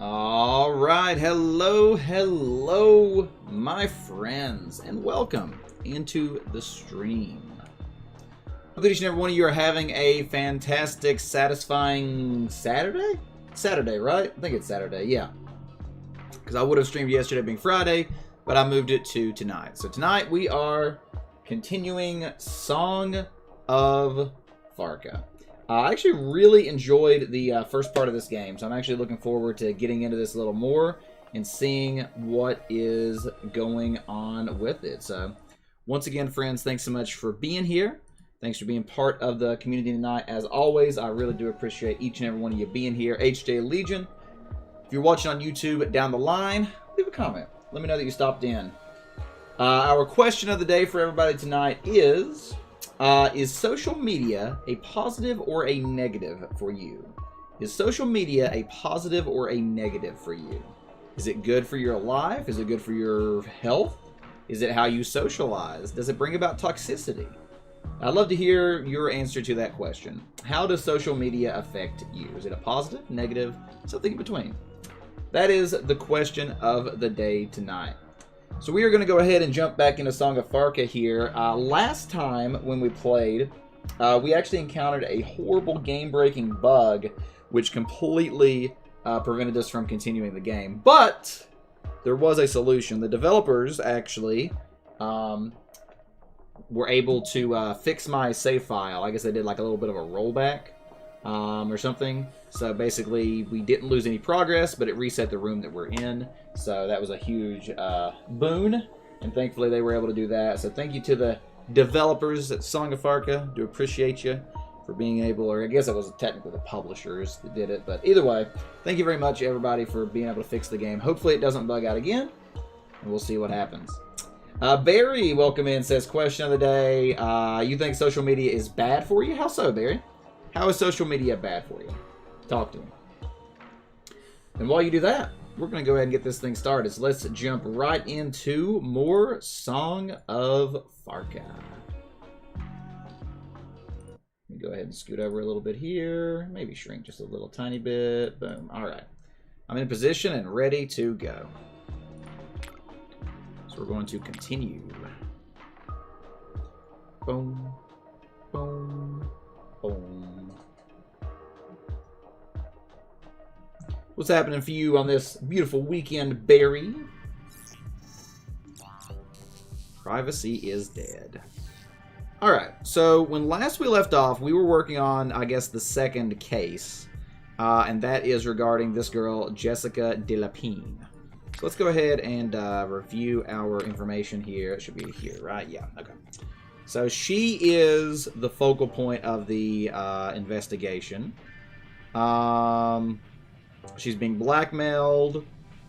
All right, hello, my friends, and welcome into the stream. Hope that each and every one of you are having a fantastic, satisfying Saturday? Saturday, right? I think it's Saturday, yeah. Because I would have streamed yesterday being Friday, but I moved it to tonight. So tonight we are continuing Song of Farca. I actually really enjoyed the first part of this game, so I'm actually looking forward to getting into this a little more and seeing what is going on with it. So, once again, friends, thanks so much for being here. Thanks for being part of the community tonight. As always, I really do appreciate each and every one of you being here. HJ Legion, if you're watching on YouTube down the line, leave a comment. Let me know that you stopped in. Our question of the day for everybody tonight is social media a positive or a negative for you? Is social media a positive or a negative for you? Is it good for your life? Is it good for your health? Is it how you socialize? Does it bring about toxicity? I'd love to hear your answer to that question. How does social media affect you? Is it a positive, negative, something in between? That is the question of the day tonight. So we are going to go ahead and jump back into Song of Farca here. Last time when we played, we actually encountered a horrible game-breaking bug which completely prevented us from continuing the game. But there was a solution. The developers actually were able to fix my save file. I guess they did like a little bit of a rollback or something. So basically, we didn't lose any progress, but it reset the room that we're in. So that was a huge boon, and thankfully they were able to do that. So thank you to the developers at Song of Farca. Do appreciate you for being able, or I guess it was technically the publishers that did it. But either way, thank you very much, everybody, for being able to fix the game. Hopefully it doesn't bug out again, and we'll see what happens. Barry, welcome in, says, question of the day. You think social media is bad for you? How so, Barry? How is social media bad for you? Talk to me. And while you do that, we're going to go ahead and get this thing started. So let's jump right into more Song of Farca. Let me go ahead and scoot over a little bit here. Maybe shrink just a little tiny bit. Boom. All right. I'm in position and ready to go. So we're going to continue. Boom. Boom. Boom. What's happening for you on this beautiful weekend, Barry? Privacy is dead. Alright, so when last we left off, we were working on, I guess, the second case. And that is regarding this girl, Jessica Delapine. So let's go ahead and review our information here. It should be here, right? Yeah, okay. So she is the focal point of the investigation. She's being blackmailed.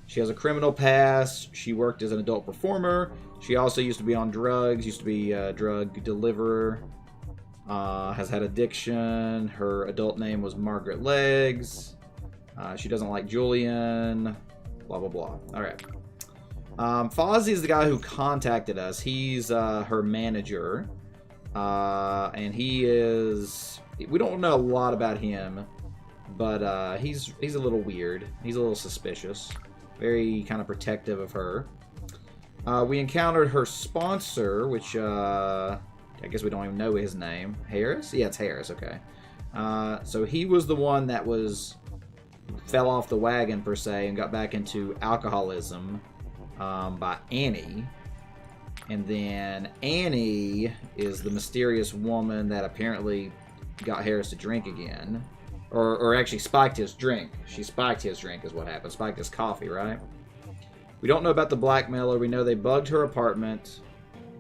She has a criminal past. She worked as an adult performer. She also used to be on drugs, used to be a drug deliverer. Has had addiction. Her adult name was Margaret Legs. She doesn't like Julian. Blah, blah, blah. All right. Fozzie is the guy who contacted us. He's her manager. And he is... We don't know a lot about him. But he's a little weird. He's a little suspicious. Very kind of protective of her. We encountered her sponsor, which I guess we don't even know his name. Harris? Yeah, it's Harris. Okay. So he was the one that fell off the wagon, per se, and got back into alcoholism by Annie. And then Annie is the mysterious woman that apparently got Harris to drink again. Or actually spiked his drink. She spiked his drink is what happened. Spiked his coffee, right? We don't know about the blackmailer. We know they bugged her apartment.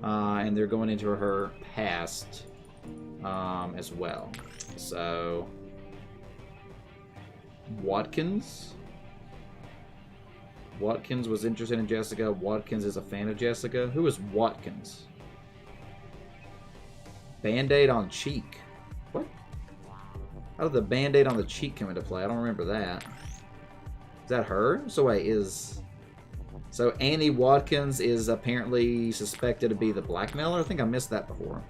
And they're going into her past as well. So... Watkins? Watkins was interested in Jessica. Watkins is a fan of Jessica. Who is Watkins? Band-Aid on cheek. What? How did the Band-Aid on the cheek come into play? I don't remember that. Is that her? So wait, so Annie Watkins is apparently suspected to be the blackmailer? I think I missed that before.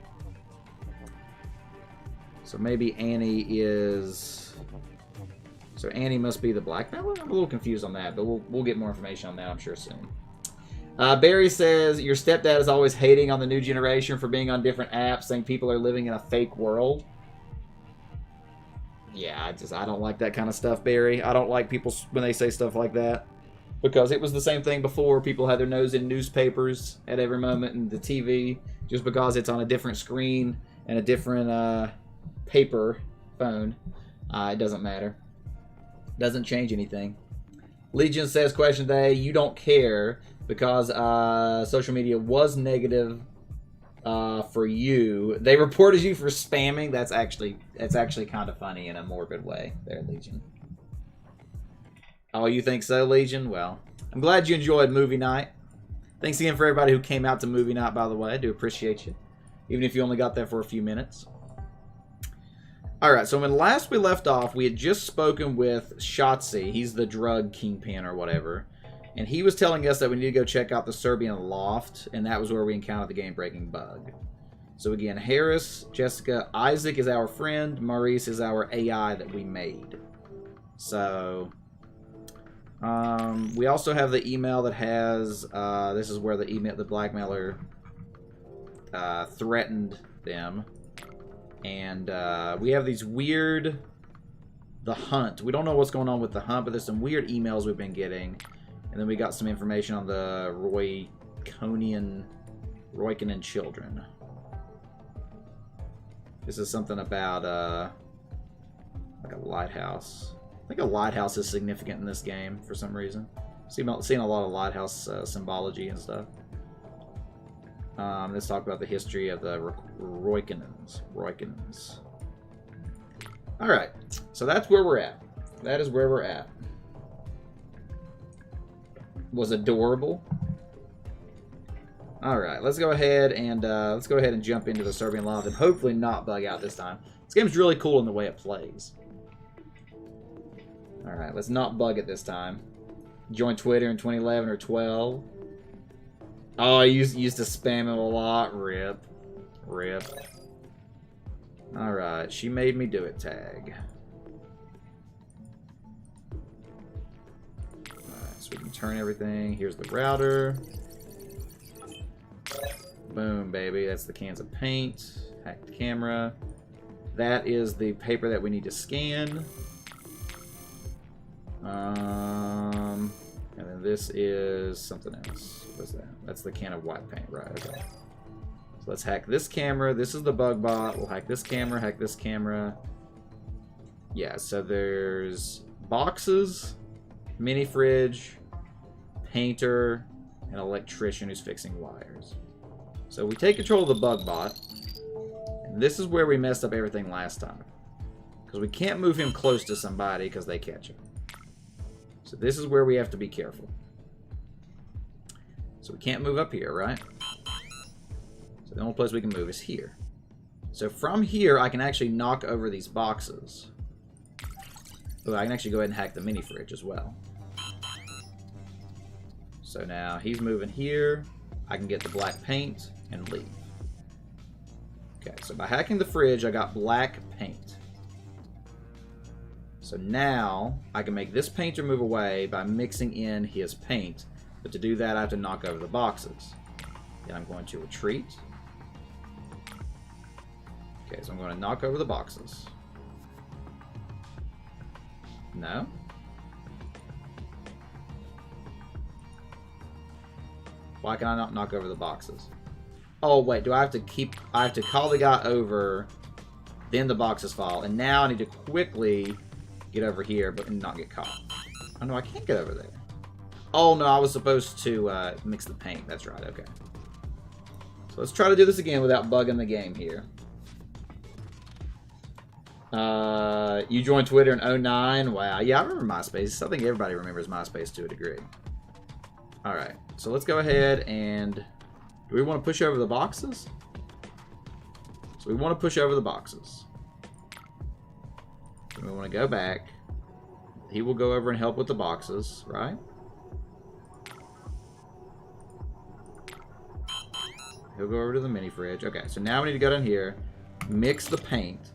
So maybe Annie is So Annie must be the blackmailer? I'm a little confused on that, but we'll get more information on that, I'm sure, soon. Barry says, your stepdad is always hating on the new generation for being on different apps, saying people are living in a fake world. Yeah, I don't like that kind of stuff, Barry. I don't like people when they say stuff like that. Because it was the same thing before. People had their nose in newspapers at every moment and the TV. Just because it's on a different screen and a different paper phone. It doesn't matter. Doesn't change anything. Legion says, question today, you don't care because social media was negative for you. They reported you for spamming. That's actually kind of funny in a morbid way there, Legion. Oh, you think so, Legion? Well, I'm glad you enjoyed movie night. Thanks again for everybody who came out to movie night, by the way. I do appreciate you. Even if you only got there for a few minutes. Alright, so when last we left off, we had just spoken with Shotzi. He's the drug kingpin or whatever. And he was telling us that we need to go check out the Serbian loft. And that was where we encountered the game-breaking bug. So again, Harris, Jessica, Isaac is our friend. Maurice is our AI that we made. So... we also have the email that has, this is where the blackmailer threatened them. And we have these weird, the hunt. We don't know what's going on with the hunt, but there's some weird emails we've been getting. And then we got some information on the Roykinen children. This is something about, like a lighthouse. I think a lighthouse is significant in this game for some reason. Seeing a lot of lighthouse symbology and stuff. Let's talk about the history of the Roykinens. Alright, so that's where we're at. That is where we're at. Was adorable. Alright, let's go ahead and jump into the Serbian loft and hopefully not bug out this time. This game's really cool in the way it plays. Alright, let's not bug it this time. Joined Twitter in 2011 or 12. Oh, I used to spam it a lot. Rip. Rip. Alright, she made me do it, tag. Alright, so we can turn everything. Here's the router. Boom, baby. That's the cans of paint. Hack the camera. That is the paper that we need to scan. And then this is something else. What's that? That's the can of white paint, right? Okay. So let's hack this camera. This is the bug bot. We'll hack this camera, hack this camera. Yeah, so there's boxes, mini fridge, painter, and electrician who's fixing wires. So we take control of the bug bot. And this is where we messed up everything last time. Because we can't move him close to somebody because they catch him. So this is where we have to be careful. So we can't move up here, right? So the only place we can move is here. So from here, I can actually knock over these boxes. Oh, I can actually go ahead and hack the mini fridge as well. So now he's moving here. I can get the black paint and leave. Okay, so by hacking the fridge, I got black paint. So now, I can make this painter move away by mixing in his paint. But to do that, I have to knock over the boxes. Then I'm going to retreat. Okay, so I'm going to knock over the boxes. No? Why can I not knock over the boxes? Oh, wait, I have to call the guy over, then the boxes fall. And now I need to quickly get over here, but not get caught. Oh, no, I can't get over there. Oh, no, I was supposed to mix the paint. That's right, okay. So let's try to do this again without bugging the game here. You joined Twitter in 2009? Wow, yeah, I remember MySpace. I think everybody remembers MySpace to a degree. Alright, so let's go ahead and... Do we want to push over the boxes? So we want to push over the boxes. We want to go back. He will go over and help with the boxes, right? He'll go over to the mini fridge. Okay, so now we need to go down here, mix the paint,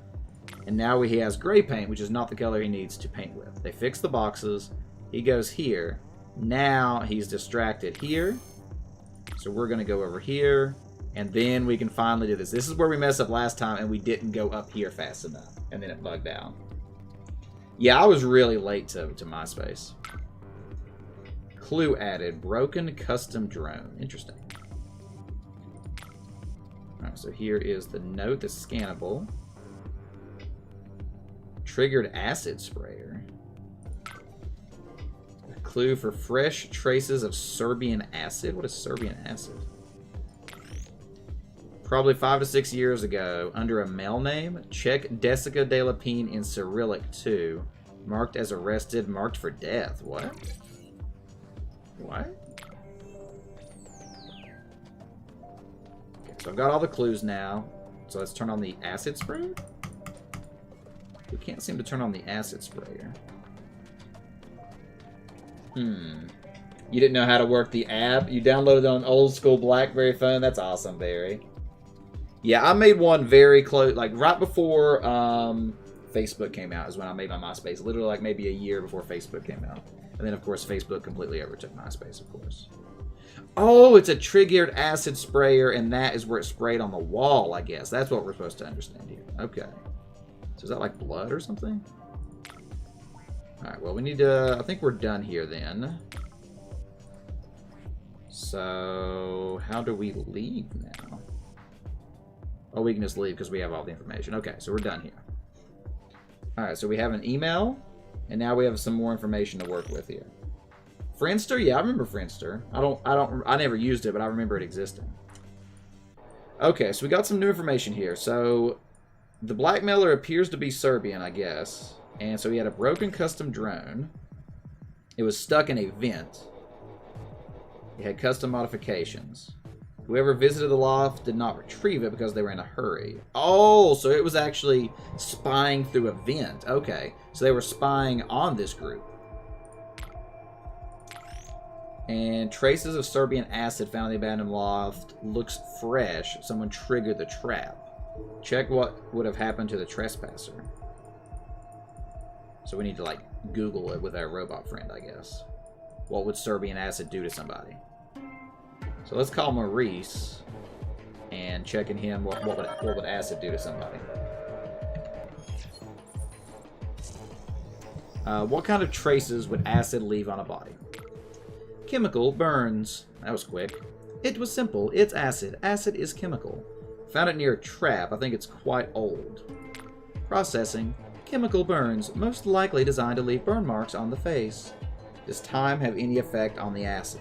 And now he has gray paint, which is not the color he needs to paint with. They fix the boxes. He goes here. Now he's distracted here. So we're going to go over here. And then we can finally do this. This is where we messed up last time, and we didn't go up here fast enough. And then it bugged out. Yeah, I was really late to MySpace. Clue added. Broken custom drone. Interesting. Alright, so here is the note that's scannable. Triggered acid sprayer. A clue for fresh traces of Serbian acid. What is Serbian acid? Probably 5 to 6 years ago, under a male name, check Desica de la Pine in Cyrillic 2. Marked as arrested, marked for death. What? What? Okay, so I've got all the clues now. So let's turn on the acid sprayer. We can't seem to turn on the acid sprayer. You didn't know how to work the app? You downloaded it on old school BlackBerry phone? That's awesome, Barry. Yeah, I made one very close, like right before Facebook came out is when I made my MySpace. Literally like maybe a year before Facebook came out. And then, of course, Facebook completely overtook MySpace, of course. Oh, it's a triggered acid sprayer, and that is where it sprayed on the wall, I guess. That's what we're supposed to understand here. Okay. So is that like blood or something? Alright, well, we need to... I think we're done here then. So, how do we leave now? Oh, we can just leave because we have all the information. Okay, so we're done here. Alright, so we have an email, and now we have some more information to work with here. Friendster? Yeah, I remember Friendster. I never used it, but I remember it existing. Okay, so we got some new information here. So, the blackmailer appears to be Serbian, I guess. And so he had a broken custom drone. It was stuck in a vent. It had custom modifications. Whoever visited the loft did not retrieve it because they were in a hurry. Oh, so it was actually spying through a vent. Okay, so they were spying on this group. And traces of Serbian acid found in the abandoned loft. Looks fresh. Someone triggered the trap. Check what would have happened to the trespasser. So we need to, like, Google it with our robot friend, I guess. What would Serbian acid do to somebody? So let's call Maurice and check in him what would acid do to somebody. What kind of traces would acid leave on a body? Chemical burns. That was quick. It was simple. It's acid. Acid is chemical. Found it near a trap. I think it's quite old. Processing. Chemical burns, most likely designed to leave burn marks on the face. Does time have any effect on the acid?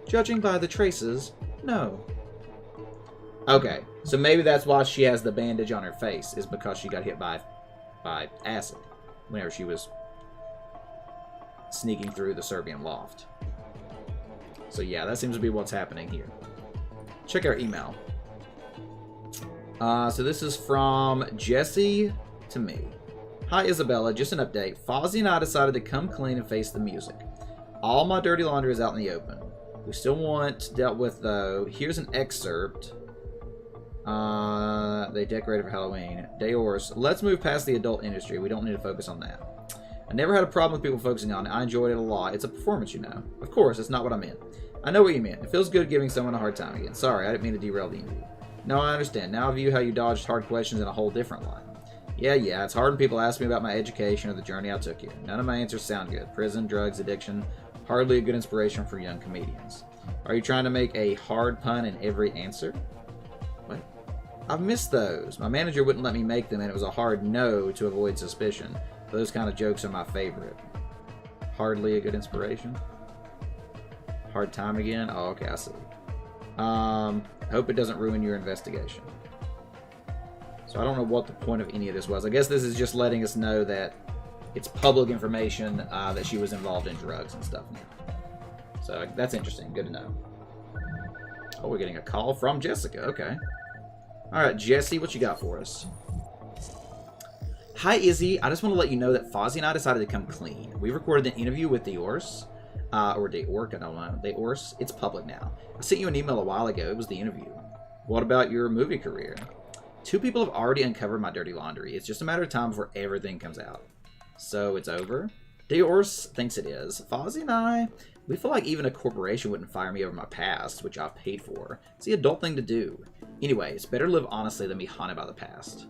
Judging by the traces, no. Okay, so maybe that's why she has the bandage on her face, is because she got hit by acid whenever she was sneaking through the Serbian loft. So yeah, that seems to be what's happening here. Check our email. So this is from Jesse to me. Hi Isabella, just an update. Fozzie and I decided to come clean and face the music. All my dirty laundry is out in the open. We still want dealt with though. Here's an excerpt. They decorated for Halloween. Deors. Let's move past the adult industry. We don't need to focus on that. I never had a problem with people focusing on it. I enjoyed it a lot. It's a performance, you know. Of course, it's not what I meant. I know what you meant. It feels good giving someone a hard time again. Sorry, I didn't mean to derail the interview. No, I understand. Now I view how you dodged hard questions in a whole different light. Yeah, it's hard when people ask me about my education or the journey I took here. None of my answers sound good. Prison, drugs, addiction, hardly a good inspiration for young comedians. Are you trying to make a hard pun in every answer? What? I've missed those. My manager wouldn't let me make them, and it was a hard no to avoid suspicion. Those kind of jokes are my favorite. Hardly a good inspiration? Hard time again? Oh, okay, I see. Hope it doesn't ruin your investigation. So I don't know what the point of any of this was. I guess this is just letting us know that it's public information that she was involved in drugs and stuff now. So that's interesting. Good to know. Oh, we're getting a call from Jessica. Okay. All right, Jesse, what you got for us? Hi, Izzy. I just want to let you know that Fozzie and I decided to come clean. We recorded an interview with Deors. Or Deork, I don't know. Deors. It's public now. I sent you an email a while ago. It was the interview. What about your movie career? 2 people have already uncovered my dirty laundry. It's just a matter of time before everything comes out. So it's over. Diors thinks it is. Fozzie and I, we feel like even a corporation wouldn't fire me over my past, which I've paid for. It's the adult thing to do. Anyway, it's better to live honestly than be haunted by the past.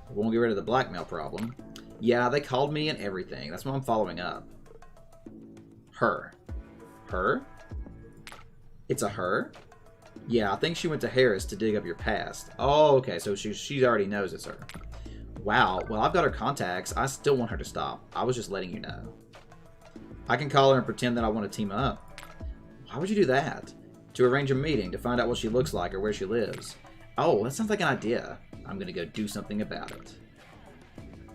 We won't get rid of the blackmail problem. Yeah, they called me and everything. That's why I'm following up. Her. Her? It's a her? Yeah, I think she went to Harris to dig up your past. Oh, okay, so she already knows it's her. Wow, well, I've got her contacts. I still want her to stop. I was just letting you know. I can call her and pretend that I want to team up. Why would you do that? To arrange a meeting, to find out what she looks like or where she lives. Oh, that sounds like an idea. I'm going to go do something about it.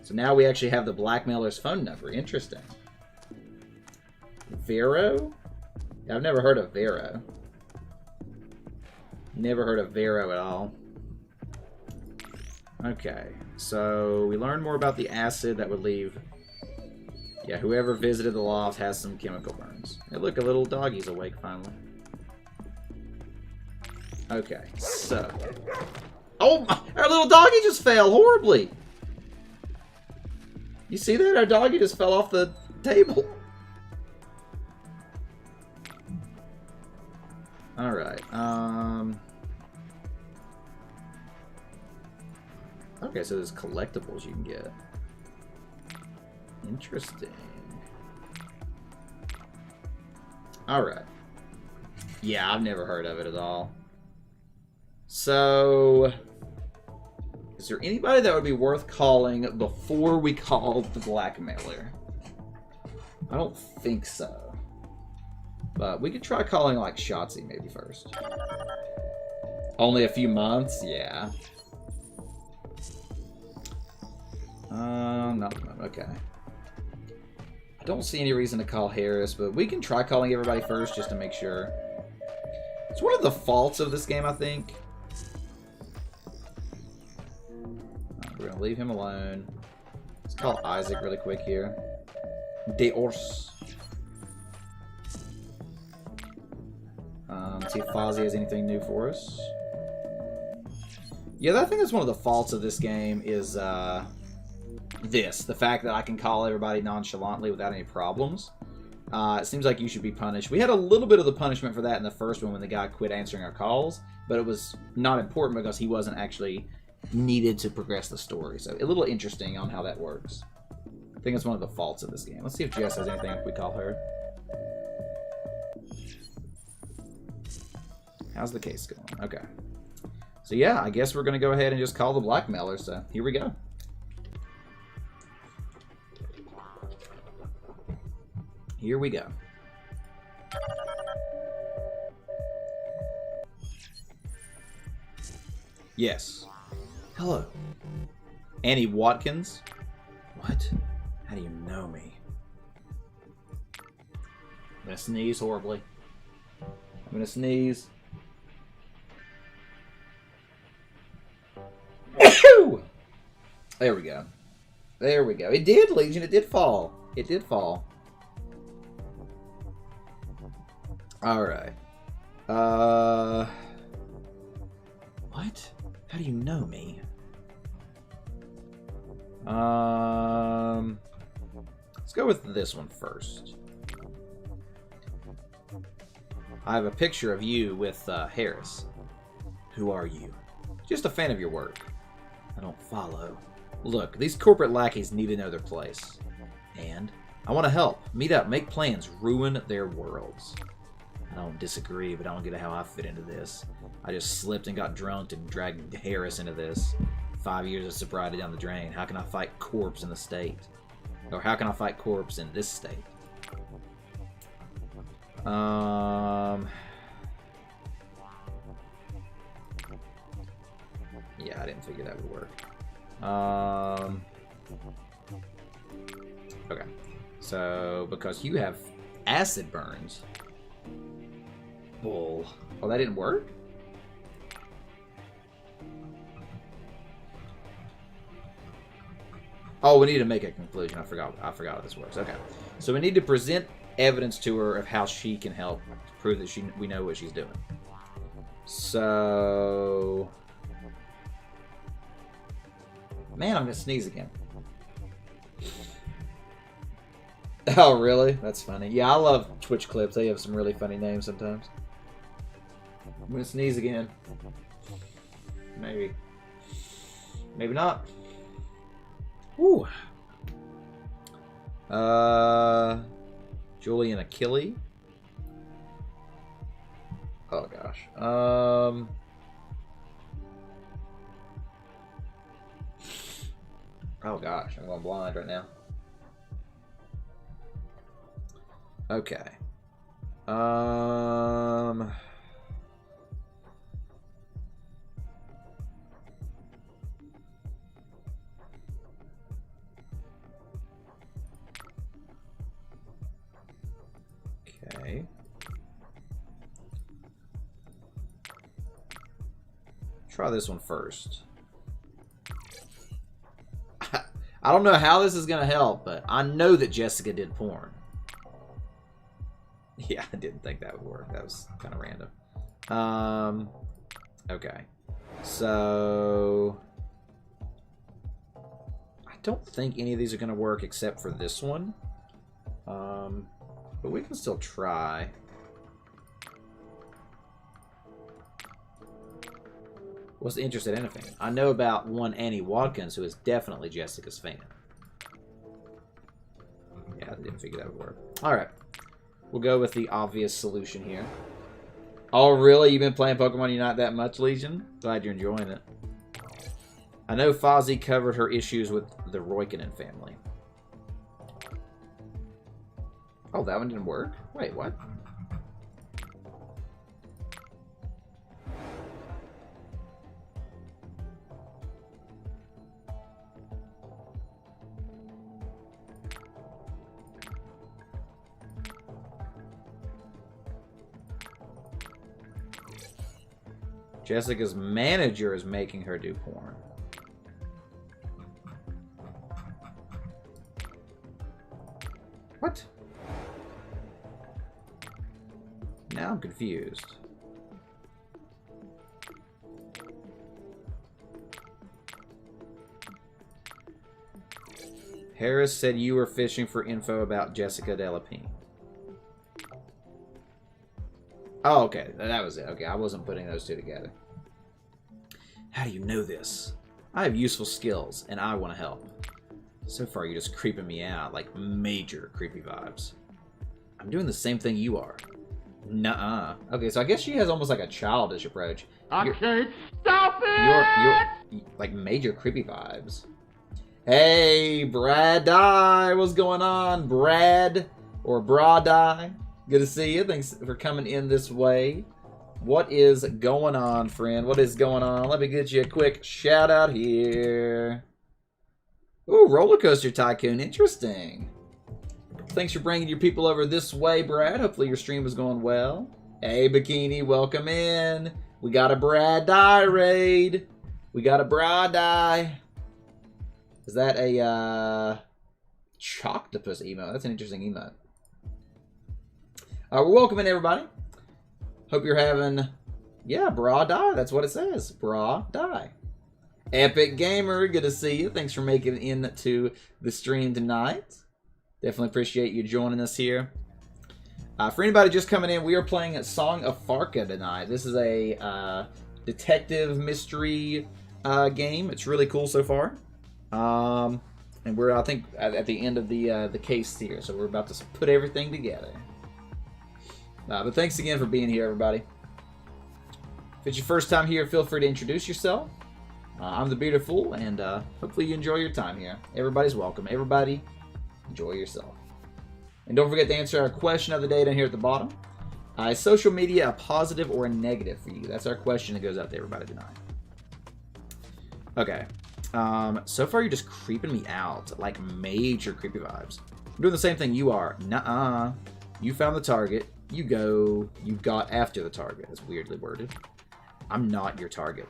So now we actually have the blackmailer's phone number. Interesting. Vero? I've never heard of Vero. Never heard of Vero at all. Okay, so we learned more about the acid that would leave. Yeah, whoever visited the loft has some chemical burns. Hey, look, a little doggy's awake finally. Okay, so. Oh, our little doggy just fell horribly. You see that? Our doggy just fell off the table. Alright, okay, so there's collectibles you can get. Interesting. Alright. Yeah, I've never heard of it at all. So, is there anybody that would be worth calling before we call the blackmailer? I don't think so. But we could try calling, like, Shotzi maybe first. Only a few months? Yeah. Not okay. I don't see any reason to call Harris, but we can try calling everybody first just to make sure. It's one of the faults of this game, I think. We're going to leave him alone. Let's call Isaac really quick here. Deors. See if Fozzie has anything new for us. Yeah, I think that's one of the faults of this game is the fact that I can call everybody nonchalantly without any problems. It seems like you should be punished. We had a little bit of the punishment for that in the first one when the guy quit answering our calls, but it was not important because he wasn't actually needed to progress the story. So a little interesting on how that works. I think it's one of the faults of this game. Let's see if Jess has anything if we call her. How's the case going? Okay. So yeah, I guess we're going to go ahead and just call the blackmailer. So here we go. Here we go. Yes. Hello. Annie Watkins? What? How do you know me? I'm going to sneeze horribly. I'm going to sneeze. There we go. There we go. It did, Legion. It did fall. It did fall. Alright. What? How do you know me? Let's go with this one first. I have a picture of you with Harris. Who are you? Just a fan of your work. I don't follow. Look, these corporate lackeys need to know their place. And I want to help. Meet up, make plans, ruin their worlds. I don't disagree, but I don't get how I fit into this. I just slipped and got drunk and dragged Harris into this. 5 years of sobriety down the drain. How can I fight corpse in the state? Or how can I fight corpse in this state? Yeah, I didn't figure that would work. Okay. So, because you have acid burns. Bull. Oh, that didn't work? Oh, we need to make a conclusion. I forgot how this works. Okay. So we need to present evidence to her of how she can help prove that we know what she's doing. So Man, I'm gonna sneeze again. Oh, really? That's funny. Yeah, I love Twitch clips. They have some really funny names sometimes. I'm gonna sneeze again. Maybe. Maybe not. Woo. Julian Achille. Oh gosh. Oh gosh, I'm going blind right now. Okay. Okay. Try this one first. I don't know how this is going to help, but I know that Jessica did porn. Yeah, I didn't think that would work. That was kind of random. Okay. So I don't think any of these are going to work except for this one. But we can still try. Was interested in anything. I know about one Annie Watkins, who is definitely Jessica's fan. Yeah, I didn't figure that would work. Alright. We'll go with the obvious solution here. Oh, really? You've been playing Pokemon Unite that much, Legion? Glad you're enjoying it. I know Fozzie covered her issues with the Roykinen family. Oh, that one didn't work? Wait, what? Jessica's manager is making her do porn. What? Now I'm confused. Harris said you were fishing for info about Jessica Delapine. Oh, okay. That was it. Okay, I wasn't putting those two together. How do you know this? I have useful skills, and I want to help. So far, you're just creeping me out, like major creepy vibes. I'm doing the same thing you are. Nuh-uh. Okay, so I guess she has almost like a childish approach. I can't stop it! You're like major creepy vibes. Hey, Brad Die. What's going on, Brad? Or Bra Die? Good to see you. Thanks for coming in this way. What is going on, friend? What is going on? Let me get you a quick shout out here. Ooh, Roller Coaster Tycoon. Interesting. Thanks for bringing your people over this way, Brad. Hopefully your stream is going well. Hey, Bikini. Welcome in. We got a Brad Die raid. We got a Brad Die. Is that a Choctopus emote? That's an interesting emote. We're welcoming everybody. Hope you're having, yeah, Bra Die. That's what it says. Bra Die. Epic Gamer, good to see you. Thanks for making it into the stream tonight. Definitely appreciate you joining us here. For anybody just coming in, we are playing a Song of Farca tonight. This is a detective mystery game. It's really cool so far. And we're, I think, at the end of the case here. So we're about to put everything together. But thanks again for being here, everybody. If it's your first time here, feel free to introduce yourself. I'm TheBeardedFool, and hopefully you enjoy your time here. Everybody's welcome. Everybody, enjoy yourself. And don't forget to answer our question of the day down here at the bottom. Is social media a positive or a negative for you? That's our question that goes out to everybody tonight. Okay. So far you're just creeping me out. Like major creepy vibes. I'm doing the same thing you are. Nuh-uh. You found the target. You go. You got after the target. It's weirdly worded. I'm not your target.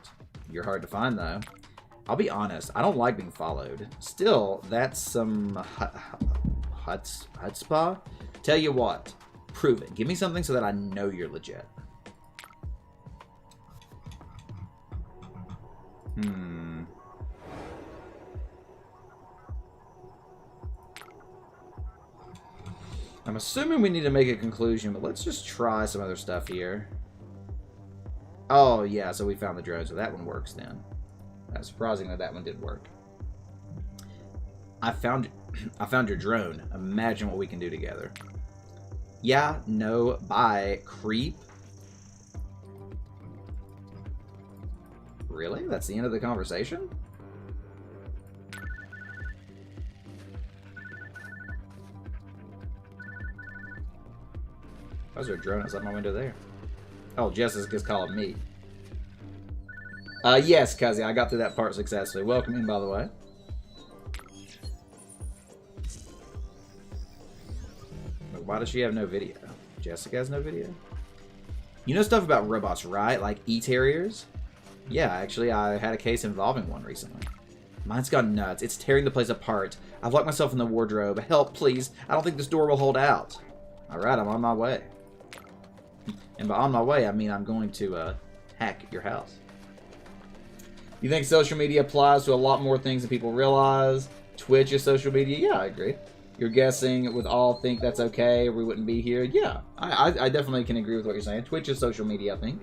You're hard to find, though. I'll be honest. I don't like being followed. Still, that's some chutzpah. Tell you what. Prove it. Give me something so that I know you're legit. I'm assuming we need to make a conclusion, but let's just try some other stuff here. Oh, yeah, so we found the drone, so that one works then. That's surprising that that one did work. I found your drone. Imagine what we can do together. Yeah, no, bye, creep. Really? That's the end of the conversation? How's there a drone outside my window there? Oh, Jessica's calling me. Yes, Cuzzy, I got through that part successfully. Welcome in, by the way. Why does she have no video? Jessica has no video? You know stuff about robots, right? Like E-Terriers? Yeah, actually, I had a case involving one recently. Mine's gone nuts. It's tearing the place apart. I've locked myself in the wardrobe. Help, please. I don't think this door will hold out. Alright, I'm on my way. And by on my way, I mean I'm going to hack your house. You think social media applies to a lot more things than people realize? Twitch is social media? Yeah, I agree. You're guessing with all think that's okay or we wouldn't be here? Yeah, I definitely can agree with what you're saying. Twitch is social media, I think.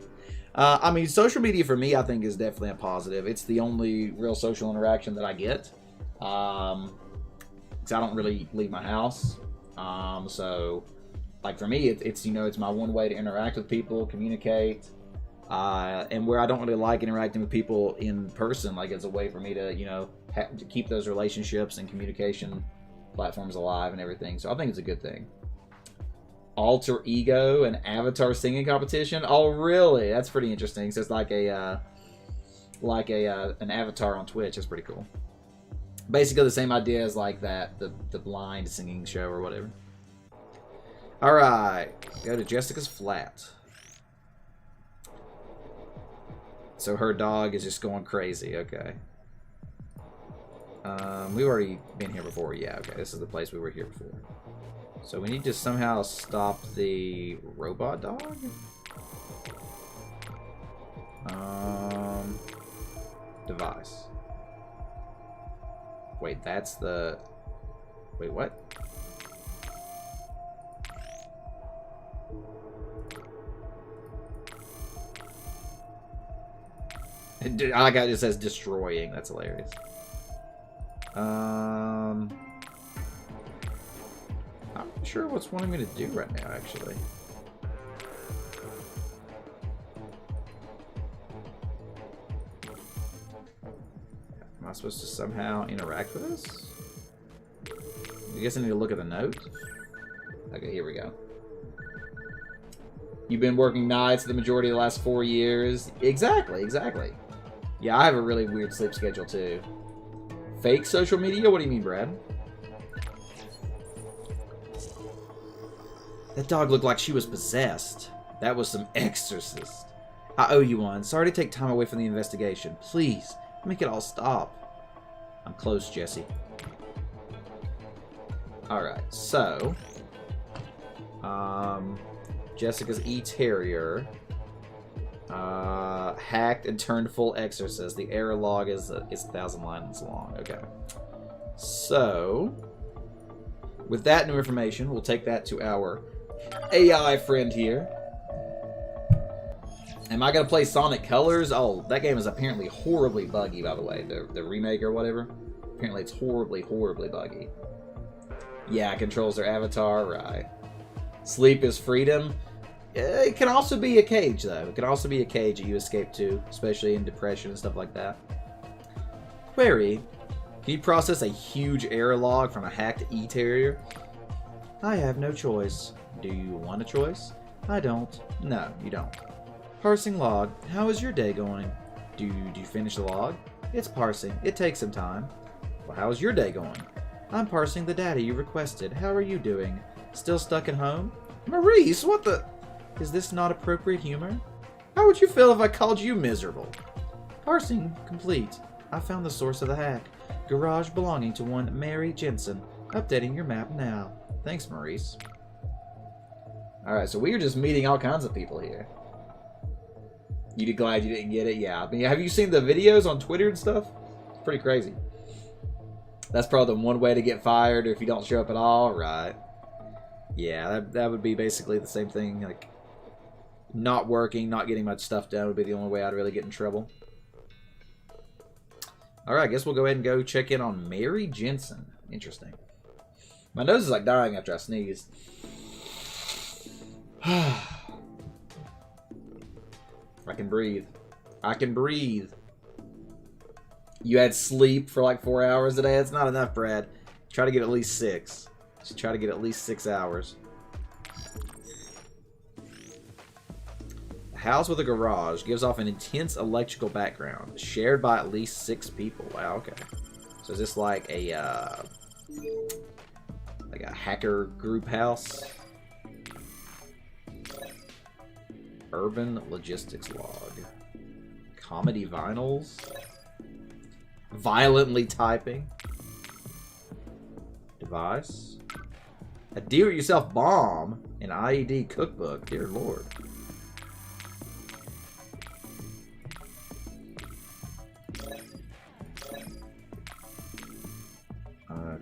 I mean, social media for me, I think, is definitely a positive. It's the only real social interaction that I get. Because I don't really leave my house. So, like, for me, it's you know, it's my one way to interact with people, communicate. And where I don't really like interacting with people in person, like, it's a way for me to, you know, to keep those relationships and communication platforms alive and everything. So I think it's a good thing. Alter ego and avatar singing competition. Oh, really? That's pretty interesting. So it's like an avatar on Twitch. That's pretty cool. Basically the same idea as like that the blind singing show or whatever. All right, go to Jessica's flat. So her dog is just going crazy. Okay. We've already been here before. Yeah, okay. This is the place we were here before. So we need to somehow stop the robot dog? Device. Wait, that's the... Wait, what? I got it says destroying. That's hilarious. I'm not sure what's wanting me to do right now, actually. Am I supposed to somehow interact with this? I guess I need to look at the note. Okay, here we go. You've been working nights the majority of the last 4 years. Exactly, exactly. Yeah, I have a really weird sleep schedule, too. Fake social media? What do you mean, Brad? That dog looked like she was possessed. That was some exorcist. I owe you one. Sorry to take time away from the investigation. Please, make it all stop. I'm close, Jesse. Alright, so... Jessica's E-Terrier... hacked and turned full exorcist. The error log is 1,000 lines long. Okay. So, with that new information, we'll take that to our AI friend here. Am I going to play Sonic Colors? Oh, that game is apparently horribly buggy, by the way. The remake or whatever. Apparently it's horribly, horribly buggy. Yeah, it controls their avatar. Right. Sleep is freedom. It can also be a cage, though. It can also be a cage that you escape to, especially in depression and stuff like that. Query. Can you process a huge error log from a hacked E-Terrier? I have no choice. Do you want a choice? I don't. No, you don't. Parsing log. How is your day going? Do you finish the log? It's parsing. It takes some time. Well, how is your day going? I'm parsing the data you requested. How are you doing? Still stuck at home? Maurice, what the... Is this not appropriate humor? How would you feel if I called you miserable? Parsing complete. I found the source of the hack. Garage belonging to one Mary Jensen. Updating your map now. Thanks, Maurice. Alright, so we are just meeting all kinds of people here. You glad you didn't get it? Yeah. I mean, have you seen the videos on Twitter and stuff? It's pretty crazy. That's probably the one way to get fired if you don't show up at all. Right. Yeah, that would be basically the same thing. Like, not working, not getting much stuff done would be the only way I'd really get in trouble. Alright, I guess we'll go ahead and go check in on Mary Jensen. Interesting. My nose is like dying after I sneezed. I can breathe. I can breathe. You had sleep for like 4 hours a day? That's not enough, Brad. Try to get at least 6. Just try to get at least 6 hours. A house with a garage gives off an intense electrical background, shared by at least 6 people. Wow, okay. So is this like a hacker group house? Urban logistics log. Comedy vinyls. Violently typing. Device. A do-it-yourself bomb. An IED cookbook. Dear Lord.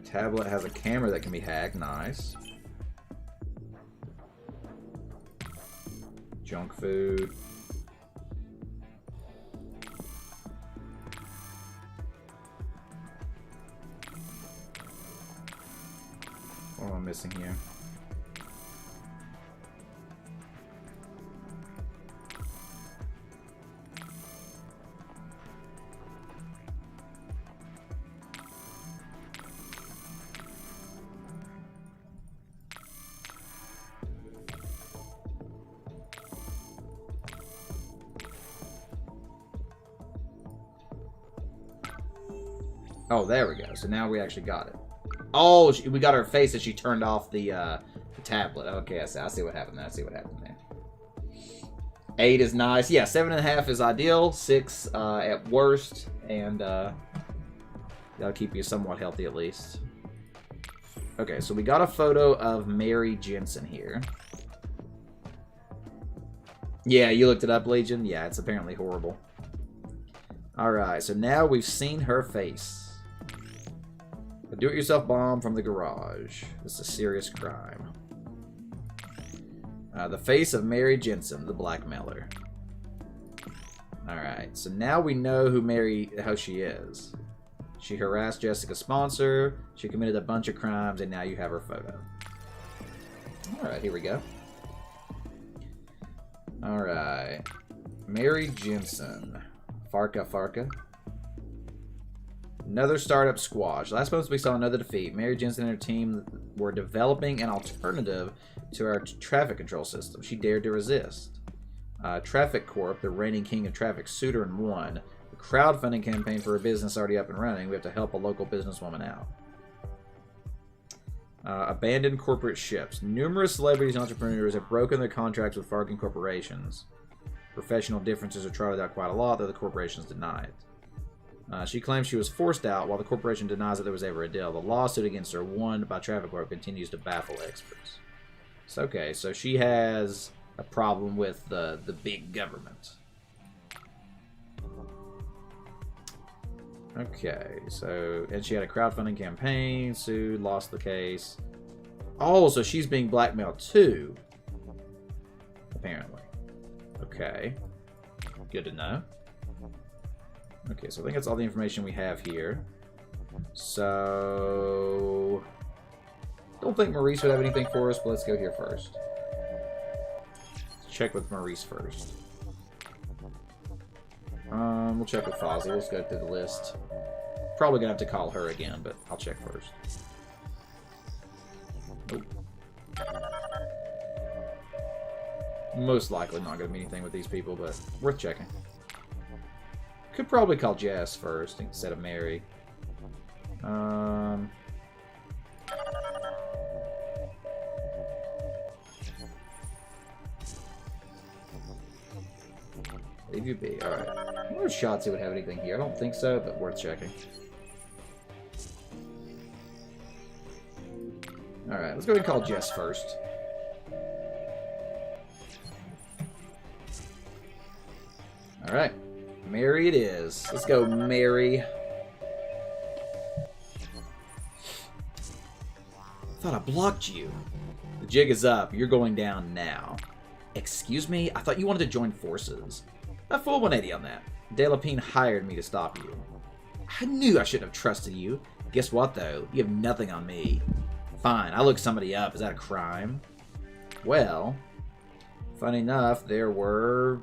Tablet has a camera that can be hacked. Nice. Junk food. What am I missing here? Oh, there we go. So now we actually got it. Oh, we got her face as she turned off the tablet. Okay, I see what happened there. I see what happened there. 8 is nice. Yeah, 7.5 is ideal. 6 at worst. And that'll keep you somewhat healthy at least. Okay, so we got a photo of Mary Jensen here. Yeah, you looked it up, Legion? Yeah, it's apparently horrible. Alright, so now we've seen her face. A do-it-yourself bomb from the garage. This is a serious crime. The face of Mary Jensen, the blackmailer. Alright, so now we know how she is. She harassed Jessica's sponsor, she committed a bunch of crimes, and now you have her photo. Alright, here we go. Alright. Mary Jensen. Farca. Another startup squash. Last month we saw another defeat. Mary Jensen and her team were developing an alternative to our traffic control system. She dared to resist. Traffic Corp, the reigning king of traffic, sued her and won. A crowdfunding campaign for a business already up and running. We have to help a local businesswoman out. Abandoned corporate ships. Numerous celebrities and entrepreneurs have broken their contracts with Farcan corporations. Professional differences are trotted out quite a lot, though the corporations deny it. She claims she was forced out, while the corporation denies that there was ever a deal. The lawsuit against her, won by Traffic Corp, continues to baffle experts. So, okay, so she has a problem with the big government. Okay, so, and she had a crowdfunding campaign, sued, lost the case. Oh, so she's being blackmailed too, apparently. Okay, good to know. Okay, so I think that's all the information we have here. So, don't think Maurice would have anything for us, but let's go here first. Let's check with Maurice first. We'll check with Fozzie. Let's go through the list. Probably gonna have to call her again, but I'll check first. Nope. Most likely not gonna be anything with these people, but worth checking. Could probably call Jess first instead of Mary. Leave you be. Alright. I wonder if Shotzi would have anything here. I don't think so, but worth checking. Alright, let's go ahead and call Jess first. Alright. Mary it is. Let's go, Mary. Thought I blocked you. jig is up. You're going down now. Excuse me? I thought you wanted to join forces. A full 180 on that. Delapine hired me to stop you. I knew I shouldn't have trusted you. Guess what, though? You have nothing on me. Fine, I looked somebody up. Is that a crime? Well, funny enough, there were...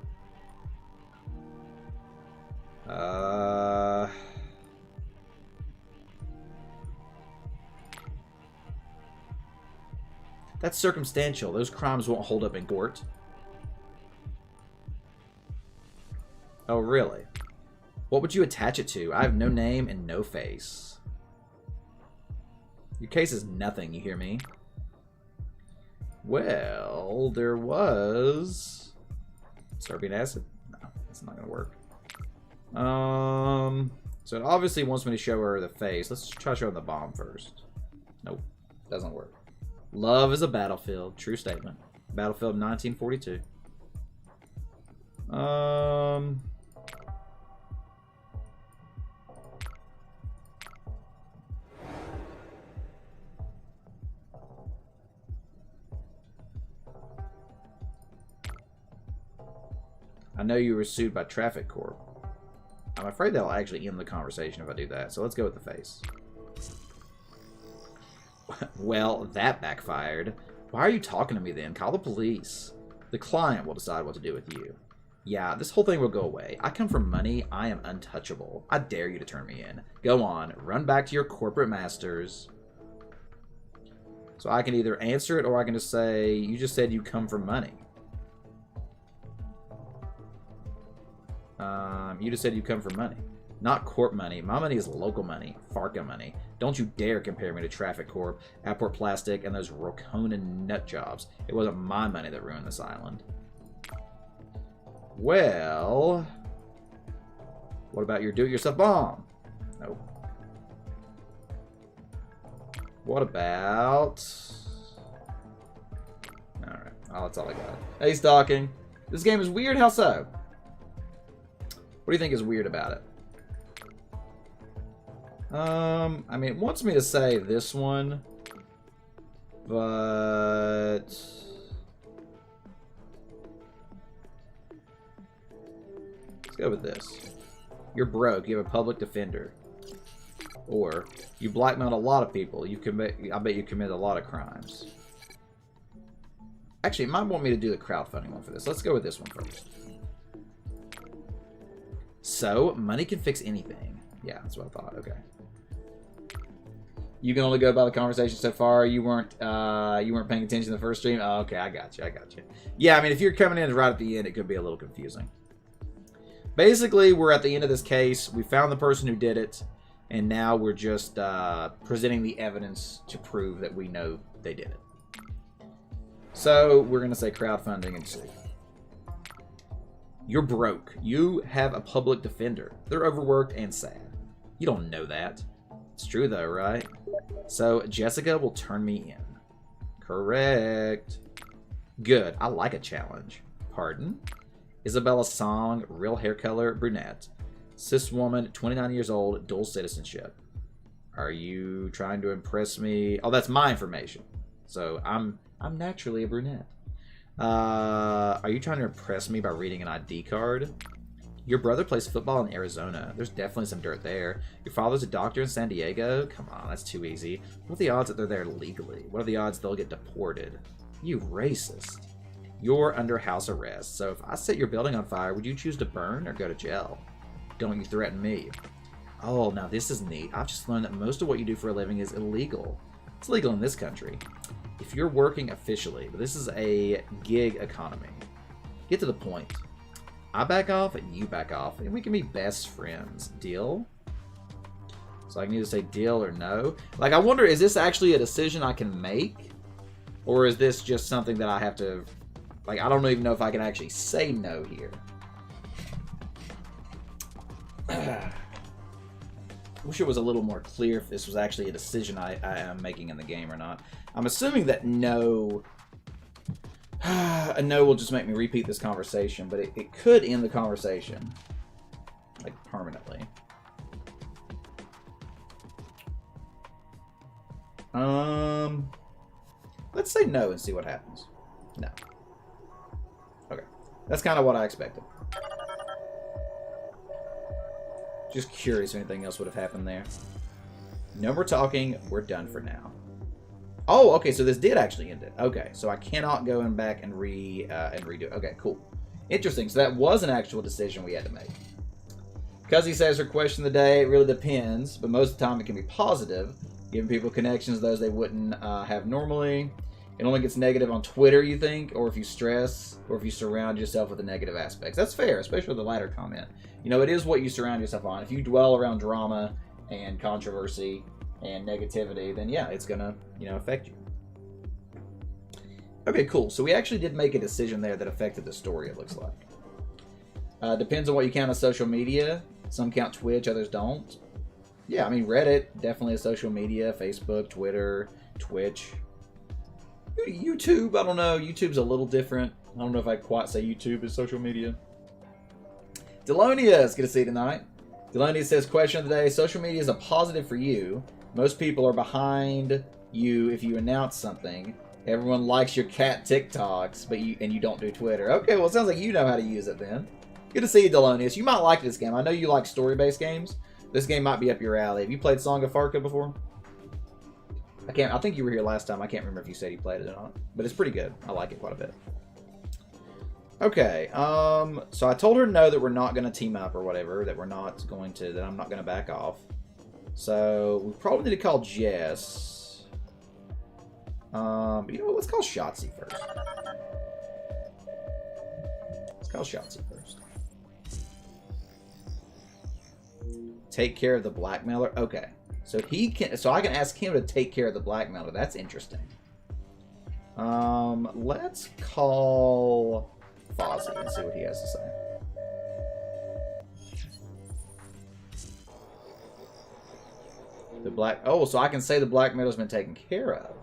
That's circumstantial. Those crimes won't hold up in court. Oh, really? What would you attach it to? I have no name and no face. Your case is nothing, you hear me? Well, there was... Serbian acid? No, that's not going to work. So it obviously wants me to show her the face. Let's try showing the bomb first. Nope, doesn't work. Love is a battlefield. True statement. Battlefield 1942. I know you were sued by Traffic Corp. I'm afraid that'll actually end the conversation if I do that, so let's go with the face. Well, that backfired. Why are you talking to me then? Call the police. The client will decide what to do with you. Yeah, this whole thing will go away. I come from money. I am untouchable. I dare you to turn me in. Go on. Run back to your corporate masters. So I can either answer it or I can just say, you just said you come from money. You just said you come from money. Not corp money. My money is local money. Farca money. Don't you dare compare me to Traffic Corp, Apport Plastic, and those Rokonan nut jobs. It wasn't my money that ruined this island. Well... What about your do-it-yourself bomb? Nope. What about... Alright. Oh, that's all I got. Hey, stalking. This game is weird. How so? What do you think is weird about it? I mean, it wants me to say this one, but let's go with this. You're broke. You have a public defender, or you blackmailed a lot of people. I bet you committed a lot of crimes. Actually, it might want me to do the crowdfunding one for this. Let's go with this one first. So, money can fix anything. Yeah, that's what I thought. Okay. You can only go by the conversation so far. You weren't paying attention to the first stream. Oh, okay, I got you. Yeah, I mean, if you're coming in right at the end, it could be a little confusing. Basically, we're at the end of this case. We found the person who did it, and now we're just presenting the evidence to prove that we know they did it. So we're gonna say crowdfunding and see. You're broke. You have a public defender. They're overworked and sad. You don't know that. It's true though, right? So Jessica will turn me in. Correct. Good. I like a challenge. Pardon? Isabella Song, real hair color, brunette. Cis woman, 29 years old, dual citizenship. Are you trying to impress me? Oh, that's my information. So I'm naturally a brunette. Are you trying to impress me by reading an ID card? Your brother plays football in Arizona. There's definitely some dirt there. Your father's a doctor in San Diego? Come on, that's too easy. What are the odds that they're there legally? What are the odds they'll get deported? You racist. You're under house arrest, so if I set your building on fire, would you choose to burn or go to jail? Don't you threaten me. Oh, now this is neat. I've just learned that most of what you do for a living is illegal. It's legal in this country. If you're working officially, but this is a gig economy. Get to the point. I back off and you back off, and we can be best friends. Deal? So I can either say deal or no. Like, I wonder, is this actually a decision I can make? Or is this just something that I have to... Like, I don't even know if I can actually say no here. I wish it was a little more clear if this was actually a decision I am making in the game or not. I'm assuming that no... a no will just make me repeat this conversation, but it could end the conversation. Like, permanently. Let's say no and see what happens. No. Okay. That's kind of what I expected. Just curious if anything else would have happened there. No more talking. We're done for now. Oh, okay, so this did actually end it. Okay, so I cannot go in back and redo it. Okay, cool. Interesting. So that was an actual decision we had to make. Because he says her question of the day, it really depends, but most of the time it can be positive, giving people connections those they wouldn't have normally. It only gets negative on Twitter, you think, or if you stress, or if you surround yourself with the negative aspects. That's fair, especially with the latter comment. You know, it is what you surround yourself on. If you dwell around drama and controversy and negativity, then yeah, it's gonna, you know, affect you. Okay, cool. So we actually did make a decision there that affected the story, it looks like. Depends on what you count as social media. Some count Twitch, others don't. Yeah, I mean, Reddit, definitely a social media. Facebook, Twitter, Twitch. YouTube, I don't know. YouTube's a little different. I don't know if I'd quite say YouTube is social media. Delonia is good to see you tonight. Delonia says, question of the day, social media is a positive for you. Most people are behind you if you announce something. Everyone likes your cat TikToks, but you don't do Twitter. Okay, well, it sounds like you know how to use it then. Good to see you, Delonius. You might like this game. I know you like story-based games. This game might be up your alley. Have you played Song of Farca before? I think you were here last time. I can't remember if you said you played it or not. But it's pretty good. I like it quite a bit. Okay, so I told her no, that we're not going to team up or whatever. That I'm not going to back off. So we probably need to call Jess. You know what? Let's call Shotzi first. Let's call Shotzi first. Take care of the blackmailer. Okay, so I can ask him to take care of the blackmailer. That's interesting. Let's call Fozzie and see what he has to say. So I can say the blackmailer's been taken care of.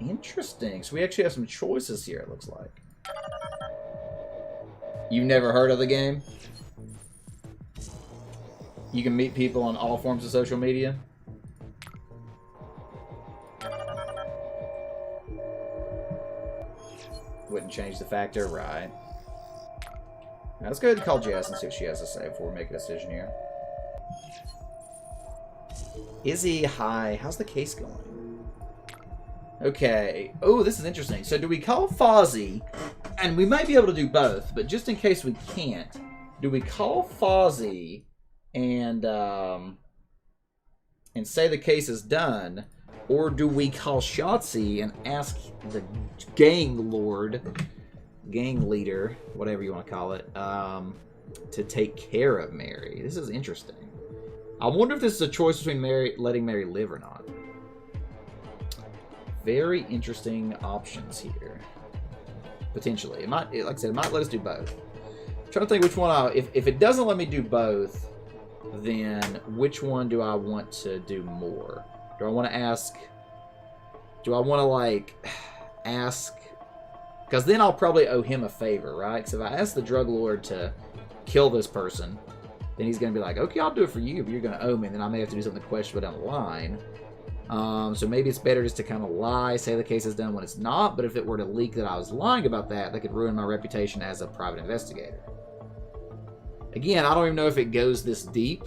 Interesting. So we actually have some choices here, it looks like. You've never heard of the game? You can meet people on all forms of social media. Wouldn't change the factor, right? Now let's go ahead and call Jess and see what she has to say before we make a decision here. Izzy, hi. How's the case going? Okay. Oh, this is interesting. So do we call Fozzie? And we might be able to do both, but just in case we can't, do we call Fozzie and say the case is done, or do we call Shotzi and ask the gang leader, whatever you want to call it, to take care of Mary? This is interesting. I wonder if this is a choice between letting Mary live or not. Very interesting options here. Potentially. It might, like I said, it might let us do both. I'm trying to think which one if it doesn't let me do both, then which one do I want to do more? Do I want to ask... Do I want to, like, ask... Because then I'll probably owe him a favor, right? Because if I ask the drug lord to kill this person, then he's going to be like, okay, I'll do it for you, but you're going to owe me, and then I may have to do something questionable down the line. So maybe it's better just to kind of lie, say the case is done when it's not, but if it were to leak that I was lying about that, that could ruin my reputation as a private investigator. Again, I don't even know if it goes this deep,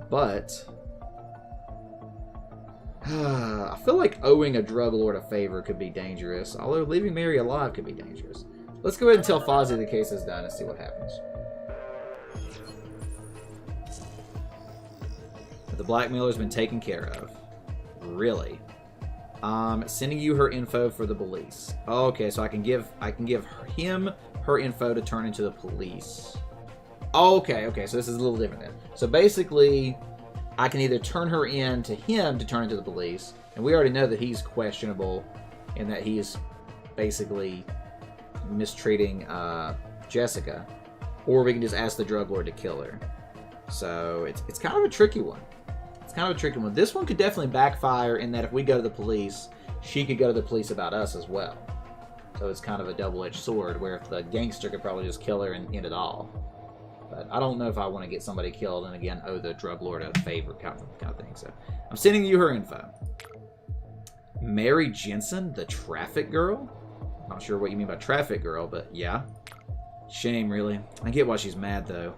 but I feel like owing a drug lord a favor could be dangerous, although leaving Mary alive could be dangerous. Let's go ahead and tell Fozzie the case is done and see what happens. The blackmailer's been taken care of. Really? Sending you her info for the police. Okay, so I can give him her info to turn into the police. Okay, so this is a little different then. So basically, I can either turn her in to him to turn into the police, and we already know that he's questionable and that he is basically mistreating Jessica, or we can just ask the drug lord to kill her. So it's kind of a tricky one. It's kind of a tricky one. This one could definitely backfire in that if we go to the police, she could go to the police about us as well. So it's kind of a double-edged sword, where if the gangster could probably just kill her and end it all. But I don't know if I want to get somebody killed and again owe the drug lord a favor kind of thing. So I'm sending you her info. Mary Jensen, the traffic girl? Not sure what you mean by traffic girl, but yeah. Shame, really. I get why she's mad, though.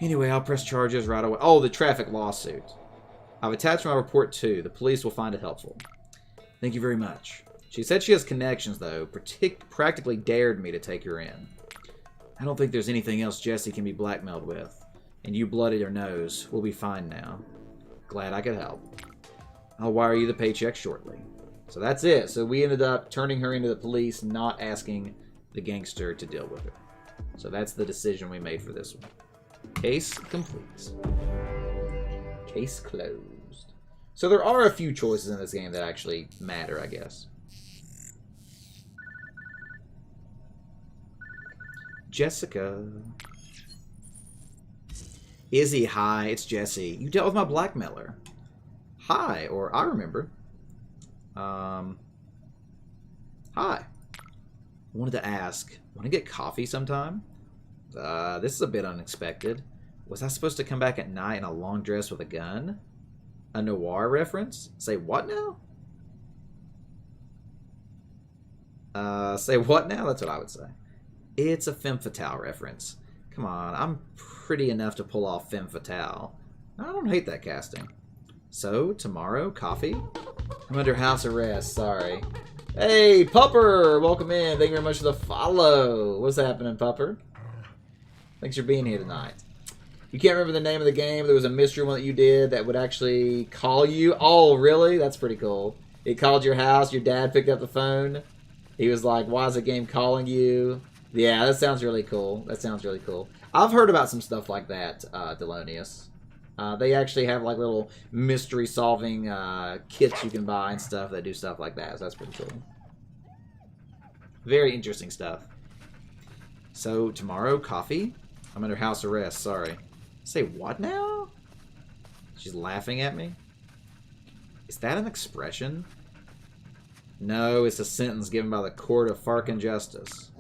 Anyway, I'll press charges right away. Oh, the traffic lawsuit. I've attached my report, too. The police will find it helpful. Thank you very much. She said she has connections, though. Practically dared me to take her in. I don't think there's anything else Jessie can be blackmailed with. And you bloodied her nose. We'll be fine now. Glad I could help. I'll wire you the paycheck shortly. So that's it. So we ended up turning her into the police, not asking the gangster to deal with her. So that's the decision we made for this one. Case complete. Case closed. So there are a few choices in this game that actually matter, I guess. Jessica. Izzy, hi. It's Jesse. You dealt with my blackmailer. Hi, or I remember. Hi. I wanted to ask, want to get coffee sometime? This is a bit unexpected. Was I supposed to come back at night in a long dress with a gun? A noir reference? Say what now? Say what now? That's what I would say. It's a femme fatale reference. Come on, I'm pretty enough to pull off femme fatale. I don't hate that casting. So, tomorrow, coffee? I'm under house arrest, sorry. Hey, Pupper! Welcome in. Thank you very much for the follow. What's happening, Pupper? Thanks for being here tonight. You can't remember the name of the game. There was a mystery one that you did that would actually call you. Oh, really? That's pretty cool. It called your house. Your dad picked up the phone. He was like, why is the game calling you? Yeah, that sounds really cool. That sounds really cool. I've heard about some stuff like that, Delonius. They actually have like little mystery solving kits you can buy and stuff that do stuff like that. So that's pretty cool. Very interesting stuff. So tomorrow, coffee? I'm under house arrest, sorry. Say what now? She's laughing at me? Is that an expression? No, it's a sentence given by the court of Farca justice.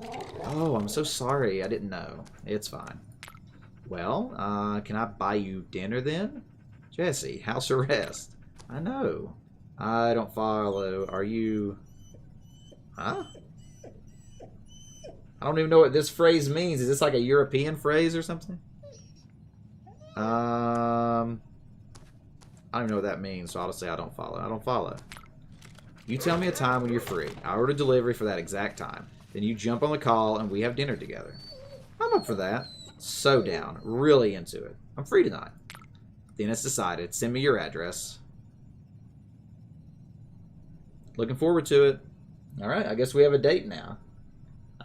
Oh, I'm so sorry. I didn't know. It's fine. Well, can I buy you dinner then? Jesse, house arrest. I know. I don't follow. Are you... Huh? I don't even know what this phrase means. Is this like a European phrase or something? I don't even know what that means, so I'll just say I don't follow. I don't follow. You tell me a time when you're free. I order delivery for that exact time. Then you jump on the call and we have dinner together. I'm up for that. So down. Really into it. I'm free tonight. Then it's decided. Send me your address. Looking forward to it. Alright, I guess we have a date now.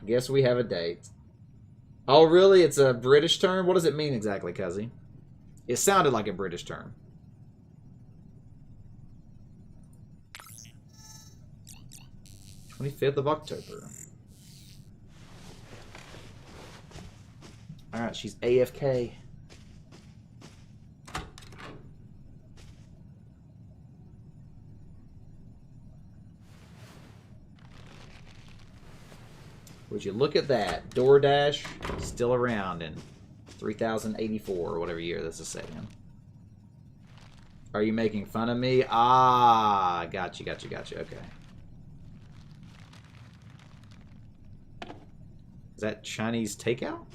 I guess we have a date. Oh, really? It's a British term? What does it mean exactly, Cuzzy? It sounded like a British term. "25th of October. Alright, she's AFK. Would you look at that? DoorDash still around in 3084 or whatever year this is set in. Are you making fun of me? Ah, gotcha. Okay. Is that Chinese takeout?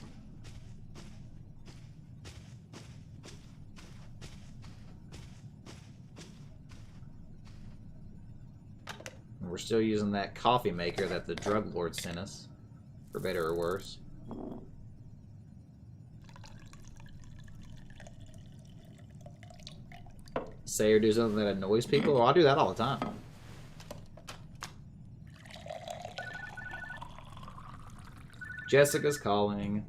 And we're still using that coffee maker that the drug lord sent us. For better or worse. Say or do something that annoys people? Well, I do that all the time. Jessica's calling.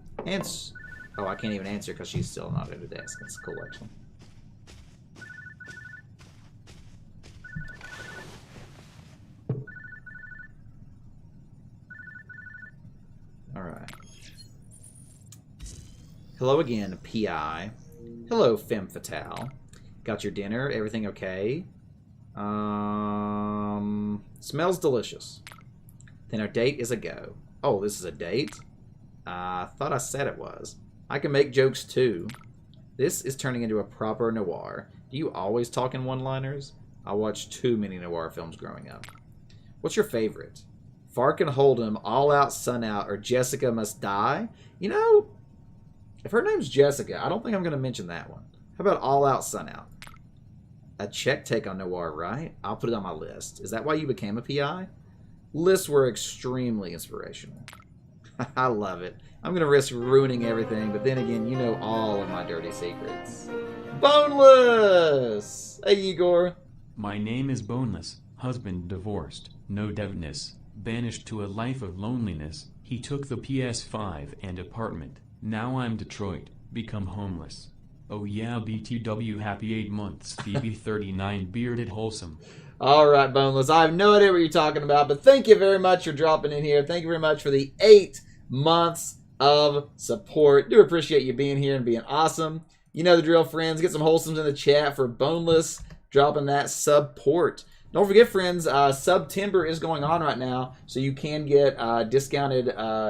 Oh, I can't even answer because she's still not at her desk. That's cool, actually. Alright. Hello again, P.I. Hello, Femme Fatale. Got your dinner? Everything okay? Smells delicious. Then our date is a go. Oh, this is a date? I thought I said it was. I can make jokes too. This is turning into a proper noir. Do you always talk in one-liners? I watched too many noir films growing up. What's your favorite? Farca and Wholesome, All Out, Sun Out, or Jessica Must Die? You know, if her name's Jessica, I don't think I'm going to mention that one. How about All Out, Sun Out? A Czech take on Noir, right? I'll put it on my list. Is that why you became a PI? Lists were extremely inspirational. I love it. I'm going to risk ruining everything, but then again, you know all of my dirty secrets. Boneless! Hey, Igor. My name is Boneless, husband divorced, no devness, banished to a life of loneliness. He took the PS5 and apartment. Now I'm Detroit, become homeless. Oh yeah, BTW, happy 8 months, BB39, bearded wholesome. All right, Boneless. I have no idea what you're talking about, but thank you very much for dropping in here. Thank you very much for the 8 months of support. Do appreciate you being here and being awesome. You know the drill, friends. Get some wholesomes in the chat for Boneless dropping that support. Don't forget, friends, September is going on right now, so you can get discounted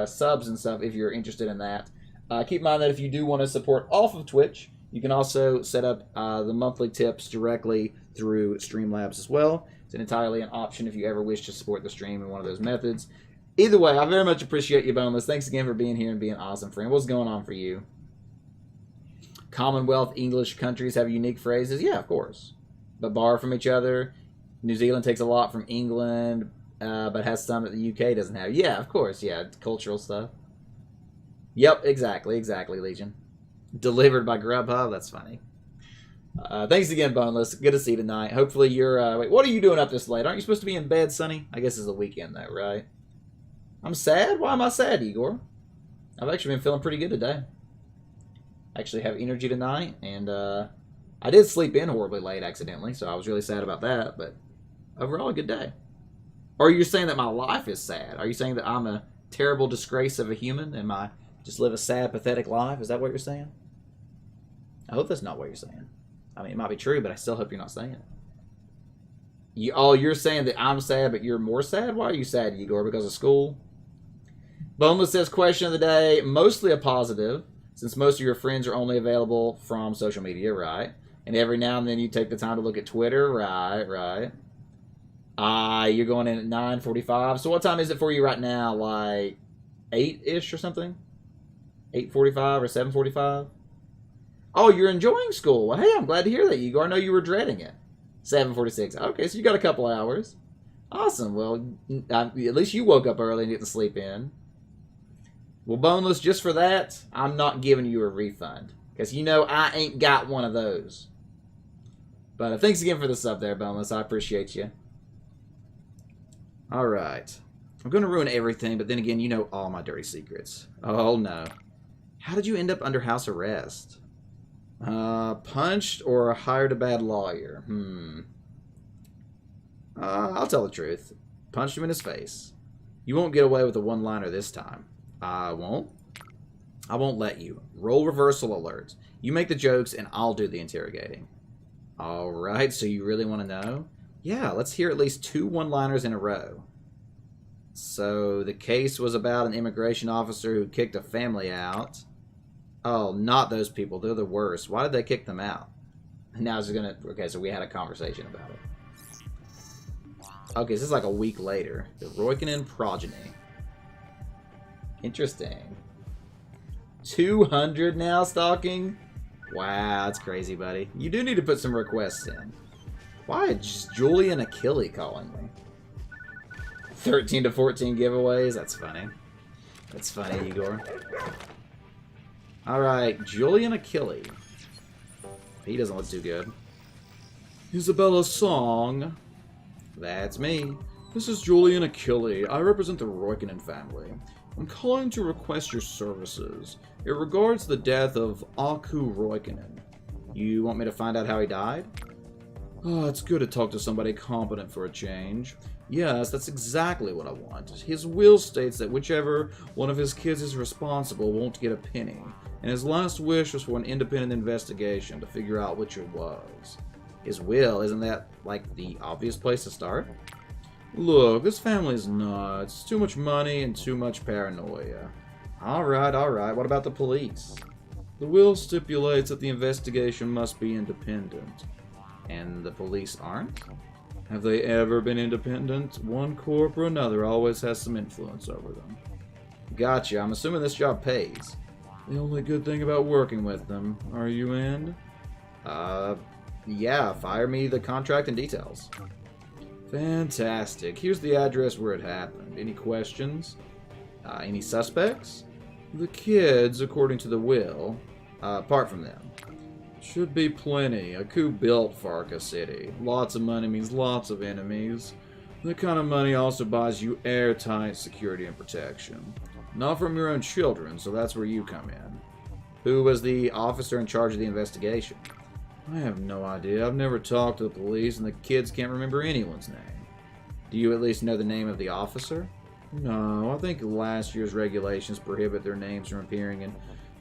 subs and stuff if you're interested in that. Keep in mind that if you do want to support off of Twitch, you can also set up the monthly tips directly through Streamlabs as well. It's entirely an option if you ever wish to support the stream in one of those methods. Either way, I very much appreciate you, Boneless. Thanks again for being here and being awesome, friend. What's going on for you? Commonwealth English countries have unique phrases? Yeah, of course. But borrow from each other. New Zealand takes a lot from England, but has some that the UK doesn't have. Yeah, of course. Yeah, cultural stuff. Yep, exactly, Legion. Delivered by Grubhub. That's funny. Thanks again, Boneless. Good to see you tonight. Hopefully you're... wait, what are you doing up this late? Aren't you supposed to be in bed, Sonny? I guess it's the weekend, though, right? I'm sad? Why am I sad, Igor? I've actually been feeling pretty good today. I actually have energy tonight, and I did sleep in horribly late accidentally, so I was really sad about that, but overall, a good day. Or are you saying that my life is sad? Are you saying that I'm a terrible disgrace of a human and I just live a sad, pathetic life? Is that what you're saying? I hope that's not what you're saying. I mean, it might be true, but I still hope you're not saying it. You're saying that I'm sad, but you're more sad? Why are you sad, Igor? Because of school? Boneless says, question of the day, mostly a positive, since most of your friends are only available from social media, right? And every now and then you take the time to look at Twitter, right. You're going in at 9:45. So what time is it for you right now? Like 8-ish or something? 8:45 or 7:45? Oh, you're enjoying school. Well, hey, I'm glad to hear that, Igor. I know you were dreading it. 7:46. Okay, so you got a couple hours. Awesome. Well, at least you woke up early and get to sleep in. Well, Boneless, just for that, I'm not giving you a refund. Because you know I ain't got one of those. But thanks again for the sub there, Boneless. I appreciate you. Alright. I'm going to ruin everything, but then again, you know all my dirty secrets. Oh, no. How did you end up under house arrest? Punched or hired a bad lawyer? I'll tell the truth. Punched him in his face. You won't get away with a one-liner this time. I won't. I won't let you. Roll reversal alerts. You make the jokes and I'll do the interrogating. Alright, so you really want to know? Yeah, let's hear at least 2 one-liners in a row. So, the case was about an immigration officer who kicked a family out. Oh, not those people. They're the worst. Why did they kick them out? Now it's gonna... Okay, so we had a conversation about it. Okay, so this is like a week later. The Roykinen progeny. Interesting. 200 now stalking? Wow, that's crazy, buddy. You do need to put some requests in. Why is Julian Achille calling me? 13 to 14 giveaways? That's funny. That's funny, Igor. Alright, Julian Achille. He doesn't look too good. Isabella Song. That's me. This is Julian Achille. I represent the Roykinen family. I'm calling to request your services. It regards the death of Aku Roykinen. You want me to find out how he died? Oh, it's good to talk to somebody competent for a change. Yes, that's exactly what I want. His will states that whichever one of his kids is responsible won't get a penny, and his last wish was for an independent investigation to figure out which it was. His will, isn't that, like, the obvious place to start? Look, this family is nuts. Too much money and too much paranoia. Alright. What about the police? The will stipulates that the investigation must be independent. And the police aren't? Have they ever been independent? One corp or another always has some influence over them. Gotcha. I'm assuming this job pays. The only good thing about working with them. Are you in? Yeah. Fire me the contract and details. Fantastic. Here's the address where it happened. Any questions? Any suspects? The kids, according to the will. Apart from them. Should be plenty. A coup built Farca City. Lots of money means lots of enemies. That kind of money also buys you airtight security and protection. Not from your own children, so that's where you come in. Who was the officer in charge of the investigation? I have no idea. I've never talked to the police, and the kids can't remember anyone's name. Do you at least know the name of the officer? No, I think last year's regulations prohibit their names from appearing in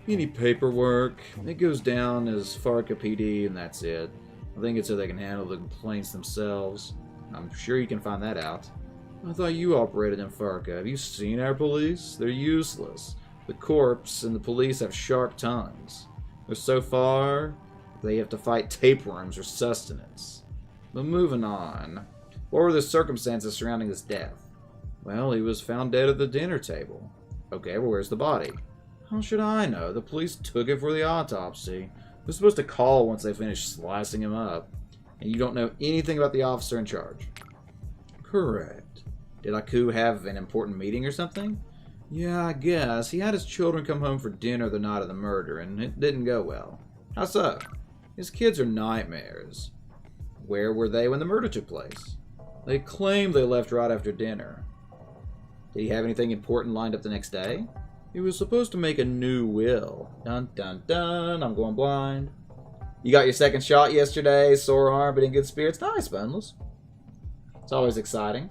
any paperwork. It goes down as Farca PD, and that's it. I think it's so they can handle the complaints themselves. I'm sure you can find that out. I thought you operated in Farca. Have you seen our police? They're useless. The corps and the police have sharp tongues. They're so far, they have to fight tapeworms or sustenance. But moving on. What were the circumstances surrounding his death? Well, he was found dead at the dinner table. Okay, well, where's the body? How should I know? The police took it for the autopsy. They're supposed to call once they finish slicing him up. And you don't know anything about the officer in charge. Correct. Did Aku have an important meeting or something? Yeah, I guess. He had his children come home for dinner the night of the murder, and it didn't go well. How so? His kids are nightmares. Where were they when the murder took place? They claim they left right after dinner. Did he have anything important lined up the next day? He was supposed to make a new will. Dun dun dun, I'm going blind. You got your second shot yesterday, sore arm but in good spirits. Nice, Boneless. It's always exciting.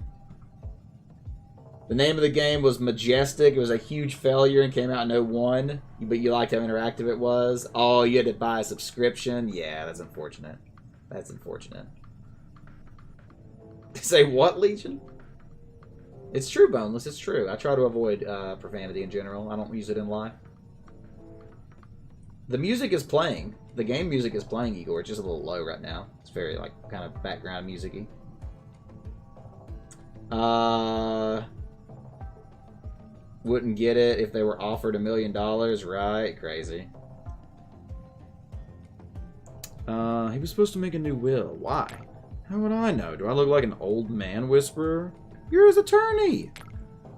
The name of the game was Majestic. It was a huge failure and came out in 01, but you liked how interactive it was. Oh, you had to buy a subscription? Yeah, that's unfortunate. That's unfortunate. Say what, Legion? It's true, Boneless. It's true. I try to avoid profanity in general. I don't use it in life. The music is playing. The game music is playing, Igor. It's just a little low right now. It's very, like, kind of background music-y. Wouldn't get it if they were offered $1 million, right? Crazy. He was supposed to make a new will. Why? How would I know? Do I look like an old man whisperer? You're his attorney!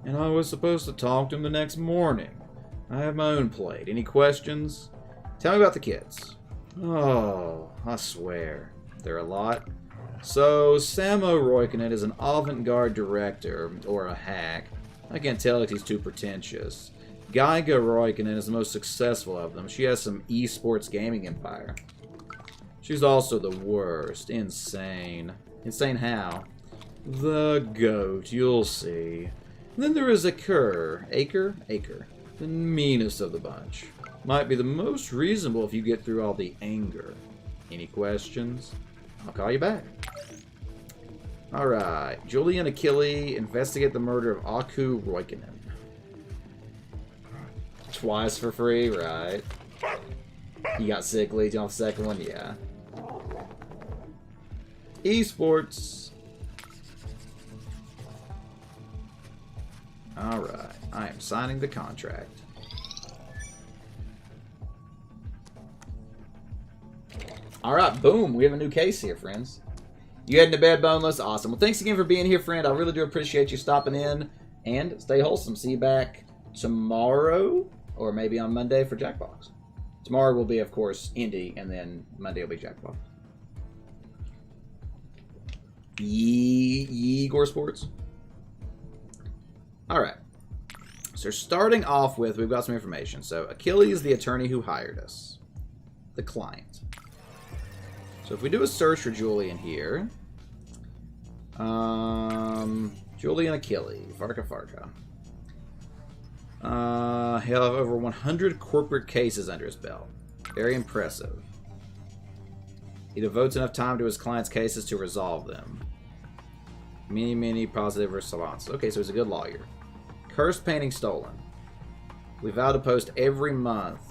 And I was supposed to talk to him the next morning. I have my own plate. Any questions? Tell me about the kids. Oh, I swear. They're a lot. So, Samo Roikkonen is an avant-garde director, or a hack. I can't tell if he's too pretentious. Geiga Roikkonen is the most successful of them. She has some esports gaming empire. She's also the worst. Insane. Insane how? The goat, you'll see. And then there is Aker. Aker. The meanest of the bunch. Might be the most reasonable if you get through all the anger. Any questions? I'll call you back. Alright. Julie and Achille investigate the murder of Aku Roikkonen. Twice for free, right? You got sick, Legion, off the second one? Yeah. Esports. Alright. I am signing the contract. Alright, boom. We have a new case here, friends. You heading to bed, Boneless? Awesome. Well, thanks again for being here, friend. I really do appreciate you stopping in. And stay wholesome. See you back tomorrow, or maybe on Monday for Jackbox. Tomorrow will be, of course, Indy, and then Monday will be Jackbox. Igor Sports. Alright. So starting off with, we've got some information. So Achilles is the attorney who hired us. The client. So if we do a search for Julian here. Julian Achilles. Farca. He'll have over 100 corporate cases under his belt. Very impressive. He devotes enough time to his clients' cases to resolve them. Many positive responses. Okay, so he's a good lawyer. Cursed painting stolen. We vow to post every month.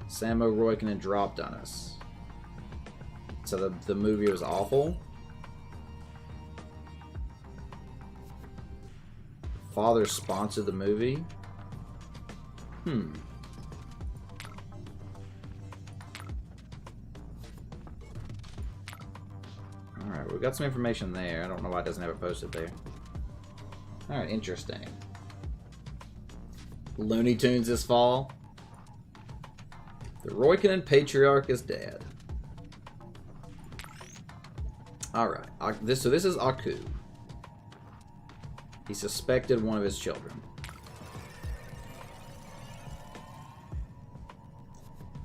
Samo Roikkonen dropped on us. So the movie was awful. Father sponsored the movie. Alright, we've got some information there. I don't know why it doesn't have it posted there. Alright, interesting. Looney Tunes this fall. The Roykinen Patriarch is dead. Alright, so this is Aku. He suspected one of his children.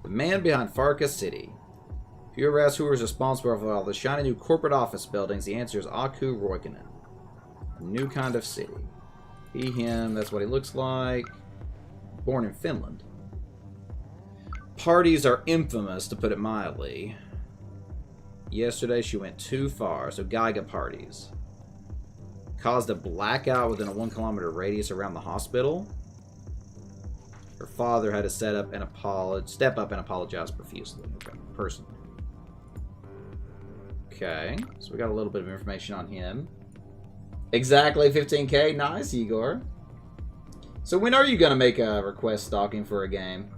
The man behind Farca City. If you ever ask who is responsible for all the shiny new corporate office buildings, the answer is Aku Roykinen. A new kind of city. He, him, that's what he looks like. Born in Finland. Parties are infamous, to put it mildly. Yesterday she went too far, so Geiga parties. Caused a blackout within a 1 kilometer radius around the hospital. Her father had to step up and apologize profusely. Okay, personally. Okay, so we got a little bit of information on him. Exactly 15k. Nice, Igor. So when are you going to make a request stalking for a game?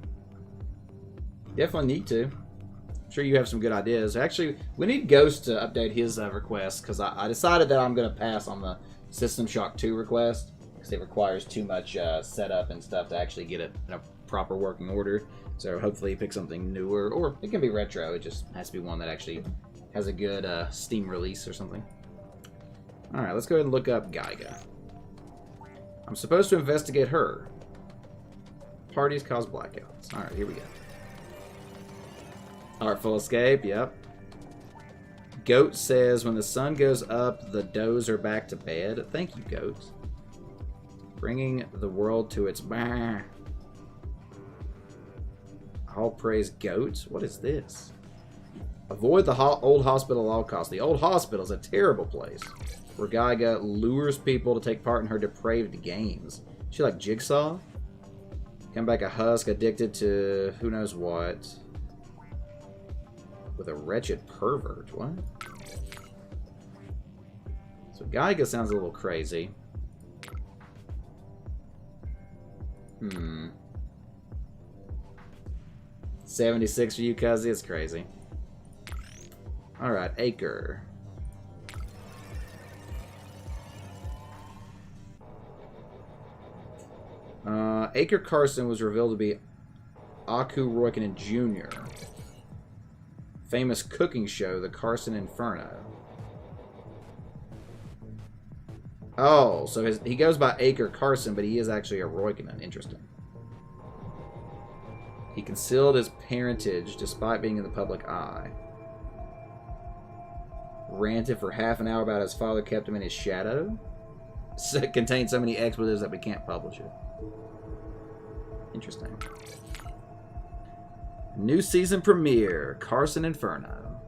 Definitely need to. I'm sure you have some good ideas. Actually, we need Ghost to update his request, because I decided that I'm going to pass on the System Shock 2 request, because it requires too much setup and stuff to actually get it in a proper working order. So hopefully pick something newer, or it can be retro. It just has to be one that actually has a good Steam release or something. Alright, let's go ahead and look up Geiga. I'm supposed to investigate her. Parties cause blackouts. Alright, here we go. Artful escape, yep. Goat says, when the sun goes up, the does are back to bed. Thank you, Goat. Bringing the world to its... All praise Goat? What is this? Avoid the old hospital at all costs. The old hospital is a terrible place, where Geiga lures people to take part in her depraved games. She like Jigsaw? Come back a husk addicted to who knows what. With a wretched pervert. What? So Geiga sounds a little crazy. 76 for you, cuz it's crazy. Alright, Acre. Acre Carson was revealed to be Aku Roykinen Jr. Famous cooking show, The Carson Inferno. Oh, so he goes by Acre Carson, but he is actually a Roykinen. Interesting. He concealed his parentage despite being in the public eye. Ranted for half an hour about his father kept him in his shadow. It contained so many expletives that we can't publish it. Interesting. New season premiere, Carson Inferno.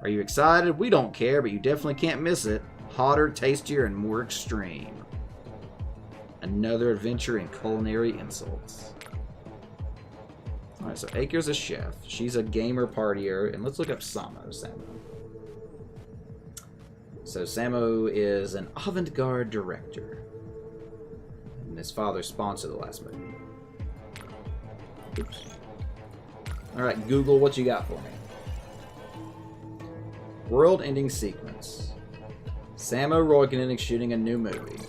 Are you excited? We don't care, but you definitely can't miss it. Hotter, tastier, and more extreme. Another adventure in culinary insults. Alright, so Acre's a chef. She's a gamer partier. And let's look up Samo. So Samo is an avant-garde director. And his father sponsored the last movie. Oops. Alright, Google, what you got for me? World-ending sequence. Samo Roykinen is shooting a new movie.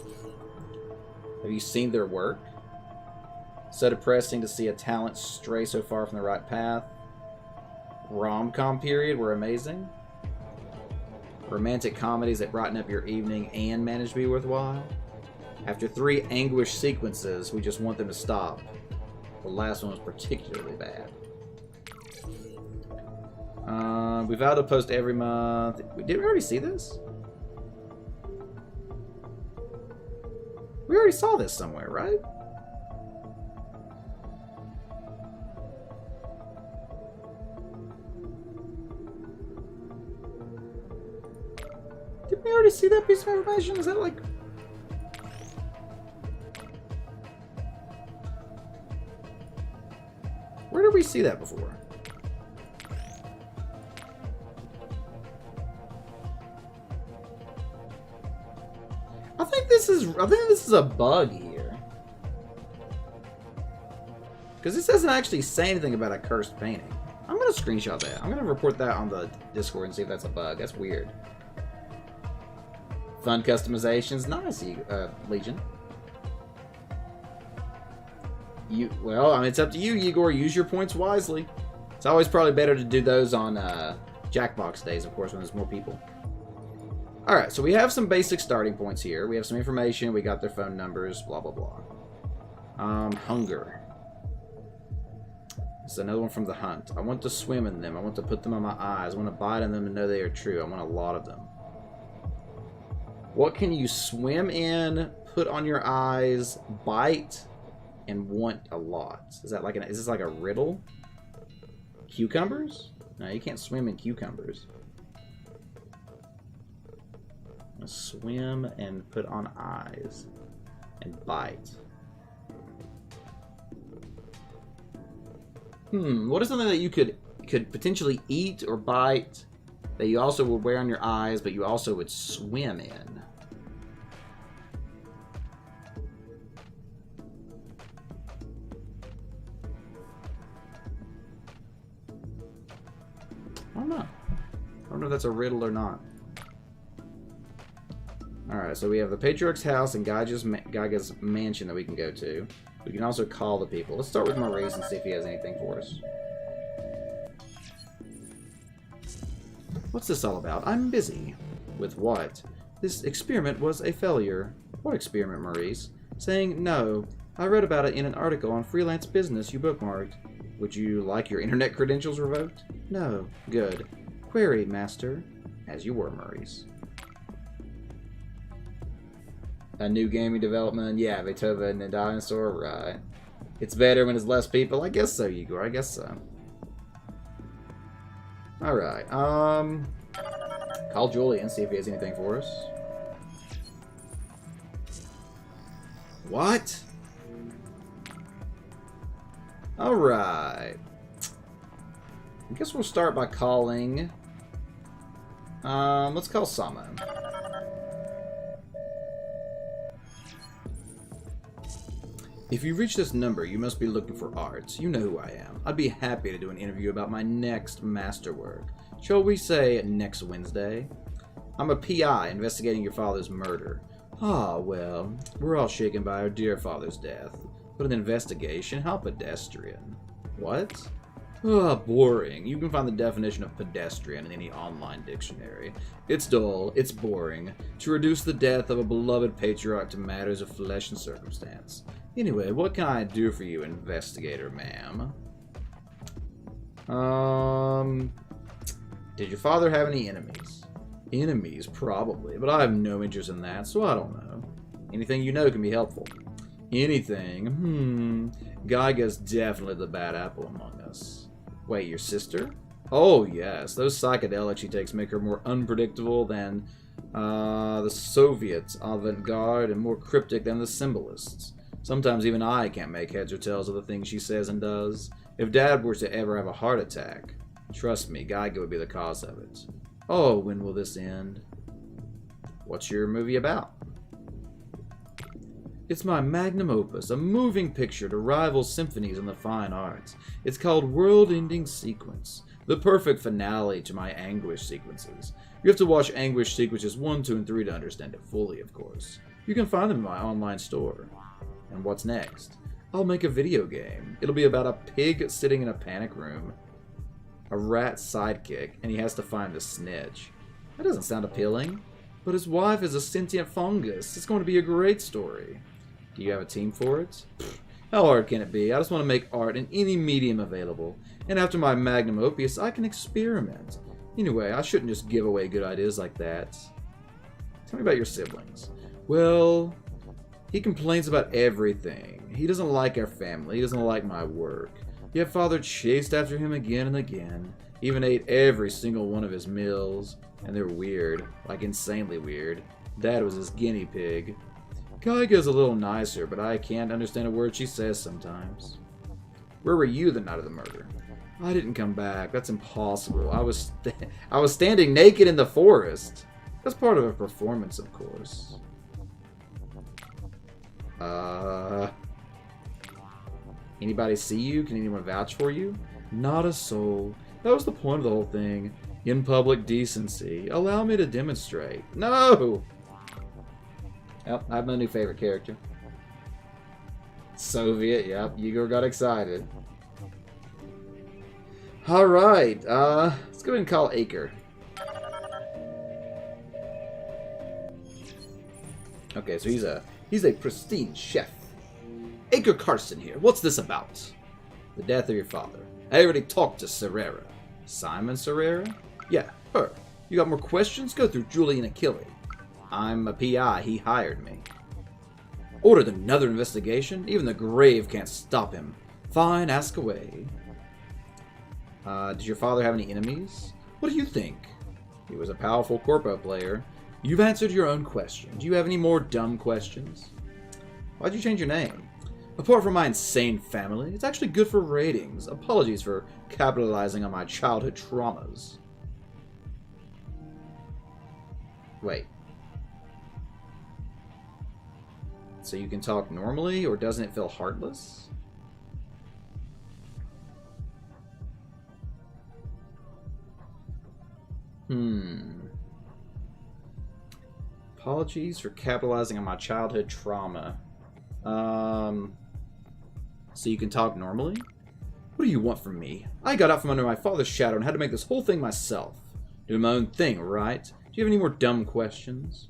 Have you seen their work? So depressing to see a talent stray so far from the right path. Rom-com period were amazing. Romantic comedies that brighten up your evening and manage to be worthwhile. After 3 anguish sequences, we just want them to stop. The last one was particularly bad. We vowed to post every month. Did we already see this? We already saw this somewhere, right? Did we already see that piece of information? Is that like... Where did we see that before? I think this is a bug here. Because this doesn't actually say anything about a cursed painting. I'm going to screenshot that. I'm going to report that on the Discord and see if that's a bug. That's weird. Fun customizations. Nice, Legion. Well, I mean, it's up to you, Igor. Use your points wisely. It's always probably better to do those on Jackbox days, of course, when there's more people. Alright, so we have some basic starting points here. We have some information. We got their phone numbers, blah, blah, blah. Hunger. This is another one from the hunt. I want to swim in them. I want to put them on my eyes. I want to bite in them and know they are true. I want a lot of them. What can you swim in, put on your eyes, bite, and want a lot? Is that like is this like a riddle? Cucumbers? No, you can't swim in cucumbers. Swim and put on eyes and bite. What is something that you could potentially eat or bite that you also would wear on your eyes, but you also would swim in? I don't know. I don't know if that's a riddle or not. Alright, so we have the Patriarch's house and Gaiga's mansion that we can go to. We can also call the people. Let's start with Maurice and see if he has anything for us. What's this all about? I'm busy. With what? This experiment was a failure. What experiment, Maurice? Saying no. I read about it in an article on Freelance Business you bookmarked. Would you like your internet credentials revoked? No. Good. Query, Master. As you were, Maurice. A new gaming development? Yeah, Beethoven and the Dinosaur, right. It's better when there's less people? I guess so, Igor, I guess so. Alright, call Julian, see if he has anything for us. What? Alright. I guess we'll start by calling... let's call Samo. If you reach this number, you must be looking for arts. You know who I am. I'd be happy to do an interview about my next masterwork. Shall we say next Wednesday? I'm a PI investigating your father's murder. Ah, well, we're all shaken by our dear father's death. But an investigation? How pedestrian. What? Ah, boring. You can find the definition of pedestrian in any online dictionary. It's dull, it's boring, to reduce the death of a beloved patriarch to matters of flesh and circumstance. Anyway, what can I do for you, investigator, ma'am? Did your father have any enemies? Enemies, probably, but I have no interest in that, so I don't know. Anything you know can be helpful. Anything? Gaiga's definitely the bad apple among us. Wait, your sister? Oh, yes. Those psychedelics she takes make her more unpredictable than the Soviets, avant-garde, and more cryptic than the symbolists. Sometimes even I can't make heads or tails of the things she says and does. If Dad were to ever have a heart attack, trust me, Gaiga would be the cause of it. Oh, when will this end? What's your movie about? It's my magnum opus, a moving picture to rival symphonies in the fine arts. It's called World-Ending Sequence, the perfect finale to my Anguish sequences. You have to watch Anguish sequences 1, 2, and 3 to understand it fully, of course. You can find them in my online store. And what's next? I'll make a video game. It'll be about a pig sitting in a panic room, a rat sidekick, and he has to find the snitch. That doesn't sound appealing. But his wife is a sentient fungus. It's going to be a great story. Do you have a team for it? Pfft, how hard can it be? I just want to make art in any medium available. And after my magnum opus, I can experiment. Anyway, I shouldn't just give away good ideas like that. Tell me about your siblings. Well, he complains about everything. He doesn't like our family. He doesn't like my work. Yet Father chased after him again and again. Even ate every single one of his meals. And they're weird. Like insanely weird. Dad was his guinea pig. Gaiga's a little nicer, but I can't understand a word she says sometimes. Where were you the night of the murder? I didn't come back. That's impossible. I was standing naked in the forest. That's part of a performance, of course. Anybody see you? Can anyone vouch for you? Not a soul. That was the point of the whole thing. In public decency. Allow me to demonstrate. No! Yep, I have my new favorite character. Soviet, yep. Igor got excited. Alright, let's go ahead and call Acre. Okay, so he's a pristine chef. Acre Carson here. What's this about? The death of your father. I already talked to Serrera. Simon Serrera? Yeah, her. You got more questions? Go through Julian Achille. I'm a PI. He hired me. Ordered another investigation? Even the grave can't stop him. Fine, ask away. Did your father have any enemies? What do you think? He was a powerful corpo player. You've answered your own question. Do you have any more dumb questions? Why'd you change your name? Apart from my insane family, it's actually good for ratings. Apologies for capitalizing on my childhood traumas. Wait. So you can talk normally, or doesn't it feel heartless? Apologies for capitalizing on my childhood trauma. So you can talk normally? What do you want from me? I got out from under my father's shadow and had to make this whole thing myself. Doing my own thing, right? Do you have any more dumb questions?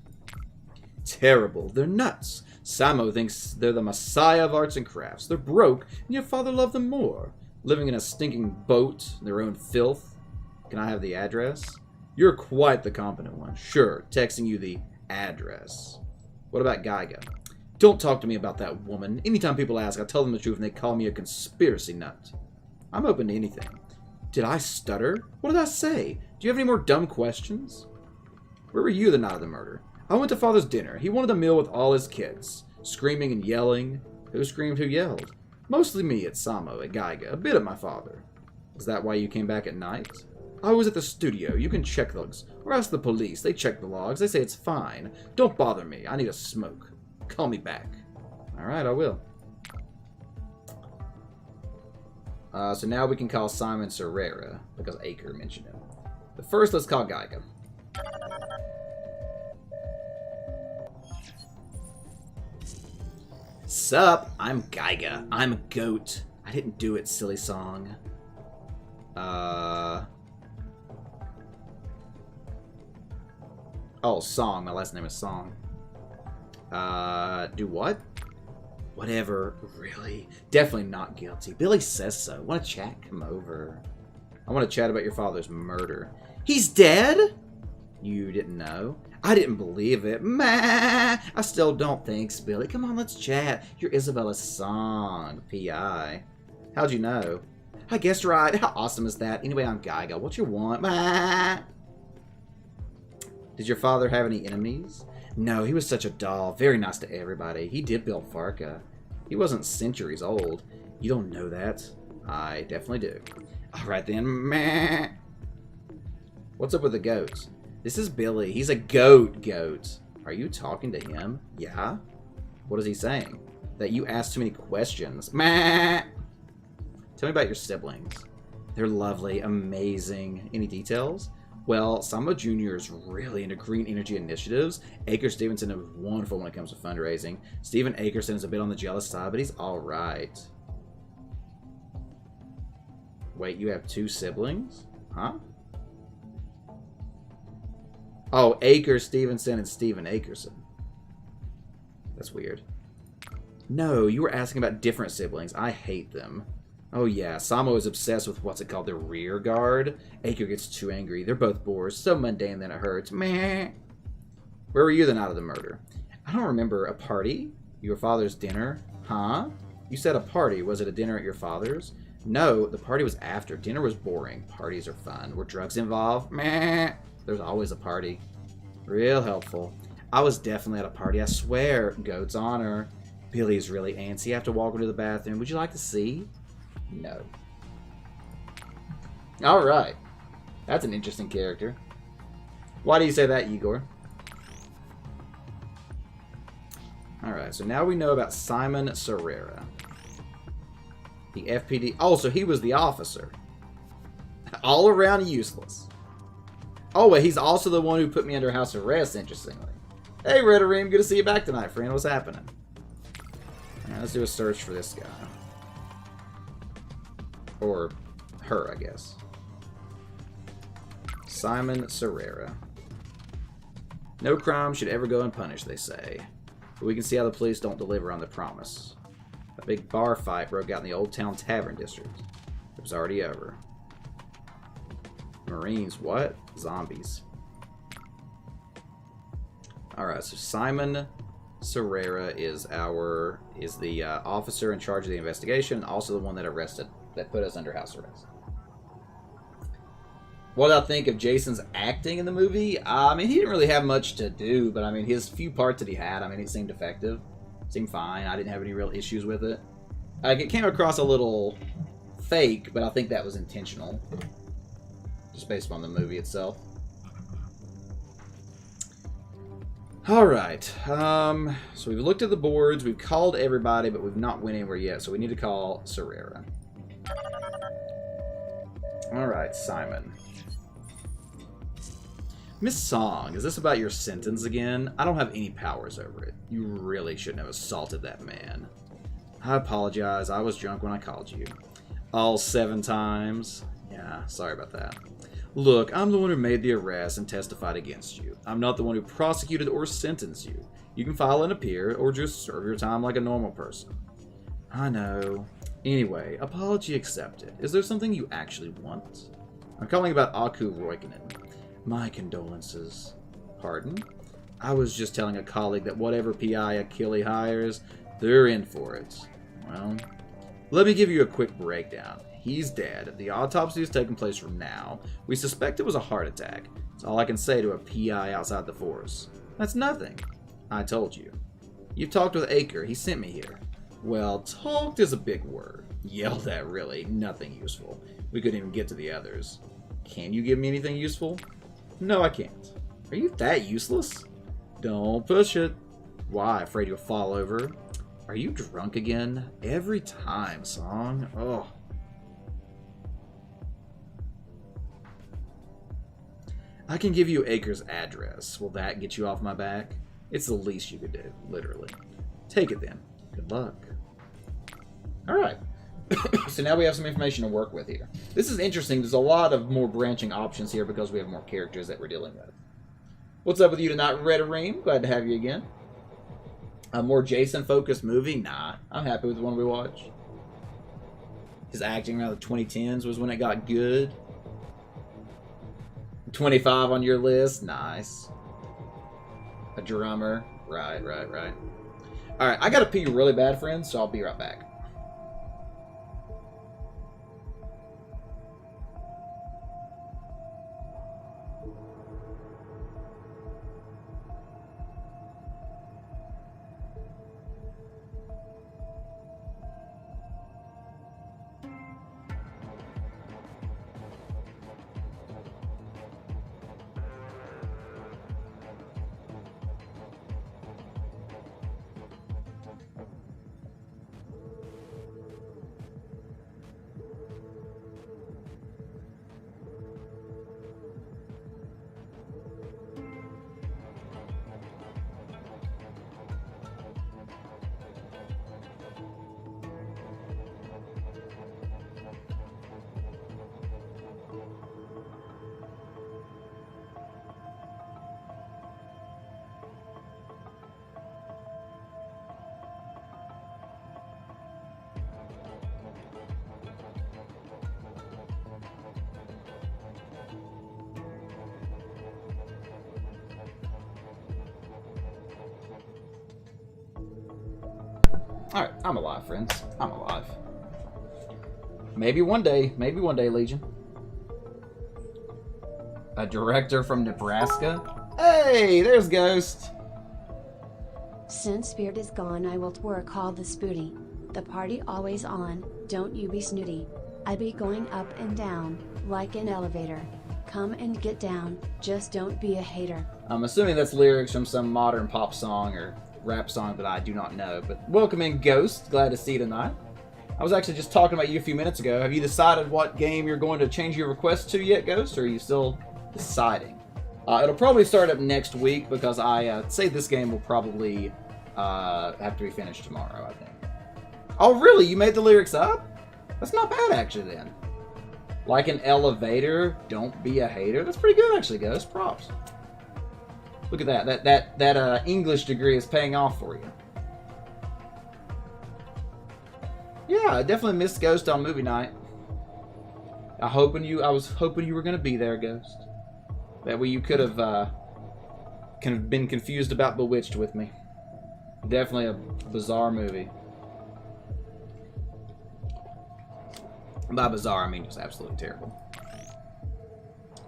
Terrible. They're nuts. Samo thinks they're the messiah of arts and crafts. They're broke, and your father loved them more. Living in a stinking boat, their own filth. Can I have the address? You're quite the competent one. Sure, texting you the address. What about Geiga? Don't talk to me about that woman. Anytime people ask, I tell them the truth and they call me a conspiracy nut. I'm open to anything. Did I stutter? What did I say? Do you have any more dumb questions? Where were you the night of the murder? I went to Father's dinner. He wanted a meal with all his kids. Screaming and yelling. Who screamed, who yelled? Mostly me at Samo, at Geiga, a bit at my father. Is that why you came back at night? I was at the studio. You can check those. Or ask the police. They check the logs. They say it's fine. Don't bother me. I need a smoke. Call me back. Alright, I will. So now we can call Simon Serrera, because Acre mentioned him. But first, let's call Geiga. Sup? I'm Geiga. I'm a goat. I didn't do it, silly song. Oh, Song. My last name is Song. Do what? Whatever. Really? Definitely not guilty. Billy says so. Want to chat? Come over. I want to chat about your father's murder. He's dead? You didn't know? I didn't believe it. Meh. I still don't. Thanks, Billy. Come on, let's chat. You're Isabella's Song. P.I. How'd you know? I guessed right. How awesome is that? Anyway, I'm Geiga. What you want? Meh. Did your father have any enemies? No, he was such a doll. Very nice to everybody. He did build Farca. He wasn't centuries old. You don't know that. I definitely do. Alright then. Meh. What's up with the goat? This is Billy. He's a goat. Are you talking to him? Yeah? What is he saying? That you asked too many questions. Meh. Tell me about your siblings. They're lovely. Amazing. Any details? Well, Samo Jr. is really into green energy initiatives. Acre Stevenson is wonderful when it comes to fundraising. Steven Akerson is a bit on the jealous side, but he's alright. Wait, you have two siblings? Huh? Oh, Acre Stevenson and Steven Akerson. That's weird. No, you were asking about different siblings. I hate them. Oh yeah, Samo is obsessed with what's it called, the rear guard. Acre gets too angry. They're both bores. So mundane that it hurts. Meh. Where were you the night of the murder? I don't remember. A party? Your father's dinner? Huh? You said a party. Was it a dinner at your father's? No, the party was after. Dinner was boring. Parties are fun. Were drugs involved? Meh. There's always a party. Real helpful. I was definitely at a party, I swear. Goat's honor. Billy's really antsy. I have to walk into the bathroom. Would you like to see? No. Alright. That's an interesting character. Why do you say that, Igor? Alright. Alright, so now we know about Simon Serrera. The FPD. Oh, so he was the officer. All around useless. Oh, wait, he's also the one who put me under house arrest, interestingly. Hey, Restream, good to see you back tonight, friend. What's happening? Alright, let's do a search for this guy. Or her, I guess. Simon Serrera. No crime should ever go unpunished, they say. But we can see how the police don't deliver on the promise. A big bar fight broke out in the Old Town Tavern District. It was already over. Marines, what? Zombies. Alright, so Simon Serrera is the officer in charge of the investigation, and also the one that put us under house arrest. What did I think of Jason's acting in the movie? I mean, he didn't really have much to do, but I mean, his few parts that he had, I mean, he seemed effective. Seemed fine. I didn't have any real issues with it. It came across a little fake, but I think that was intentional. Just based on the movie itself. Alright. So we've looked at the boards, we've called everybody, but we've not went anywhere yet, so we need to call Serrera. Alright, Simon. Miss Song, is this about your sentence again? I don't have any powers over it. You really shouldn't have assaulted that man. I apologize. I was drunk when I called you. All 7 times. Yeah, sorry about that. Look, I'm the one who made the arrest and testified against you. I'm not the one who prosecuted or sentenced you. You can file an appeal or just serve your time like a normal person. I know. Anyway, apology accepted. Is there something you actually want? I'm calling about Aku Roikkonen. My condolences. Pardon? I was just telling a colleague that whatever PI Achille hires, they're in for it. Well, let me give you a quick breakdown. He's dead. The autopsy is taking place from now. We suspect it was a heart attack. That's all I can say to a PI outside the force. That's nothing. I told you. You've talked with Aker. He sent me here. Well, talked is a big word. Yelled at, really. Nothing useful. We couldn't even get to the others. Can you give me anything useful? No, I can't. Are you that useless? Don't push it. Why? Afraid you'll fall over? Are you drunk again? Every time, Song. Oh. I can give you Aker's address. Will that get you off my back? It's the least you could do, literally. Take it then. Good luck. Alright. So now we have some information to work with here. This is interesting. There's a lot of more branching options here because we have more characters that we're dealing with. What's up with you tonight, Restream? Glad to have you again. A more Jason-focused movie? Nah. I'm happy with the one we watched. His acting around the 2010s was when it got good. 25 on your list? Nice. A drummer? Right. Alright, I gotta pee really bad, friends, so I'll be right back. Alright, I'm alive, friends. I'm alive. Maybe one day, Legion. A director from Nebraska? Hey, there's Ghost. Since Beard is gone, I will work all the spooty. The party always on, don't you be snooty. I be going up and down, like an elevator. Come and get down, just don't be a hater. I'm assuming that's lyrics from some modern pop song or rap song that I do not know. But welcome in, Ghost. Glad to see you tonight. I was actually just talking about you a few minutes ago. Have you decided what game you're going to change your request to yet, Ghost, or are you still deciding? It'll probably start up next week because I say this game will probably have to be finished tomorrow, I think. Oh, really? You made the lyrics up? That's not bad, actually, then. Like an elevator, don't be a hater. That's pretty good, actually, Ghost. Props. Look at that. That English degree is paying off for you. Yeah, I definitely missed Ghost on movie night. I was hoping you were going to be there, Ghost. That way you could have been confused about Bewitched with me. Definitely a bizarre movie. By bizarre, I mean just absolutely terrible.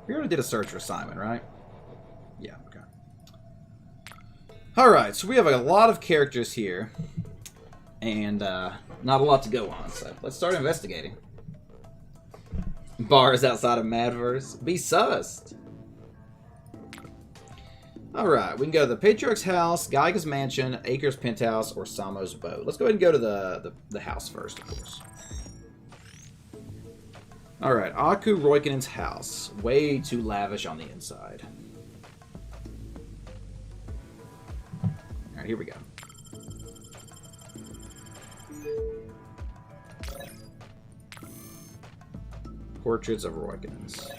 We already did a search for Simon, right? Yeah, okay. Alright, so we have a lot of characters here. And not a lot to go on, so let's start investigating. Bars outside of Madverse. Be sussed. Alright, we can go to the Patriarch's house, Geiga's mansion, Acre's penthouse, or Samo's boat. Let's go ahead and go to the house first, of course. Alright, Aku Roikinen's house. Way too lavish on the inside. Alright, here we go. Portraits of Roikinens.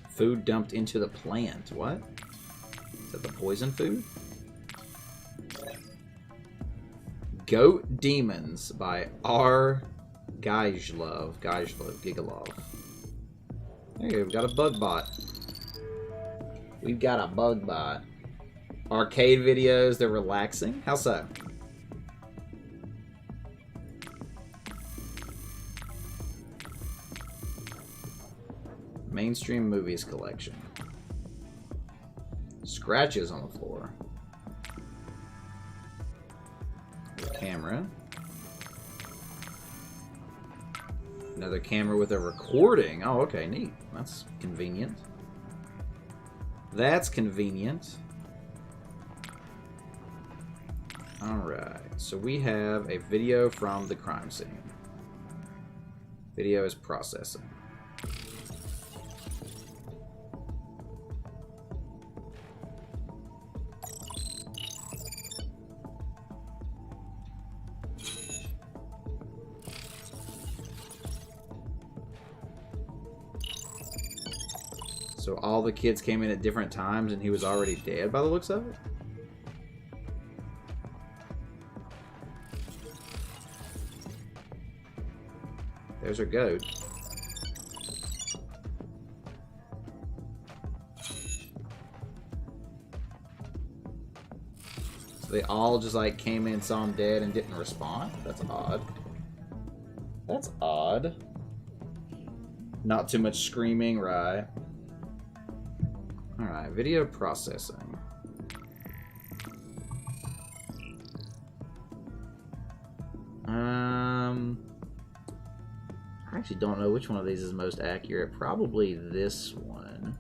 Food dumped into the plant. What? Is that the poison food? Goat Demons by R. Gijlov. Gigalov. Hey, we've got a bug bot. We've got a bug bot. Arcade videos, they're relaxing? How so? Mainstream movies collection. Scratches on the floor. The camera. Another camera with a recording. Oh, okay, neat. That's convenient. That's convenient. Alright, so we have a video from the crime scene. Video is processing. So all the kids came in at different times and he was already dead by the looks of it? There's our goat. So they all just like came in, saw him dead, and didn't respond? That's odd. That's odd. Not too much screaming, right? Alright, video processing. I actually don't know which one of these is most accurate. Probably this one.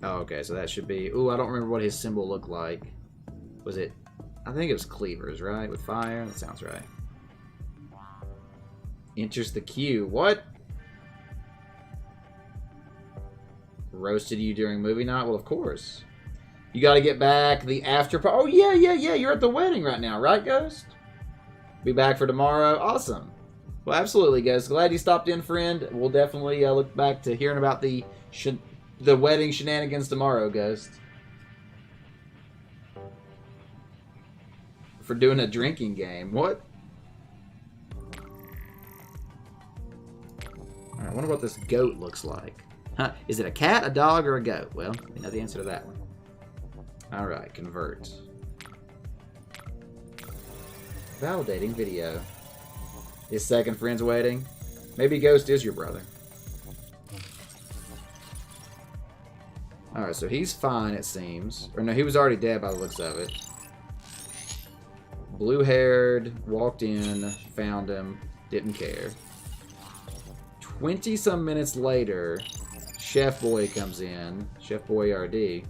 Oh, okay, so that should be... Ooh, I don't remember what his symbol looked like. Was it... I think it was cleavers, right? With fire? That sounds right. Enters the queue. What? Roasted you during movie night? Well, of course. You gotta get back the after party. Oh, yeah. You're at the wedding right now, right, Ghost? Be back for tomorrow. Awesome. Well, absolutely, Ghost. Glad you stopped in, friend. We'll definitely look back to hearing about the wedding shenanigans tomorrow, Ghost. For doing a drinking game. What? Alright, I wonder what this goat looks like. Huh? Is it a cat, a dog, or a goat? Well, we know the answer to that one. Alright, convert. Validating video. His second friend's wedding. Maybe Ghost is your brother. Alright, so he's fine, it seems. Or no, he was already dead by the looks of it. Blue-haired, walked in, found him, didn't care. 20-some minutes later, Chef Boy comes in. Chef Boy RD.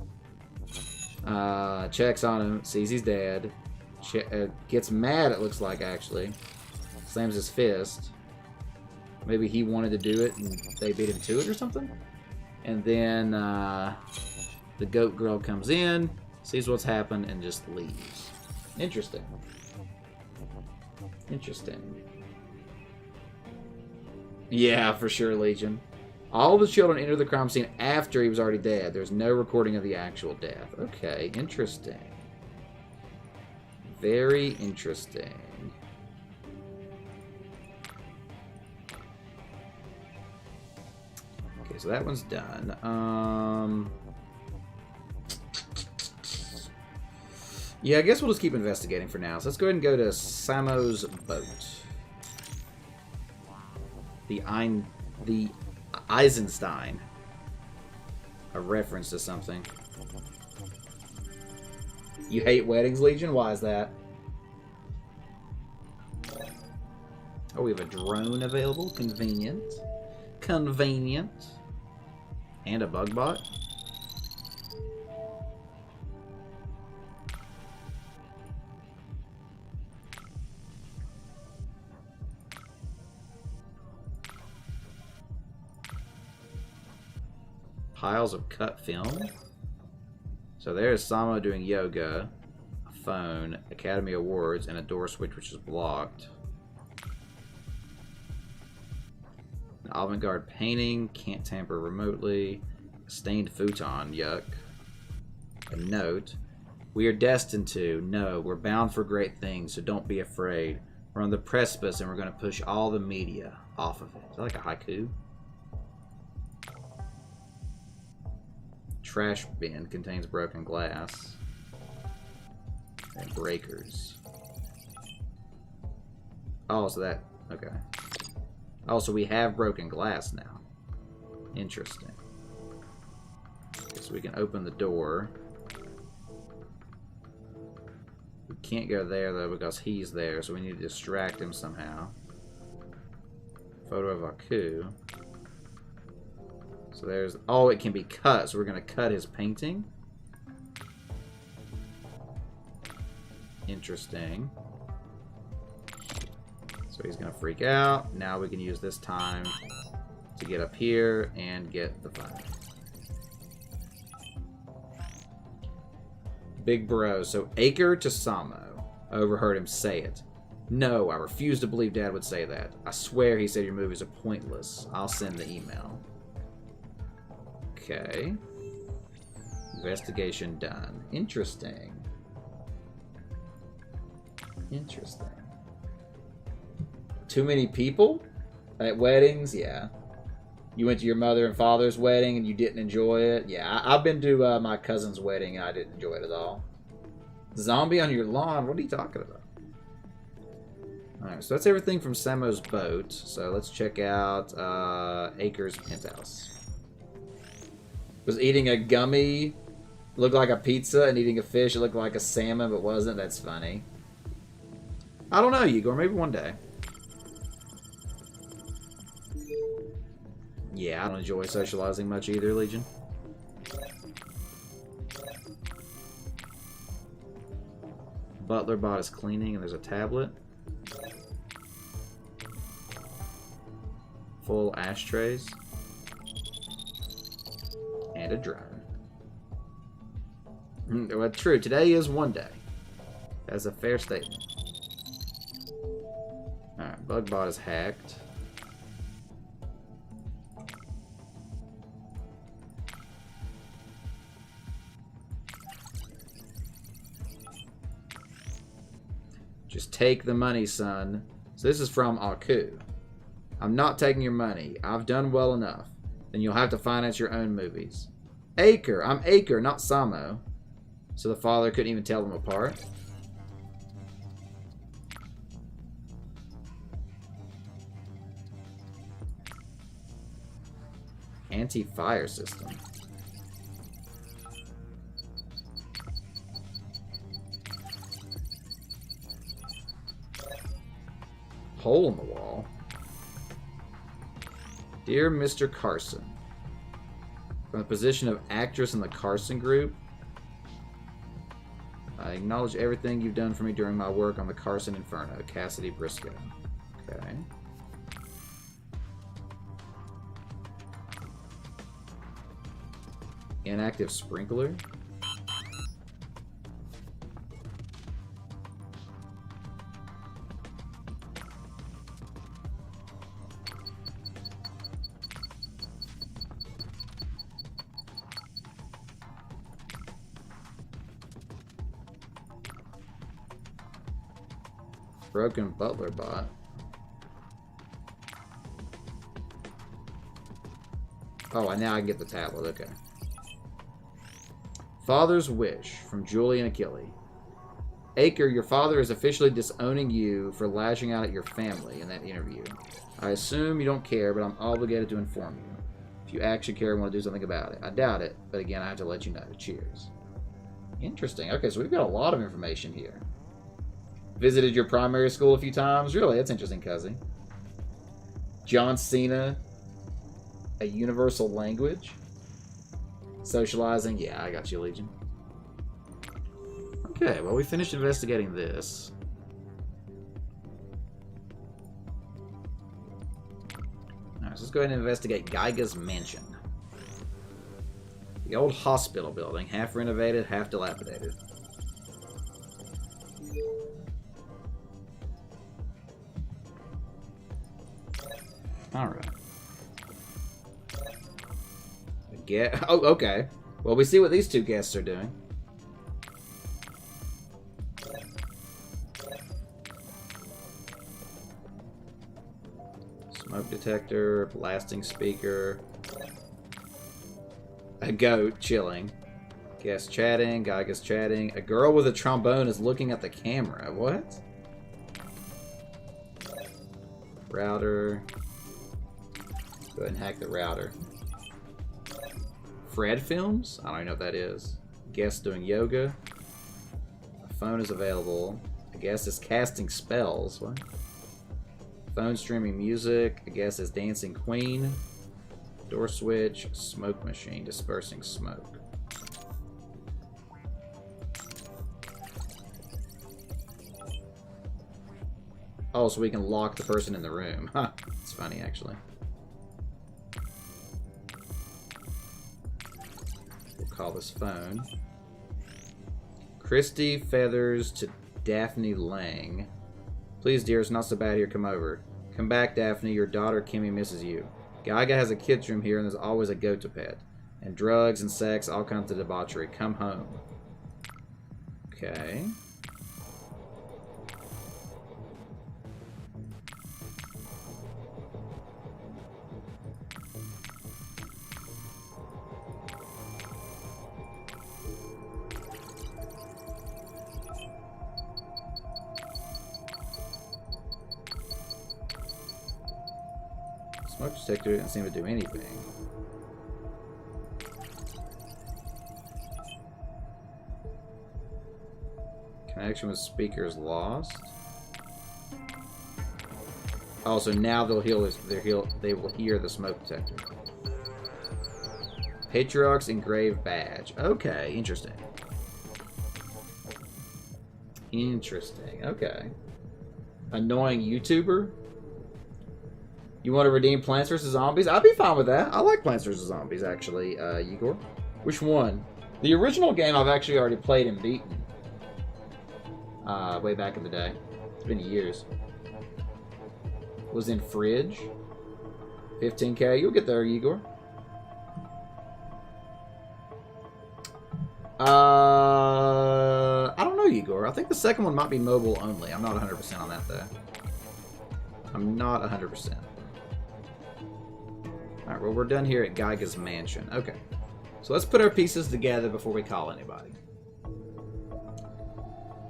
Checks on him, sees he's dead. Gets mad, it looks like, actually. Slams his fist. Maybe he wanted to do it and they beat him to it or something? And then the goat girl comes in, sees what's happened, and just leaves. Interesting. Interesting. Yeah, for sure, Legion. All the children enter the crime scene after he was already dead. There's no recording of the actual death. Okay, interesting. Very interesting. Okay, so that one's done. Yeah, I guess we'll just keep investigating for now. So let's go ahead and go to Samo's boat. The Eisenstein. A reference to something. You hate weddings, Legion? Why is that? Oh, we have a drone available. Convenient. Convenient. And a bug bot. Piles of cut film. So there's Samo doing yoga, a phone, Academy Awards, and a door switch which is blocked. An avant-garde painting, can't tamper remotely. A stained futon, yuck. A note. We are destined to. No, we're bound for great things, so don't be afraid. We're on the precipice and we're going to push all the media off of it. Is that like a haiku? Trash bin contains broken glass and breakers. Oh, so that... okay. Oh, so we have broken glass now. Interesting. Okay, so we can open the door. We can't go there, though, because he's there, so we need to distract him somehow. Photo of Aku. So there's... oh, it can be cut, so we're going to cut his painting. Interesting. So he's going to freak out. Now we can use this time to get up here and get the phone. Big bro. So Acre to Samo. Overheard him say it. No, I refuse to believe Dad would say that. I swear he said your movies are pointless. I'll send the email. Okay. Investigation done. Interesting. Interesting. Too many people at weddings? Yeah. You went to your mother and father's wedding and you didn't enjoy it? Yeah, I've been to my cousin's wedding and I didn't enjoy it at all. Zombie on your lawn? What are you talking about? Alright, so that's everything from Samo's boat. So let's check out Acre's penthouse. Was eating a gummy, looked like a pizza, and eating a fish, it looked like a salmon, but wasn't. That's funny. I don't know, Igor. Maybe one day. Yeah, I don't enjoy socializing much either, Legion. Butler bot is cleaning, and there's a tablet. Full ashtrays. And a drone. Well, true. Today is one day. That's a fair statement. Alright, Bugbot is hacked. Just take the money, son. So this is from Aku. I'm not taking your money. I've done well enough. Then you'll have to finance your own movies. Acre. I'm Acre, not Samo. So the father couldn't even tell them apart. Anti-fire system. Hole in the wall. Dear Mr. Carson, from the position of actress in the Carson Group, I acknowledge everything you've done for me during my work on the Carson Inferno. Cassidy Briscoe. Okay. Inactive sprinkler. Broken butler bot. Oh, now I can get the tablet. Okay. Father's wish from Julie and Achille. Acre, your father is officially disowning you for lashing out at your family in that interview. I assume you don't care, but I'm obligated to inform you. If you actually care and want to do something about it. I doubt it, but again, I have to let you know. Cheers. Interesting. Okay, so we've got a lot of information here. Visited your primary school a few times? Really? That's interesting, cousin. John Cena, a universal language? Socializing? Yeah, I got you, Legion. Okay, well, we finished investigating this. Alright, so let's go ahead and investigate Geiga's mansion. The old hospital building, half renovated, half dilapidated. Alright. Oh, okay. Well, we see what these two guests are doing. Smoke detector, blasting speaker. A goat chilling. Guest chatting, Geiga's chatting. A girl with a trombone is looking at the camera. What? Router. Go ahead and hack the router. Fred Films? I don't even know what that is. Guest doing yoga. A phone is available. I guess it's casting spells. What? Phone streaming music. I guess it's Dancing Queen. Door switch. Smoke machine. Dispersing smoke. Oh, so we can lock the person in the room. Huh. It's funny, actually. Call this phone. Christy Feathers to Daphne Lang. Please, dear, it's not so bad here. Come over. Come back, Daphne. Your daughter, Kimmy, misses you. Geiga has a kid's room here, and there's always a goat to pet. And drugs and sex, all kinds of debauchery. Come home. Okay. Smoke detector didn't seem to do anything. Connection with speakers lost. Oh, so now they'll they will hear the smoke detector. Patriarch's engraved badge. Okay, interesting. Interesting. Okay. Annoying YouTuber. You want to redeem Plants vs. Zombies? I'd be fine with that. I like Plants vs. Zombies, actually, Igor. Which one? The original game I've actually already played and beaten. Way back in the day. It's been years. Was in Fridge. 15K. You'll get there, Igor. I don't know, Igor. I think the second one might be mobile only. I'm not 100% on that, though. I'm not 100%. Alright, well, we're done here at Geiga's mansion. Okay. So let's put our pieces together before we call anybody.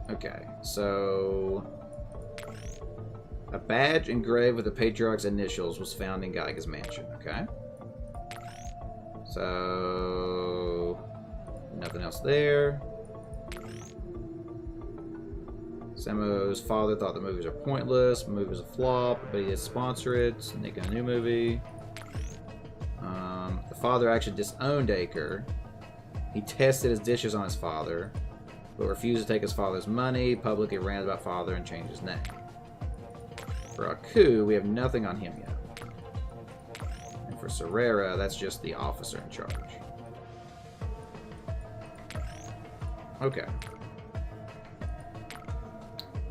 Okay, so... a badge engraved with the Patriarch's initials was found in Geiga's mansion, okay? So... nothing else there. Samo's father thought the movies are pointless. The movie was a flop, but he did sponsor it, making a new movie. The father actually disowned Acre. He tested his dishes on his father, but refused to take his father's money, publicly ranted about father, and changed his name. For Aku, we have nothing on him yet. And for Serrera, that's just the officer in charge. Okay.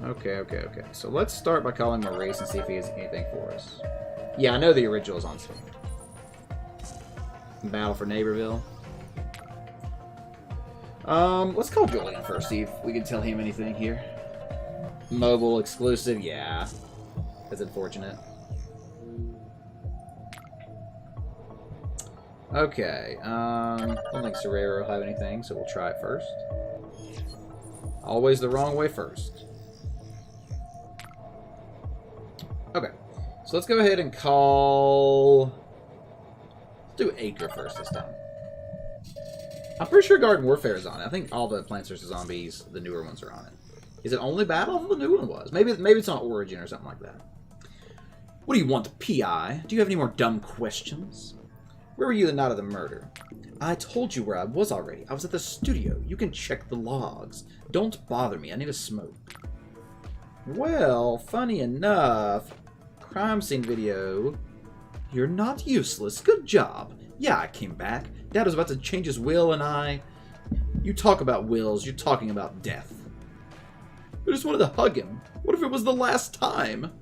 Okay. So let's start by calling Maurice and see if he has anything for us. Yeah, I know the original is on Steam. Battle for Neighborville. Let's call Julian first, see if we can tell him anything here. Mobile exclusive, yeah. That's unfortunate. Okay, I don't think Serrero will have anything, so we'll try it first. Always the wrong way first. Okay, so let's go ahead and call... Let's do Acre first this time. I'm pretty sure Garden Warfare is on it. I think all the Plants vs. Zombies, the newer ones, are on it. Is it only Battle? I thought the new one was. Maybe it's on Origin or something like that. What do you want, PI? Do you have any more dumb questions? Where were you the night of the murder? I told you where I was already. I was at the studio. You can check the logs. Don't bother me. I need a smoke. Well, funny enough, crime scene video. You're not useless. Good job. Yeah, I came back. Dad was about to change his will and I... You talk about wills, you're talking about death. I just wanted to hug him. What if it was the last time?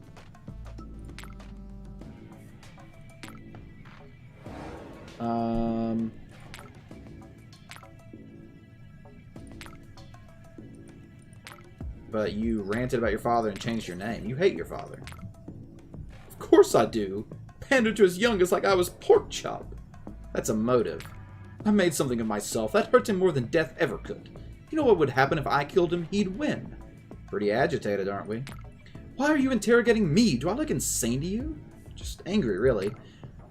But you ranted about your father and changed your name. You hate your father. Of course I do. Pandered to his youngest like I was pork chop. That's a motive. I made something of myself. That hurt him more than death ever could. You know what would happen if I killed him? He'd win. Pretty agitated, aren't we? Why are you interrogating me? Do I look insane to you? Just angry, really.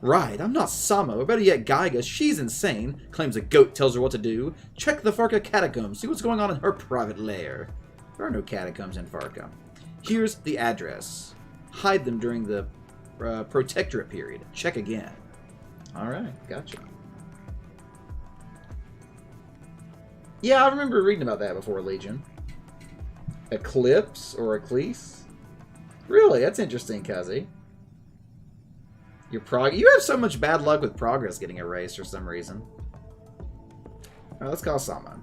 Right, I'm not Samo, or better yet Geiga. She's insane. Claims a goat tells her what to do. Check the Farca catacombs. See what's going on in her private lair. There are no catacombs in Farca. Here's the address. Hide them during the Protectorate period. Check again. Alright, gotcha. Yeah, I remember reading about that before Legion. Eclipse or Eclipse? Really? That's interesting, Cuzzy. You have so much bad luck with progress getting erased for some reason. Alright, let's call Sama.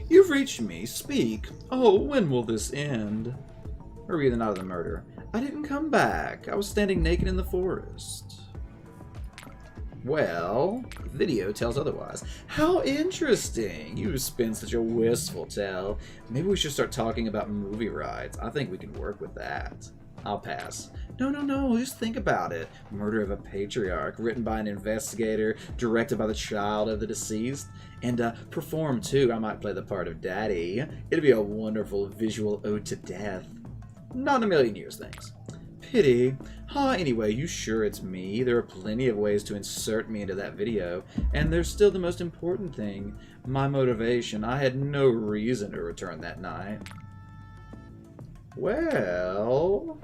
You've reached me. Speak. Oh, when will this end? Or were you the night of the murder? I didn't come back. I was standing naked in the forest. Well, the video tells otherwise. How interesting. You spin such a wistful tale. Maybe we should start talking about movie rights. I think we can work with that. I'll pass. No, just think about it. Murder of a Patriarch, written by an investigator, directed by the child of the deceased, and performed too. I might play the part of Daddy. It'd be a wonderful visual ode to death. Not in a million years, thanks. Pity. Anyway, you sure it's me? There are plenty of ways to insert me into that video, and there's still the most important thing, my motivation. I had no reason to return that night. Well...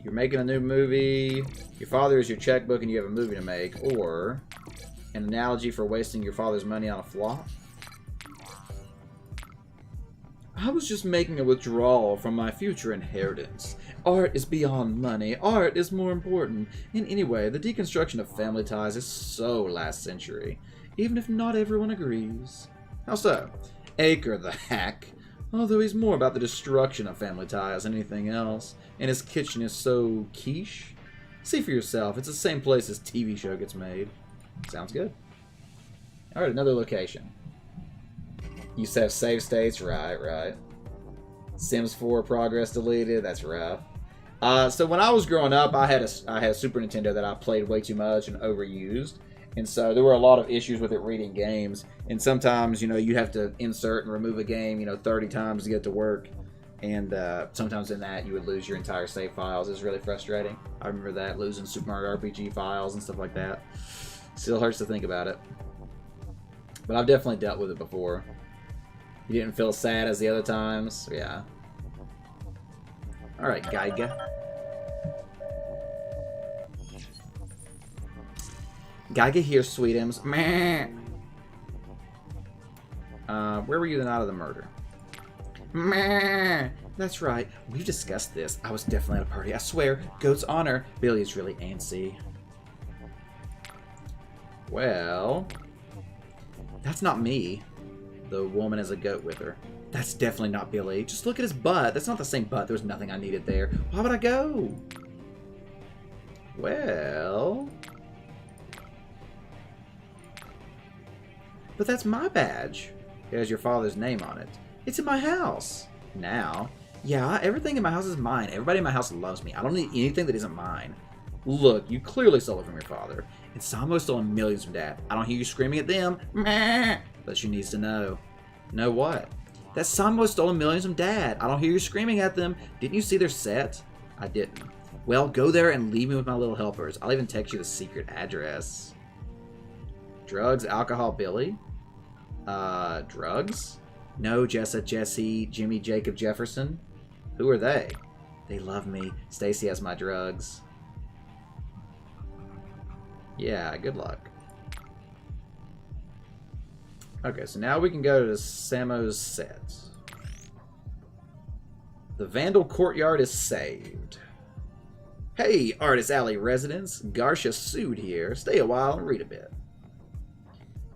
You're making a new movie, your father is your checkbook and you have a movie to make, or an analogy for wasting your father's money on a flop? I was just making a withdrawal from my future inheritance. Art is beyond money. Art is more important. And anyway, the deconstruction of family ties is so last century, even if not everyone agrees. How so? Acre the hack. Although he's more about the destruction of family ties than anything else, and his kitchen is so quiche. See for yourself, it's the same place his TV show gets made. Sounds good. Alright, another location. You have save states? Right. Sims 4 progress deleted? That's rough. So when I was growing up, I had a Super Nintendo that I played way too much and overused. And so there were a lot of issues with it reading games. And sometimes, you have to insert and remove a game, 30 times to get it to work. And sometimes in that, you would lose your entire save files. It was really frustrating. I remember that, losing Super Mario RPG files and stuff like that. Still hurts to think about it. But I've definitely dealt with it before. You didn't feel sad as the other times? Yeah. Alright, Geiga. Geiga here, Sweetums. Meh. Where were you the night of the murder? Meh. That's right. We've discussed this. I was definitely at a party. I swear. Goat's honor. Billy is really antsy. Well, that's not me. The woman has a goat with her. That's definitely not Billy. Just look at his butt. That's not the same butt. There was nothing I needed there. Why would I go? Well... But that's my badge. It has your father's name on it. It's in my house. Now. Yeah, everything in my house is mine. Everybody in my house loves me. I don't need anything that isn't mine. Look, you clearly stole it from your father. And Samo stole millions from Dad. I don't hear you screaming at them. Meh. But she needs to know. Know what? That Samo stole millions from Dad. I don't hear you screaming at them. Didn't you see their set? I didn't. Well, go there and leave me with my little helpers. I'll even text you the secret address. Drugs, alcohol, Billy? Drugs? No, Jessa, Jesse, Jimmy, Jacob, Jefferson. Who are they? They love me. Stacy has my drugs. Yeah, good luck. Okay, so now we can go to Samo's set. The Vandal Courtyard is saved. Hey, Artist Alley residents. Garcia sued here. Stay a while and read a bit.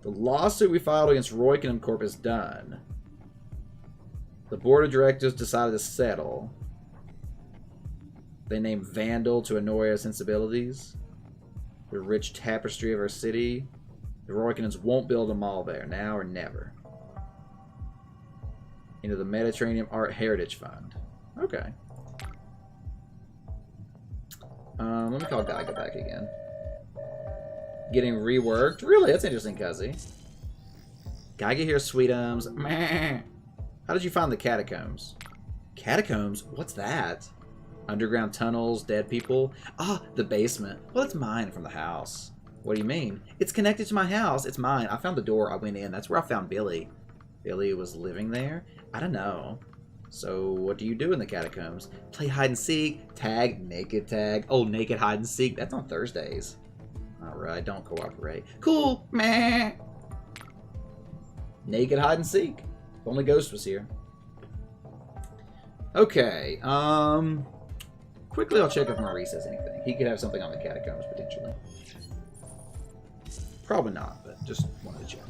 The lawsuit we filed against Roykin Corp is done. The board of directors decided to settle. They named Vandal to annoy our sensibilities. The rich tapestry of our city. The Roykins won't build a mall there, now or never. Into the Mediterranean Art Heritage Fund. Okay. Let me call Geiga back again. Getting reworked? Really? That's interesting, Cuzzy. Geiga here, Sweetums. Meh. How did you find the catacombs? Catacombs? What's that? Underground tunnels, dead people? Ah, the basement. Well, it's mine from the house. What do you mean? It's connected to my house. It's mine. I found the door. I went in. That's where I found Billy. Billy was living there? I don't know. So, what do you do in the catacombs? Play hide and seek, tag, naked tag. Oh, naked hide and seek. That's on Thursdays. Alright, don't cooperate. Cool. Meh. Naked hide and seek. If only Ghost was here. Okay. Quickly, I'll check if Maurice has anything. He could have something on the catacombs, potentially. Probably not, but just wanted to check.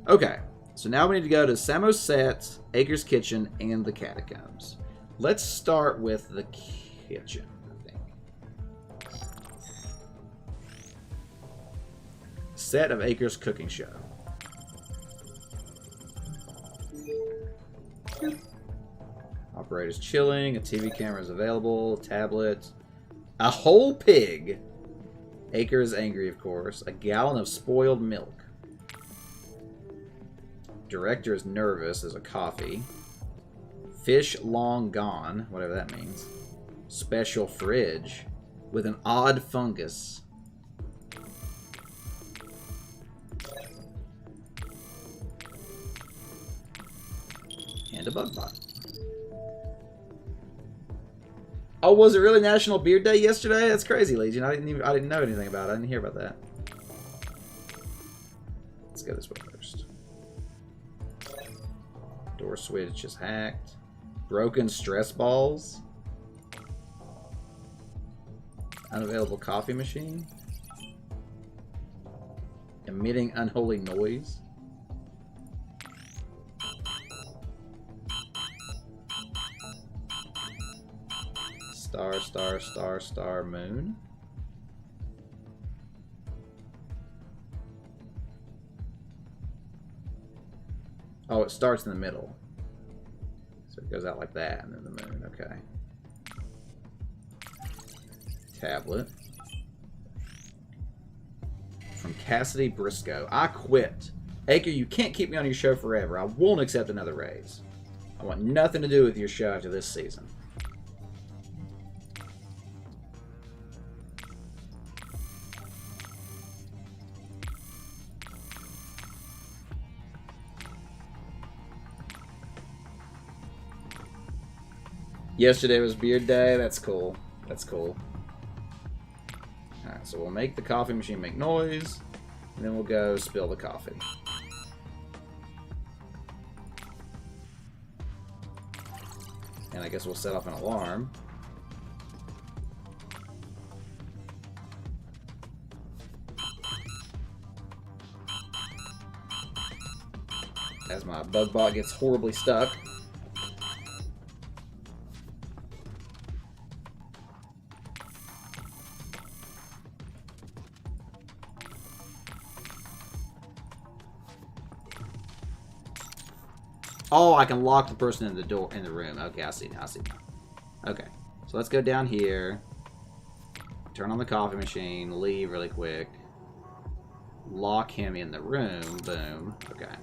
Okay. So now we need to go to Samo's set, Acre's Kitchen, and the catacombs. Let's start with the kitchen, I think. Set of Acre's cooking show. Operator's chilling, a TV camera is available, tablet, a whole pig. Acre is angry, of course. A gallon of spoiled milk. Director is nervous. There's a coffee. Fish long gone, whatever that means. Special fridge with an odd fungus. And a bug bot. Oh, was it really National Beard Day yesterday? That's crazy, Legion. I didn't know anything about it. I didn't hear about that. Let's go this way first. Door switch is hacked. Broken stress balls. Unavailable coffee machine. Emitting unholy noise. Star, star, star, star, moon. Oh, it starts in the middle. So it goes out like that, and then the moon. Okay. Tablet. From Cassidy Briscoe. I quit. Acre, you can't keep me on your show forever. I won't accept another raise. I I want nothing to do with your show after this season. Yesterday was Beard Day. That's cool. That's cool. Alright, so we'll make the coffee machine make noise, and then we'll go spill the coffee. And I guess we'll set off an alarm. As my bug bot gets horribly stuck. Oh, I can lock the person in the door in the room. Okay, I see now. I see now. Okay, so let's go down here. Turn on the coffee machine. Leave really quick. Lock him in the room. Boom. Okay.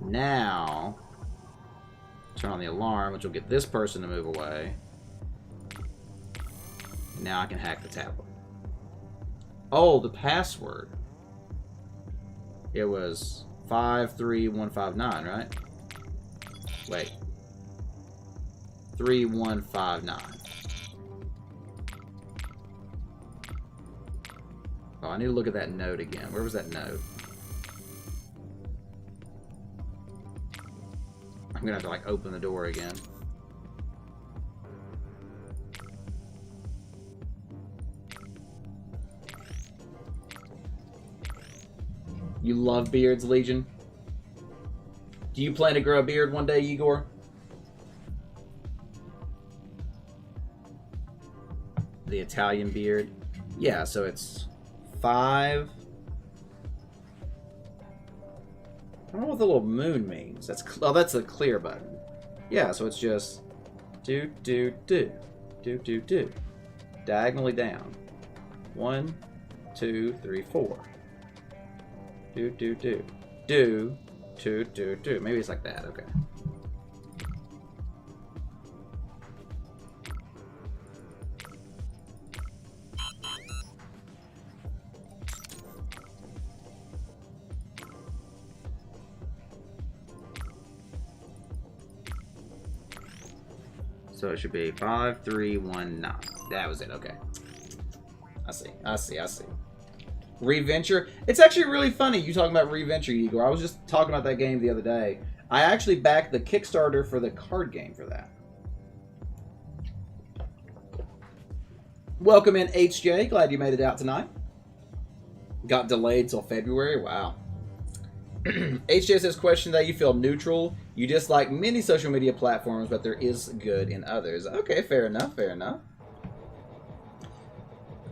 Now, turn on the alarm, which will get this person to move away. Now I can hack the tablet. Oh, the password. It was 53159, right? Wait. 3159. Oh, I need to look at that note again. Where was that note? I'm gonna have to like open the door again. You love beards, Legion? Do you plan to grow a beard one day, Igor? The Italian beard? Yeah, so it's 5. I don't know what the little moon means. That's that's the clear button. Yeah, so it's just do. Diagonally down. 1, 2, 3, 4. Do. 2. Maybe it's like that. Okay. So it should be 5319. That was it. Okay. I see. Reventure. It's actually really funny you talking about Reventure, Igor. I was just talking about that game the other day. I actually backed the Kickstarter for the card game for that. Welcome in, HJ. Glad you made it out tonight. Got delayed till February. Wow. HJ says, question that you feel neutral. You dislike many social media platforms, but there is good in others. Okay, fair enough.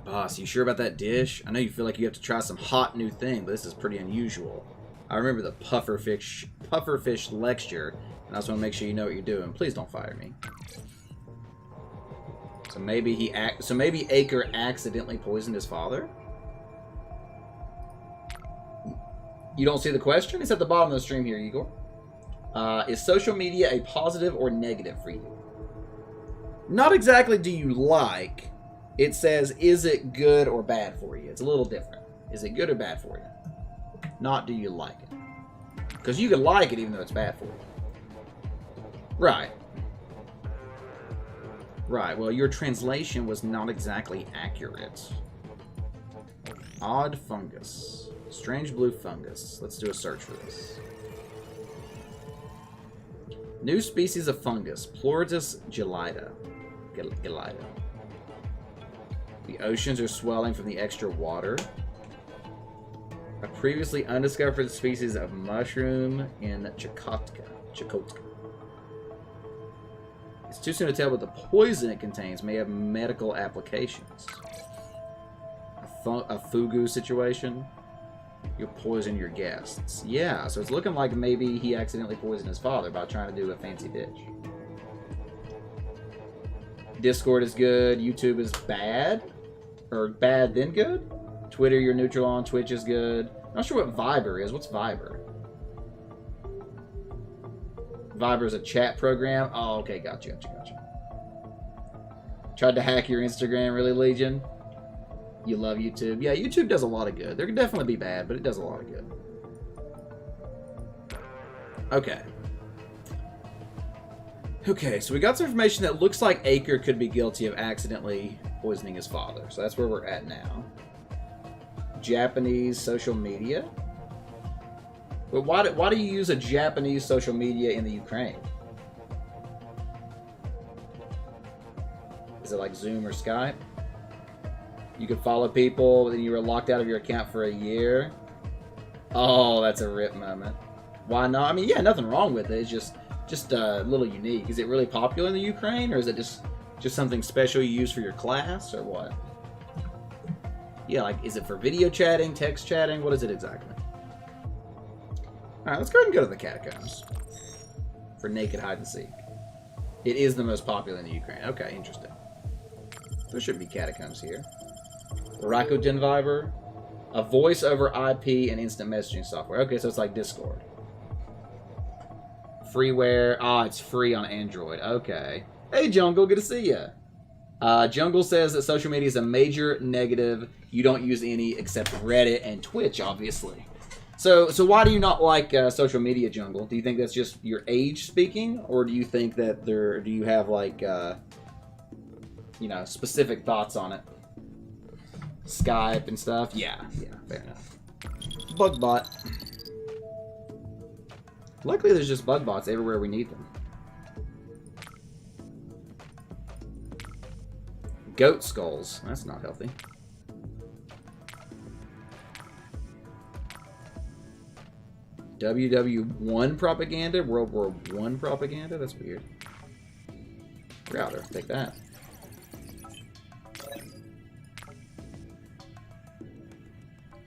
Boss, you sure about that dish? I know you feel like you have to try some hot new thing, but this is pretty unusual. I remember the pufferfish lecture, and I just want to make sure you know what you're doing. Please don't fire me. So maybe Acre accidentally poisoned his father? You don't see the question? It's at the bottom of the stream here, Igor. Is social media a positive or negative for you? Not exactly do you like. It says, is it good or bad for you? It's a little different. Is it good or bad for you? Not do you like it. Because you can like it even though it's bad for you. Right. Right, well, your translation was not exactly accurate. Odd fungus. Strange blue fungus. Let's do a search for this. New species of fungus. Pleurotus gelida. Gelida. The oceans are swelling from the extra water. A previously undiscovered species of mushroom in Chukotka. It's too soon to tell, but the poison it contains may have medical applications. A fugu situation. You'll poison your guests. Yeah, so it's looking like maybe he accidentally poisoned his father by trying to do a fancy dish. Discord is good. YouTube is bad. Or bad then good. Twitter you're neutral on. Twitch is good. Not sure what Viber is. What's Viber? Viber's a chat program. Oh, okay, gotcha. Tried to hack your Instagram, really, Legion? You love YouTube? Yeah, YouTube does a lot of good. There can definitely be bad, but it does a lot of good. Okay. Okay, so we got some information that looks like Aker could be guilty of accidentally poisoning his father. So that's where we're at now. Japanese social media? But why do you use a Japanese social media in the Ukraine? Is it like Zoom or Skype? You could follow people, then you were locked out of your account for a year. Oh, that's a rip moment. Why not? I mean, yeah, nothing wrong with it. It's just a little unique. Is it really popular in the Ukraine, or is it just something special you use for your class, or what? Yeah, like, is it for video chatting, text chatting? What is it exactly? Alright, let's go ahead and go to the catacombs for naked hide and seek. It is the most popular in the Ukraine. Okay, interesting. There should be catacombs here. Rakuten Viber. A voice over IP and instant messaging software. Okay, so it's like Discord. Freeware. Ah, it's free on Android. Okay. Hey, Jungle, good to see ya. Jungle says that social media is a major negative. You don't use any except Reddit and Twitch, obviously. So why do you not like social media, Jungle? Do you think that's just your age speaking, or do you think that do you have like you know, specific thoughts on it? Skype and stuff? Yeah, fair enough. Bugbot. Luckily, there's just bug bots everywhere we need them. Goat skulls. That's not healthy. WW1 propaganda? World War I propaganda? That's weird. Router. Take that.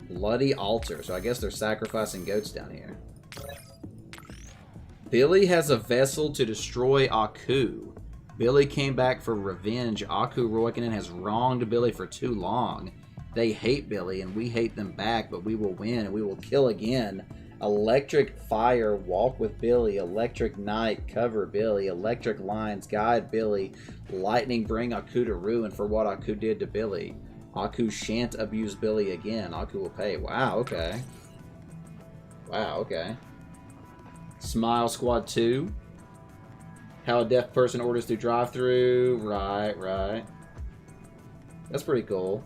Bloody altar. So I guess they're sacrificing goats down here. Billy has a vessel to destroy Aku. Billy came back for revenge. Aku Roikkonen has wronged Billy for too long. They hate Billy and we hate them back, but we will win and we will kill again. Electric fire, walk with Billy. Electric night, cover Billy. Electric lines, guide Billy. Lightning, bring Aku to ruin for what Aku did to Billy. Aku shan't abuse Billy again. Aku will pay. Wow, okay. Wow, okay. Smile Squad 2. How a deaf person orders through drive-thru. Right. That's pretty cool.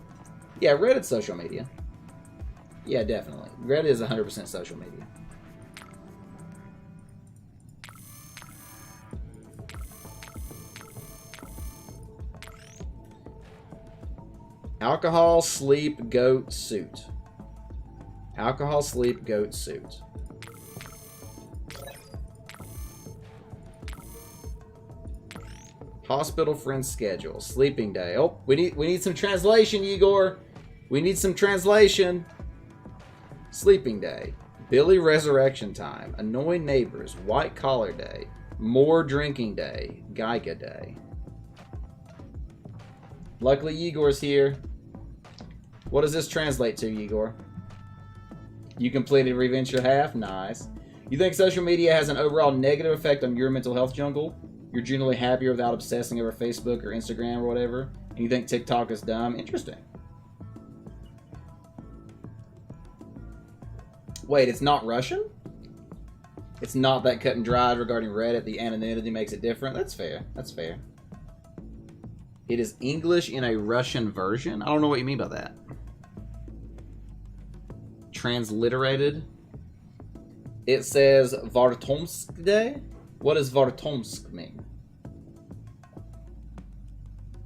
Yeah, Reddit's social media. Yeah, definitely. Reddit is 100% social media. Alcohol, sleep, goat, suit. Alcohol, sleep, goat, suit. Hospital friend schedule. Sleeping day. Oh, we need some translation, Igor. We need some translation. Sleeping day. Billy resurrection time. Annoying neighbors. White collar day. More drinking day. Geiga day. Luckily, Igor's here. What does this translate to, Igor? You completed Revenge Your Half? Nice. You think social media has an overall negative effect on your mental health, Jungle? You're generally happier without obsessing over Facebook or Instagram or whatever? And you think TikTok is dumb? Interesting. Wait, it's not Russian? It's not that cut and dried regarding Reddit. The anonymity makes it different. That's fair. That's fair. It is English in a Russian version? I don't know what you mean by that. Transliterated. It says Vartomsk Day. What does Vartomsk mean?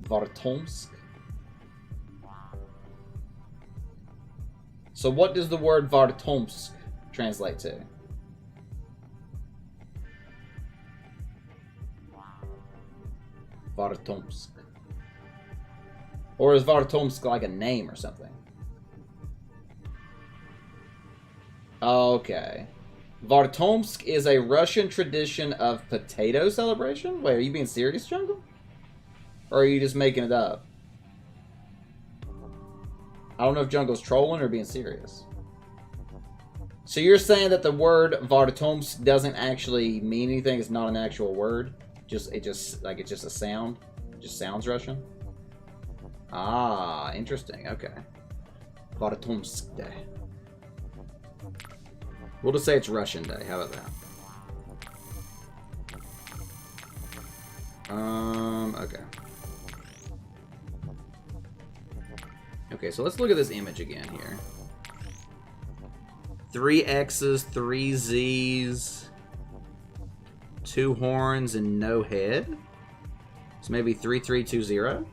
Vartomsk. So what does the word Vartomsk translate to? Vartomsk. Or is Vartomsk like a name or something? Okay. Vartomsk is a Russian tradition of potato celebration? Wait, are you being serious, Jungle? Or are you just making it up? I don't know if Jungle's trolling or being serious. So you're saying that the word Vardatomsk doesn't actually mean anything? It's not an actual word? It's just a sound? It just sounds Russian? Ah, interesting. Okay. Vardatomsk Day. We'll just say it's Russian Day. How about that? Okay. Okay, so let's look at this image again here. 3 X's, 3 Z's, 2 horns, and no head. So maybe 3320?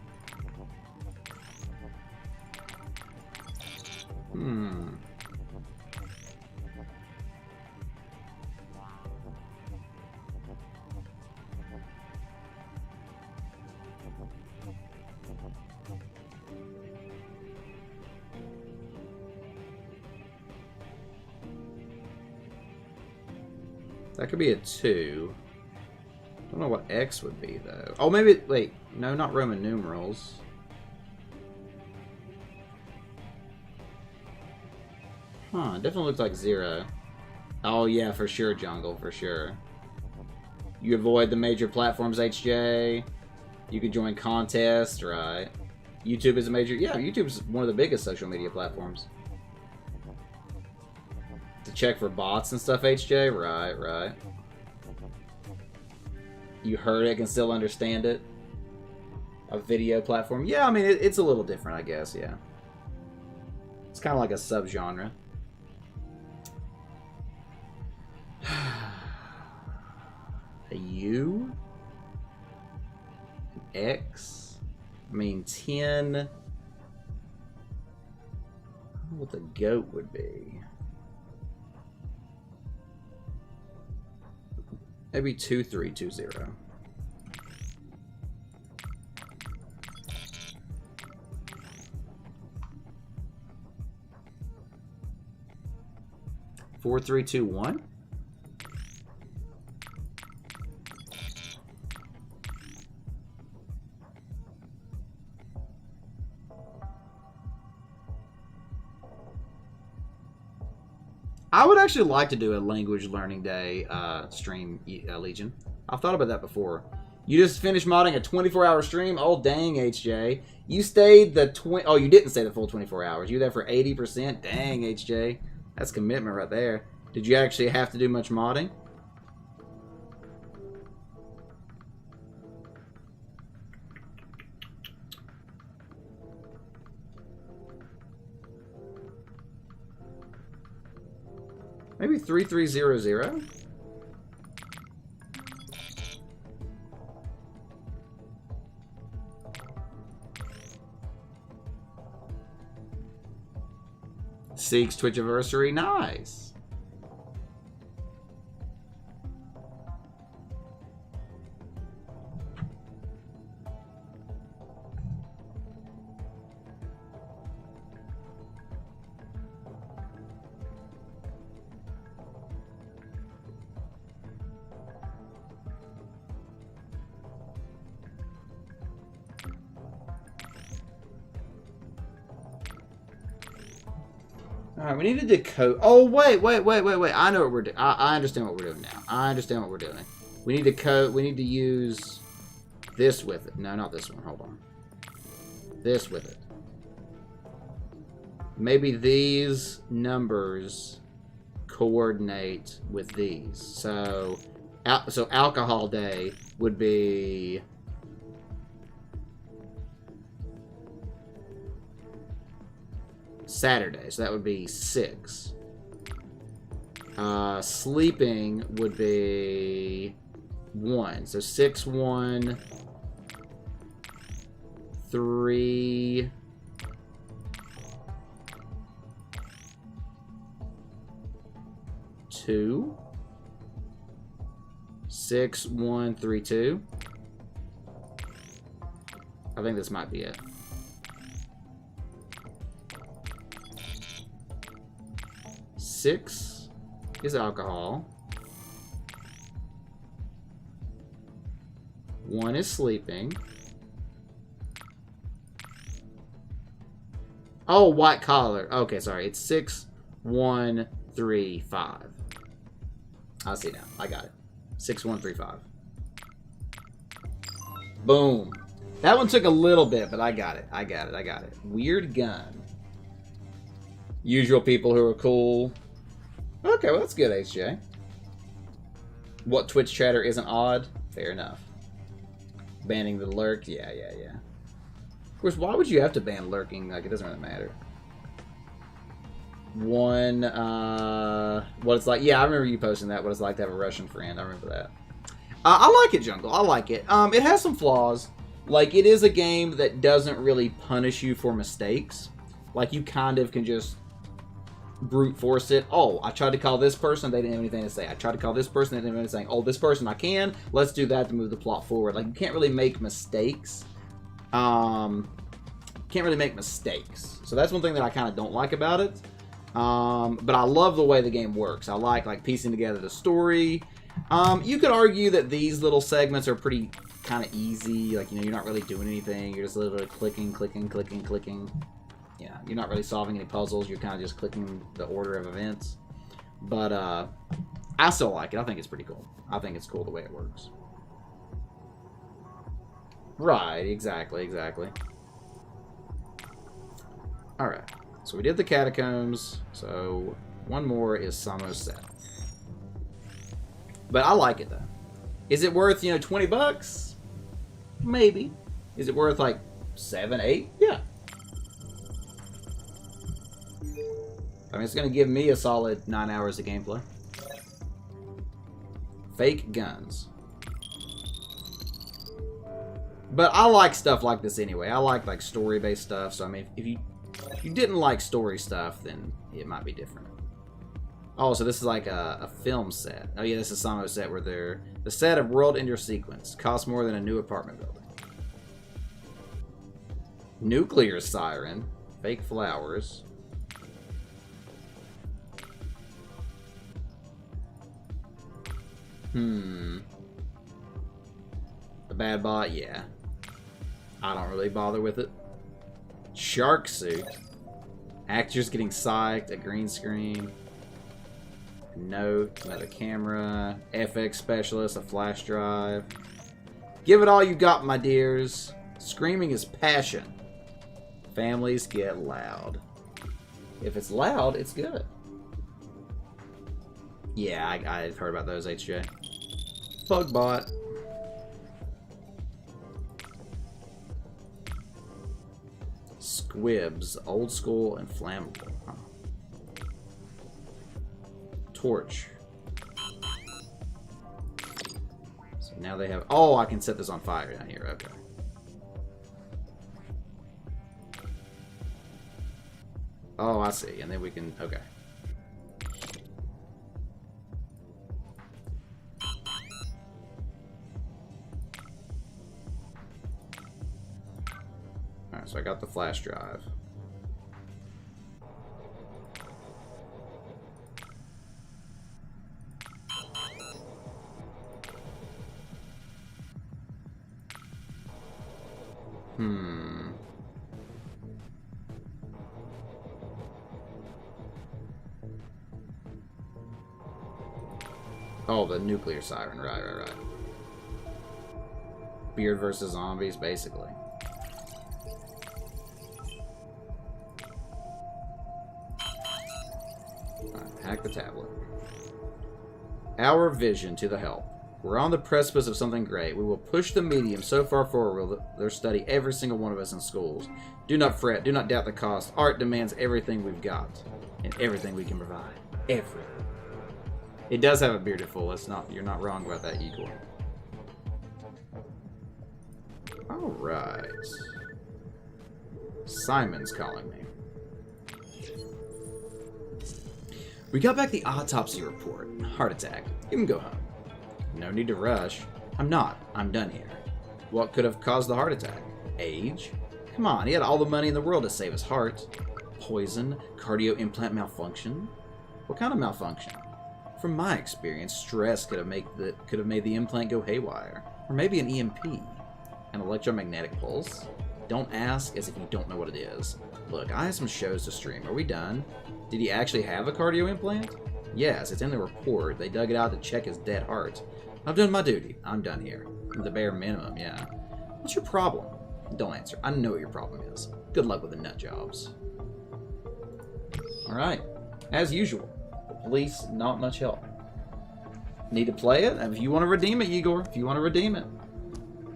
That could be a 2. Don't know what X would be, though. Oh, maybe... Wait. No, not Roman numerals. Huh. It definitely looks like 0. Oh, yeah, for sure, Jungle. For sure. You avoid the major platforms, HJ. You can join contests, right? YouTube is a major... Yeah, YouTube is one of the biggest social media platforms. To check for bots and stuff, HJ? Right. You heard it, can still understand it? A video platform? Yeah, I mean, it's a little different, I guess, yeah. It's kind of like a subgenre. A U? An X? I mean, 10... I don't know what the goat would be. Maybe 2320. Four, 3, 2, 1. I would actually like to do a language learning day stream, Legion. I've thought about that before. You just finished modding a 24-hour stream? Oh, dang, HJ. You stayed the Oh, you didn't stay the full 24 hours. You were there for 80%? Dang, HJ. That's commitment right there. Did you actually have to do much modding? Maybe 3300? Seeks Twitch anniversary, nice. Alright, we need to decode. Oh, wait. I know what we're doing. I understand what we're doing now. I understand what we're doing. We need to code. We need to use this with it. No, not this one. Hold on. This with it. Maybe these numbers coordinate with these. So alcohol day would be... Saturday, so that would be 6. Sleeping would be 1. So 6, 1, 3, 2, 6, 1, 3, 2. I think this might be it. 6 is alcohol. 1 is sleeping. Oh, white collar. Okay, sorry. It's 6, 1, 6135. I see now. I got it. 6135. Boom. That one took a little bit, but I got it. I got it. Weird gun. Usual people who are cool. Okay, well, that's good, HJ. What Twitch chatter isn't odd? Fair enough. Banning the lurk? Yeah. Of course, why would you have to ban lurking? Like, it doesn't really matter. One, what it's like. Yeah, I remember you posting that. What it's like to have a Russian friend. I remember that. I like it, Jungle. I like it. It has some flaws. Like, it is a game that doesn't really punish you for mistakes. Like, you kind of can just brute force it. Oh, I tried to call this person, they didn't have anything to say. I tried to call this person, they didn't have anything to say. Oh, this person I can. Let's do that to move the plot forward. Like, you can't really make mistakes. Can't really make mistakes. So that's one thing that I kind of don't like about it. But I love the way the game works. I like piecing together the story. You could argue that these little segments are pretty kind of easy. Like, you know, you're not really doing anything. You're just literally clicking. Yeah, you're not really solving any puzzles. You're kind of just clicking the order of events. But I still like it. I think it's pretty cool. I think it's cool the way it works. Right, exactly. Alright, so we did the catacombs. So one more is Samoset. But I like it, though. Is it worth, you know, 20 bucks? Maybe. Is it worth, like, 7, 8? Yeah. I mean, it's going to give me a solid 9 hours of gameplay. Fake guns. But I like stuff like this anyway. I like story-based stuff. So, I mean, if you didn't like story stuff, then it might be different. Oh, so this is like a film set. Oh, yeah, this is Samo set where they're... The set of World Ender Sequence costs more than a new apartment building. Nuclear Siren. Fake flowers. The bad bot, yeah. I don't really bother with it. Shark suit. Actors getting psyched. A green screen. A note. Another camera. FX specialist. A flash drive. Give it all you got, my dears. Screaming is passion. Families get loud. If it's loud, it's good. Yeah, I've heard about those, HJ. Bugbot. Squibs. Old school and flammable. Huh. Torch. So now they have... Oh, I can set this on fire down here. Okay. Oh, I see. And then we can... Okay. Alright, so I got the flash drive. Oh, the nuclear siren. Right. Beard versus zombies, basically. Alright, hack the tablet. Our vision to the help. We're on the precipice of something great. We will push the medium so far forward they'll study every single one of us in schools. Do not fret. Do not doubt the cost. Art demands everything we've got. And everything we can provide. Everything. It does have a bearded fool. It's not. You're not wrong about that, Igor. All right. Simon's calling me. We got back the autopsy report. Heart attack. You can go home. No need to rush. I'm not. I'm done here. What could have caused the heart attack? Age? Come on. He had all the money in the world to save his heart. Poison? Cardio implant malfunction? What kind of malfunction? From my experience, stress could have made the implant go haywire. Or maybe an EMP. An electromagnetic pulse? Don't ask as if you don't know what it is. Look, I have some shows to stream. Are we done? Did he actually have a cardio implant? Yes, it's in the report. They dug it out to check his dead heart. I've done my duty. I'm done here. The bare minimum, yeah. What's your problem? Don't answer. I know what your problem is. Good luck with the nut jobs. Alright. As usual. Police, not much help. Need to play it? If you want to redeem it, Igor. If you want to redeem it.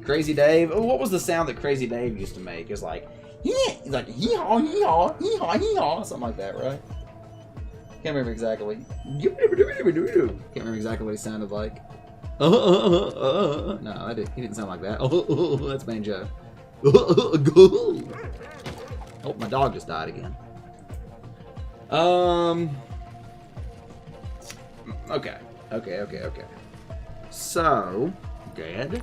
Crazy Dave. Oh, what was the sound that Crazy Dave used to make? It was like, like hee-haw, hee-haw, hee-haw, hee-haw. Something like that, right? Can't remember exactly. Can't remember exactly what he sounded like. No, he didn't sound like that. That's Banjo. Oh, my dog just died again. Okay. So, good.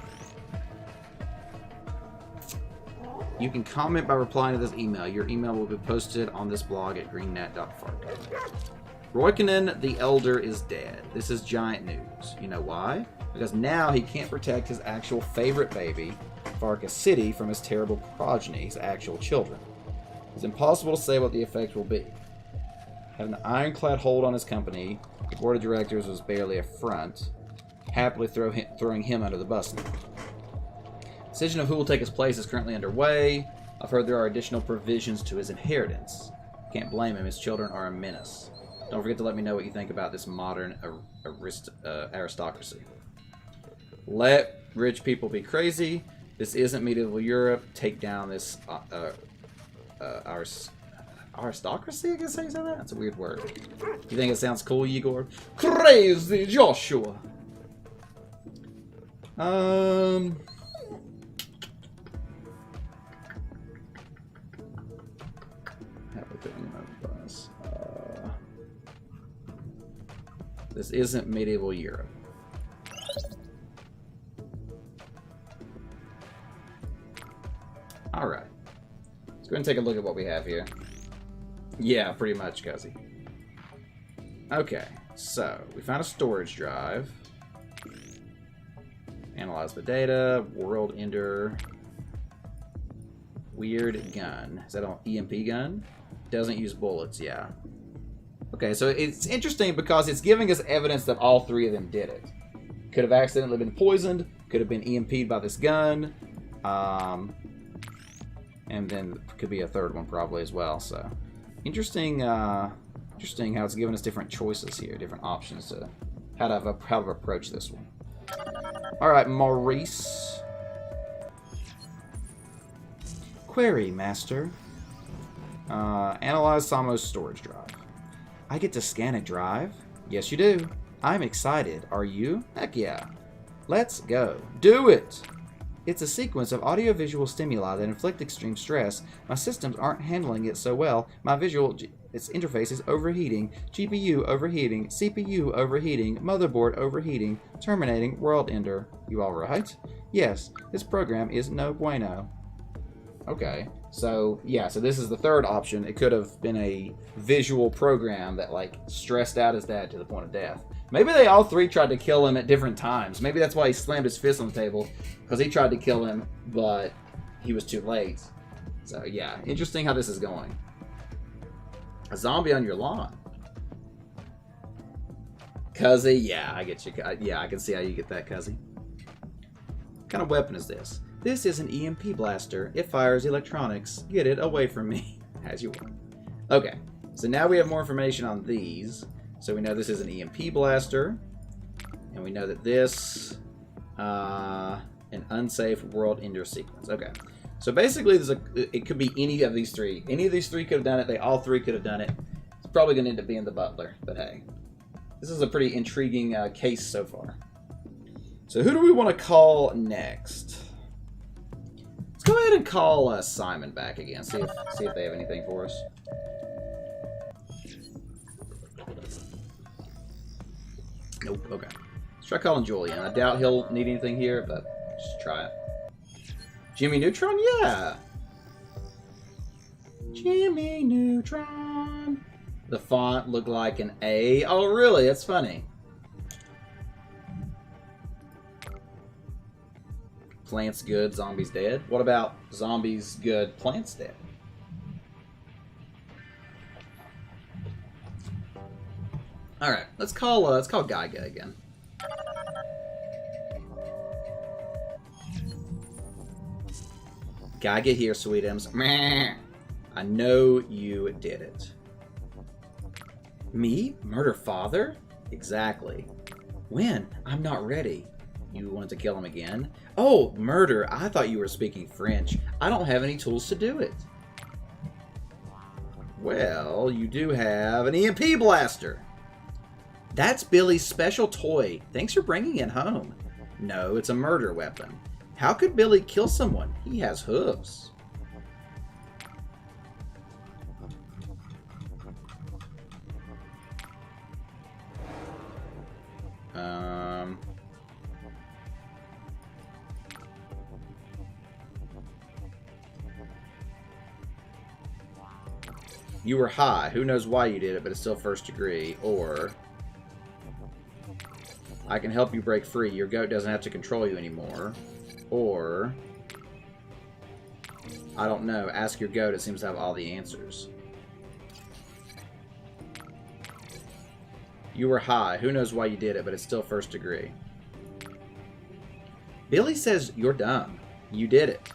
You can comment by replying to this email. Your email will be posted on this blog at greennet.farca. Roykinen the Elder is dead. This is giant news. You know why? Because now he can't protect his actual favorite baby, Farca City, from his terrible progeny, his actual children. It's impossible to say what the effect will be. Having an ironclad hold on his company, the board of directors was barely a front, happily throwing him under the bus now. Decision of who will take his place is currently underway. I've heard there are additional provisions to his inheritance. Can't blame him, his children are a menace. Don't forget to let me know what you think about this modern aristocracy. Let rich people be crazy. This isn't medieval Europe. Take down this aristocracy, I guess how you say that? That's a weird word. You think it sounds cool, Igor? Crazy Joshua! This isn't medieval Europe. Alright. Let's go ahead and take a look at what we have here. Yeah, pretty much, Cuzzy. Okay, so we found a storage drive. Analyze the data. World Ender. Weird gun. Is that an EMP gun? Doesn't use bullets, yeah. Okay, so it's interesting because it's giving us evidence that all three of them did it. Could have accidentally been poisoned, could have been EMP'd by this gun, and then could be a third one probably as well. So interesting, interesting how it's giving us different choices here, different options to how to approach this one. All right, Maurice. Query, Master. Analyze Samo's storage drive. I get to scan a drive? Yes, you do. I'm excited. Are you? Heck yeah. Let's go. Do it! It's a sequence of audiovisual stimuli that inflict extreme stress. My systems aren't handling it so well. My its interface is overheating. GPU overheating. CPU overheating. Motherboard overheating. Terminating. World Ender. You alright? Yes, this program is no bueno. Okay. So, yeah, so this is the third option. It could have been a visual program that, like, stressed out his dad to the point of death. Maybe they all three tried to kill him at different times. Maybe that's why he slammed his fist on the table, because he tried to kill him, but he was too late. So, yeah, interesting how this is going. A zombie on your lawn. Cuzzy, yeah, I get you. Yeah, I can see how you get that, Cuzzy. What kind of weapon is this? This is an EMP blaster. It fires electronics. Get it away from me. As you want. Okay, so now we have more information on these. So we know this is an EMP blaster. And we know that this, an unsafe World Ender sequence. Okay, so basically it could be any of these three. Any of these three could have done it. They all three could have done it. It's probably going to end up being the butler, but hey. This is a pretty intriguing case so far. So who do we want to call next? Let's go ahead and call Simon back again. See if they have anything for us. Nope. Okay. Let's try calling Julian. I doubt he'll need anything here, but just try it. Jimmy Neutron? Yeah. Jimmy Neutron. The font looked like an A. Oh, really? That's funny. Plants good, zombies dead. What about zombies good, plants dead? All right, let's call Geiga again. Geiga here, sweetums. Meh. I know you did it. Me? Murder father? Exactly. When? I'm not ready. You want to kill him again? Oh, murder. I thought you were speaking French. I don't have any tools to do it. Well, you do have an EMP blaster. That's Billy's special toy. Thanks for bringing it home. No, it's a murder weapon. How could Billy kill someone? He has hooves. You were high. Who knows why you did it, but it's still first degree. Or I can help you break free. Your goat doesn't have to control you anymore. Or I don't know. Ask your goat. It seems to have all the answers. You were high. Who knows why you did it, but it's still first degree. Billy says you're dumb. You did it.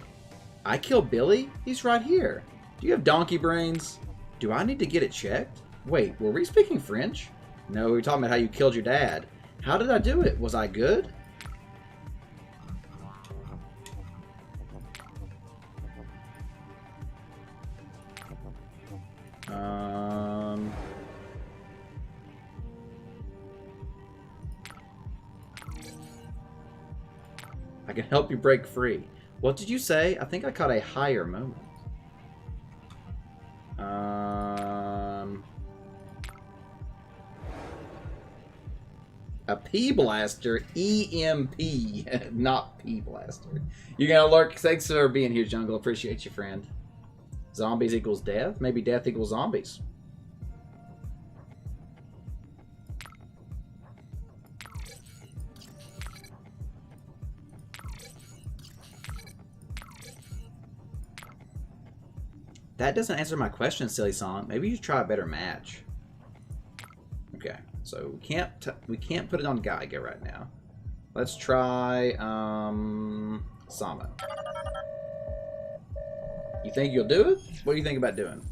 I killed Billy? He's right here. Do you have donkey brains? Do I need to get it checked? Wait, were we speaking French? No, we were talking about how you killed your dad. How did I do it? Was I good? I can help you break free. What did you say? I think I caught a higher moment. A P blaster, EMP, not P blaster. You're gonna lurk. Thanks for being here, Jungle. Appreciate you, friend. Zombies equals death. Maybe death equals zombies. That doesn't answer my question, silly song. Maybe you should try a better match. Okay, so we can't put it on Geiga right now. Let's try Sama. You think you'll do it? What do you think about doing?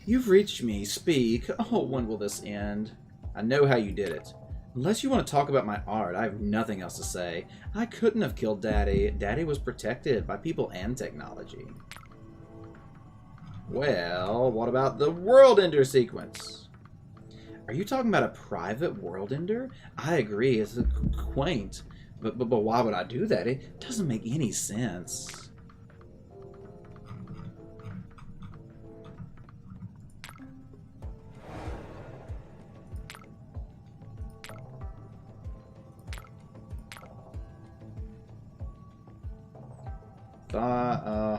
You've reached me. Speak. Oh, when will this end? I know how you did it. Unless you want to talk about my art, I have nothing else to say. I couldn't have killed Daddy. Daddy was protected by people and technology. Well, what about the World Ender sequence? Are you talking about a private World Ender? I agree, it's quaint. But why would I do that? It doesn't make any sense.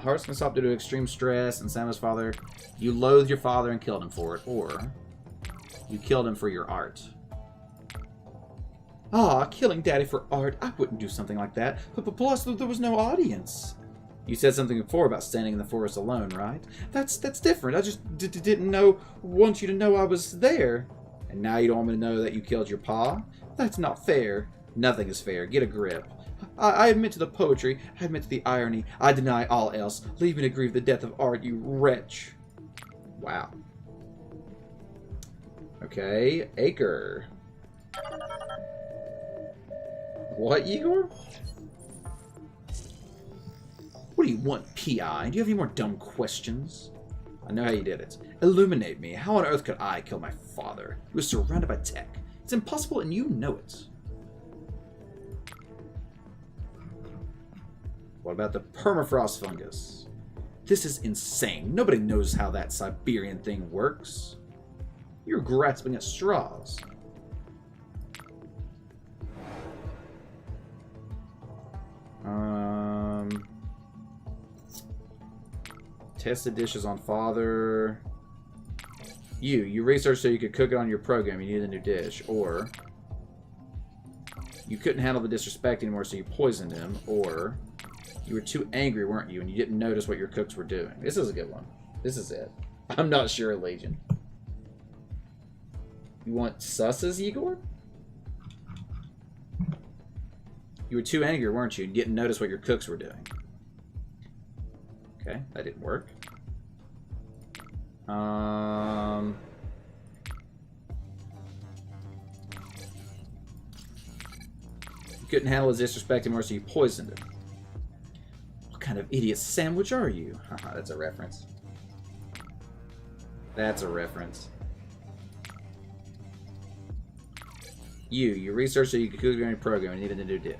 Heart's gonna stop due to extreme stress, and Sam's father, you loathe your father and killed him for it, or you killed him for your art. Ah, killing Daddy for art, I wouldn't do something like that, but plus there was no audience. You said something before about standing in the forest alone, right? That's different. I just didn't want you to know I was there. And now you don't want me to know that you killed your pa? That's not fair. Nothing is fair. Get a grip. I admit to the poetry, I admit to the irony, I deny all else. Leave me to grieve the death of art, you wretch. Wow. Okay, Acre. What, Igor? What do you want, P.I.? Do you have any more dumb questions? I know how you did it. Illuminate me. How on earth could I kill my father? He was surrounded by tech. It's impossible and you know it. What about the permafrost fungus? This is insane. Nobody knows how that Siberian thing works. You're grasping at straws. Test the dishes on father. You researched so you could cook it on your program. You needed a new dish. Or you couldn't handle the disrespect anymore, so you poisoned him. Or you were too angry, weren't you? And you didn't notice what your cooks were doing. This is a good one. This is it. I'm not sure, Legion. You want susses, Igor? You were too angry, weren't you? You didn't notice what your cooks were doing. Okay, that didn't work. You couldn't handle his disrespect anymore, so you poisoned him. What kind of idiot sandwich are you? Haha, that's a reference. That's a reference. You researched that you could cook your own program and needed a new dish.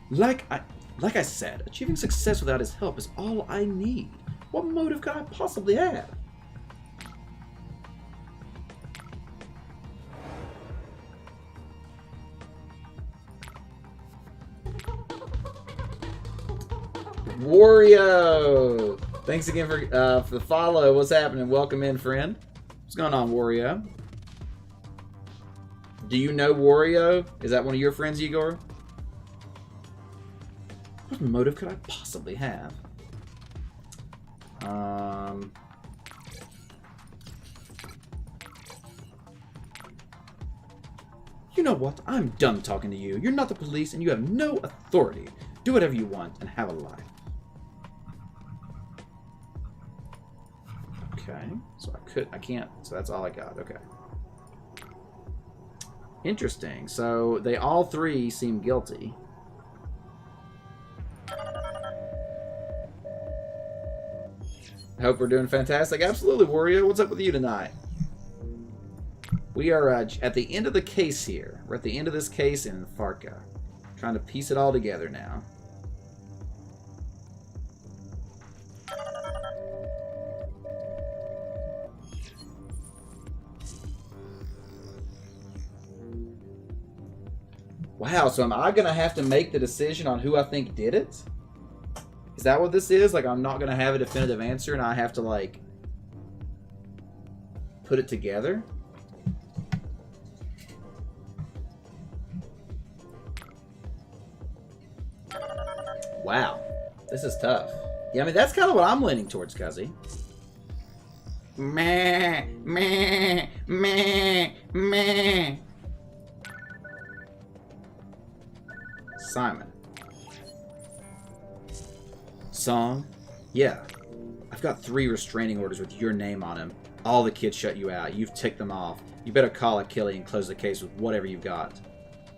Like I said, achieving success without his help is all I need. What motive could I possibly have? Wario! Thanks again for the follow. What's happening? Welcome in, friend. What's going on, Wario? Do you know Wario? Is that one of your friends, Igor? What motive could I possibly have? You know what? I'm done talking to you. You're not the police and you have no authority. Do whatever you want and have a life. Okay, so I can't, so that's all I got. Okay. Interesting. So they all three seem guilty. I hope we're doing fantastic. Absolutely, Wario. What's up with you tonight? We are at the end of the case here. We're at the end of this case in Farca. Trying to piece it all together now. Wow, so am I going to have to make the decision on who I think did it? Is that what this is? Like, I'm not going to have a definitive answer and I have to, like, put it together? Wow. This is tough. Yeah, I mean, that's kind of what I'm leaning towards, Cuzzy. Meh, meh, meh, meh. Simon. Song? Yeah. I've got 3 restraining orders with your name on them. All the kids shut you out. You've ticked them off. You better call Achille and close the case with whatever you've got.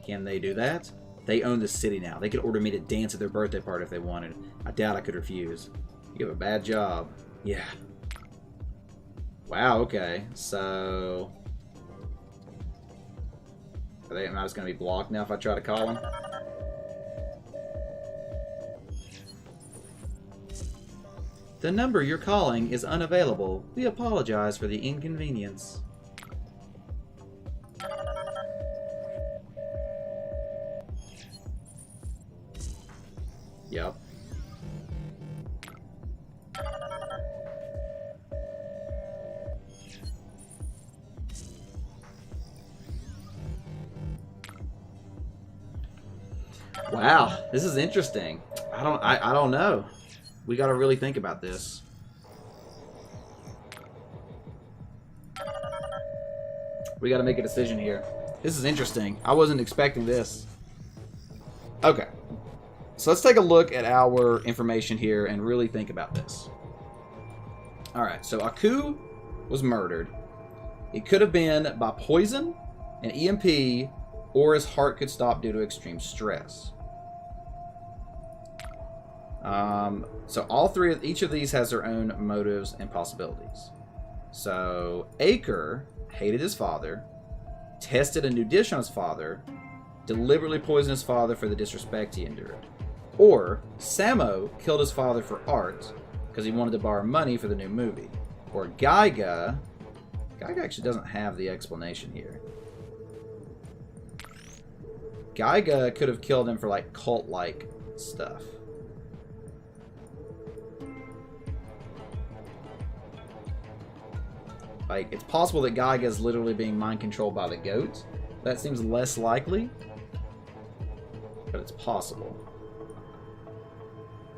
Can they do that? They own the city now. They could order me to dance at their birthday party if they wanted. I doubt I could refuse. You have a bad job. Yeah. Wow, okay. So... am I just going to be blocked now if I try to call them? The number you're calling is unavailable. We apologize for the inconvenience. Yep. Wow, this is interesting. I don't know. We got to really think about this. We got to make a decision here. This is interesting. I wasn't expecting this. Okay. So let's take a look at our information here and really think about this. Alright, so Aku was murdered. It could have been by poison, an EMP, or his heart could stop due to extreme stress. So all three of each of these has their own motives and possibilities. So Acre hated his father, tested a new dish on his father, deliberately poisoned his father for the disrespect he endured. Or Samo killed his father for art because he wanted to borrow money for the new movie. Or Geiga actually doesn't have the explanation here. Geiga could have killed him for like cult-like stuff. Like, it's possible that Geiga is literally being mind controlled by the goat. That seems less likely, but it's possible.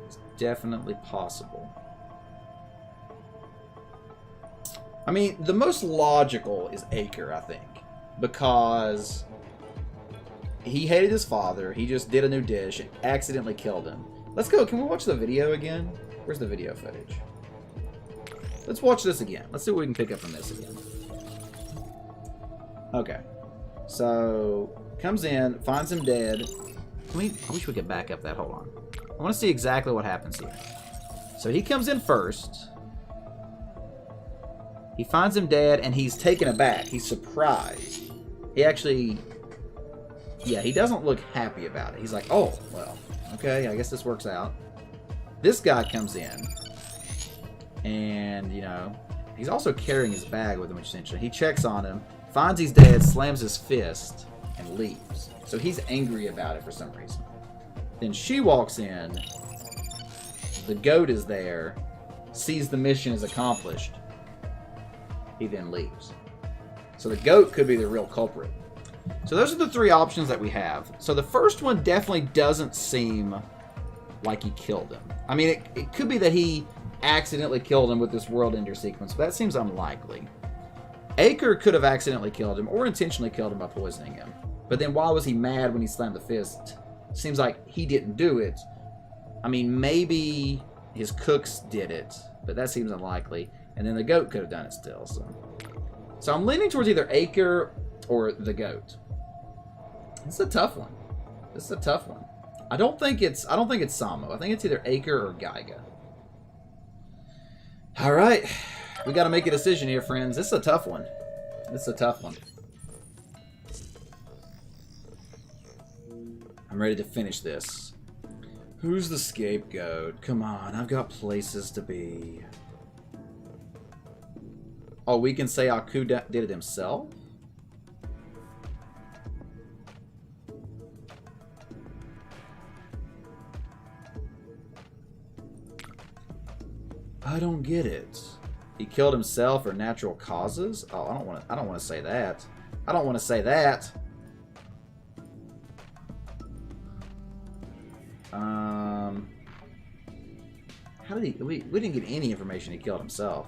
It's definitely possible. I mean, the most logical is Acre, I think. Because he hated his father. He just did a new dish and accidentally killed him. Let's go. Can we watch the video again? Where's the video footage? Let's watch this again. Let's see what we can pick up from this again. Okay. So, comes in, finds him dead. I wish we could back up that. Hold on. I want to see exactly what happens here. So he comes in first. He finds him dead, and he's taken aback. He's surprised. He actually... Yeah, he doesn't look happy about it. He's like, oh, well, okay, I guess this works out. This guy comes in, and, you know, he's also carrying his bag with him, which is interesting. He checks on him, finds he's dead, slams his fist, and leaves. So he's angry about it for some reason. Then she walks in. The goat is there, sees the mission is accomplished. He then leaves. So the goat could be the real culprit. So those are the three options that we have. So the first one definitely doesn't seem like he killed him. I mean, it could be that he accidentally killed him with this world ender sequence, but that seems unlikely. Acre could have accidentally killed him or intentionally killed him by poisoning him. But then why was he mad when he slammed the fist? Seems like he didn't do it. I mean, maybe his cooks did it, but that seems unlikely. And then the goat could have done it still. So I'm leaning towards either Acre or the goat. This is a tough one. This is a tough one. I don't think it's Samo. I think it's either Acre or Geiga. All right, we got to make a decision here, friends. This is a tough one. This is a tough one. I'm ready to finish this. Who's the scapegoat? Come on, I've got places to be. Oh, we can say Aku did it himself? I don't get it. He killed himself for natural causes? Oh, I don't want to say that. I don't want to say that. How did he... We didn't get any information he killed himself.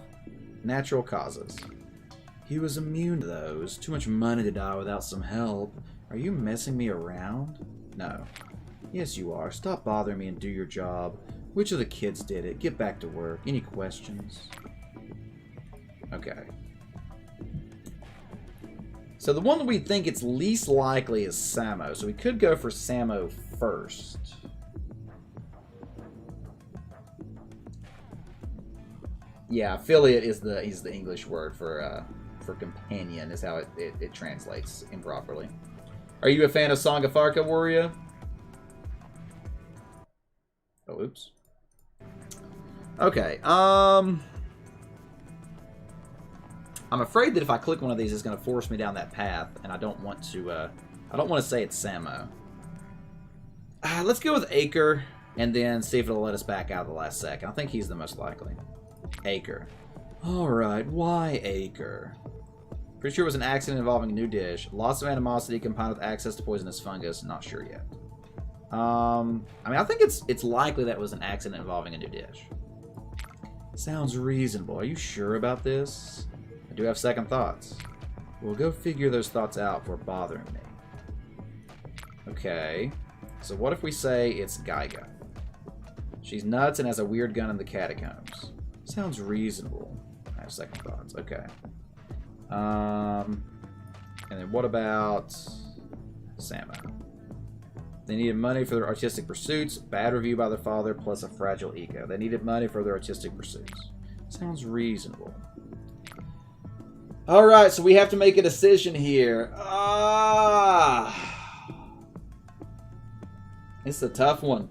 Natural causes. He was immune to those. Too much money to die without some help. Are you messing me around? No. Yes, you are. Stop bothering me and do your job. Which of the kids did it? Get back to work. Any questions? Okay. So the one that we think it's least likely is Samo. So we could go for Samo first. Yeah, affiliate is the English word for companion is how it translates improperly. Are you a fan of Song of Farca, Warrior? Oh, oops. Okay. I'm afraid that if I click one of these, it's going to force me down that path, and I don't want to. I don't want to say it's Samo. Let's go with Acre, and then see if it'll let us back out at the last second. I think he's the most likely. Acre. Alright, why Acre? Pretty sure it was an accident involving a new dish. Lots of animosity combined with access to poisonous fungus. Not sure yet. I mean, I think it's likely that was an accident involving a new dish. Sounds reasonable. Are you sure about this? I do have second thoughts. Well, go figure those thoughts out before bothering me. Okay. So what if we say it's Geiga? She's nuts and has a weird gun in the catacombs. Sounds reasonable. I have second thoughts. Okay. And then what about Samo? They needed money for their artistic pursuits. Bad review by their father, plus a fragile ego. They needed money for their artistic pursuits. Sounds reasonable. Alright, so we have to make a decision here. This is a tough one.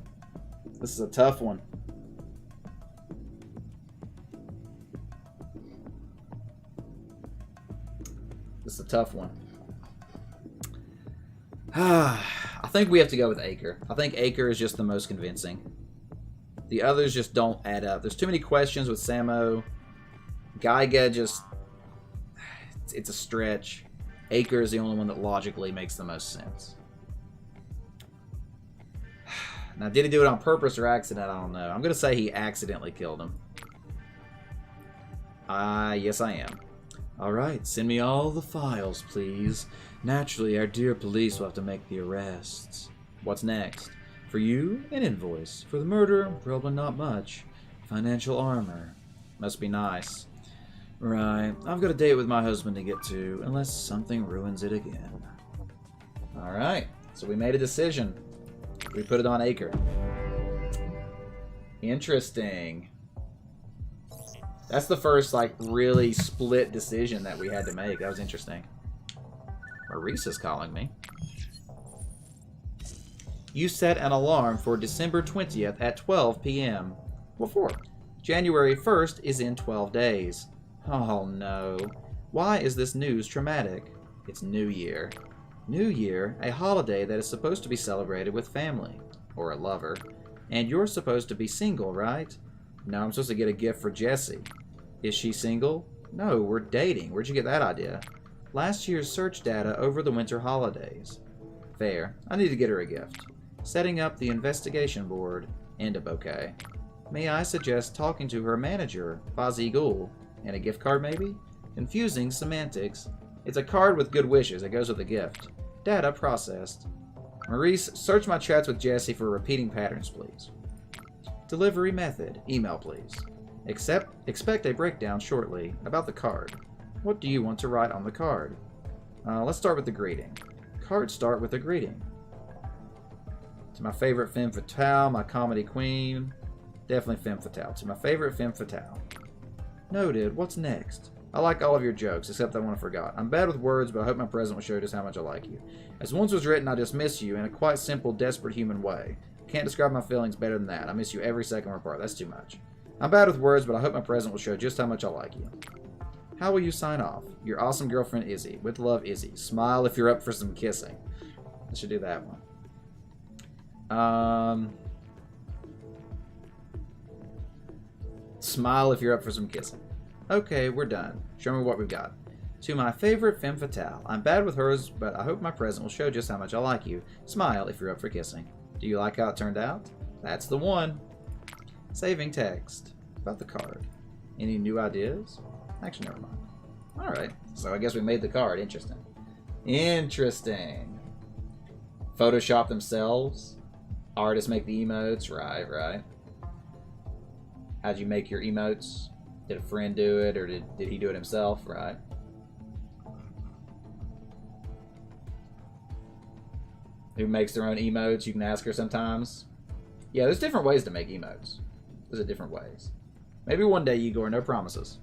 This is a tough one. This is a tough one. I think we have to go with Acre. I think Acre is just the most convincing. The others just don't add up. There's too many questions with Samo. Geiga just... It's a stretch. Acre is the only one that logically makes the most sense. Now, did he do it on purpose or accident? I don't know. I'm going to say he accidentally killed him. Yes, I am. Alright, send me all the files, please. Naturally, our dear police will have to make the arrests. What's next? For you, an invoice. For the murder, probably not much. Financial armor. Must be nice. Right, I've got a date with my husband to get to, unless something ruins it again. Alright, so we made a decision. We put it on Acre. Interesting. That's the first, like, really split decision that we had to make. That was interesting. Maurice is calling me. You set an alarm for December 20th at 12 p.m. What for? January 1st is in 12 days. Oh no. Why is this news traumatic? It's New Year. New Year, a holiday that is supposed to be celebrated with family. Or a lover. And you're supposed to be single, right? No, I'm supposed to get a gift for Jessie. Is she single? No, we're dating. Where'd you get that idea? Last year's search data over the winter holidays. Fair. I need to get her a gift. Setting up the investigation board and a bouquet. May I suggest talking to her manager, Fozzie Ghoul, and a gift card maybe? Confusing semantics. It's a card with good wishes. It goes with a gift. Data processed. Maurice, search my chats with Jessie for repeating patterns, please. Delivery method. Email, please. Expect a breakdown shortly about the card. What do you want to write on the card? Let's start with the greeting. Cards start with a greeting. To my favorite femme fatale, my comedy queen. Definitely femme fatale. To my favorite femme fatale. Noted. What's next? I like all of your jokes, except that one I forgot. I'm bad with words, but I hope my present will show just how much I like you. As once was written, I just miss you in a quite simple, desperate human way. Can't describe my feelings better than that. I miss you every second we're apart. That's too much. I'm bad with words, but I hope my present will show just how much I like you. How will you sign off? Your awesome girlfriend, Izzy. With love, Izzy. Smile if you're up for some kissing. I should do that one. Smile if you're up for some kissing. Okay, we're done. Show me what we've got. To my favorite femme fatale. I'm bad with hers, but I hope my present will show just how much I like you. Smile if you're up for kissing. Do you like how it turned out? That's the one. Saving text. About the card. Any new ideas? Actually, never mind. Alright, so I guess we made the card. Interesting. Interesting. Photoshop themselves. Artists make the emotes. Right. How'd you make your emotes? Did a friend do it, or did he do it himself? Right. Who makes their own emotes? You can ask her sometimes. Yeah, there's different ways to make emotes. There's different ways. Maybe one day, Igor, no promises.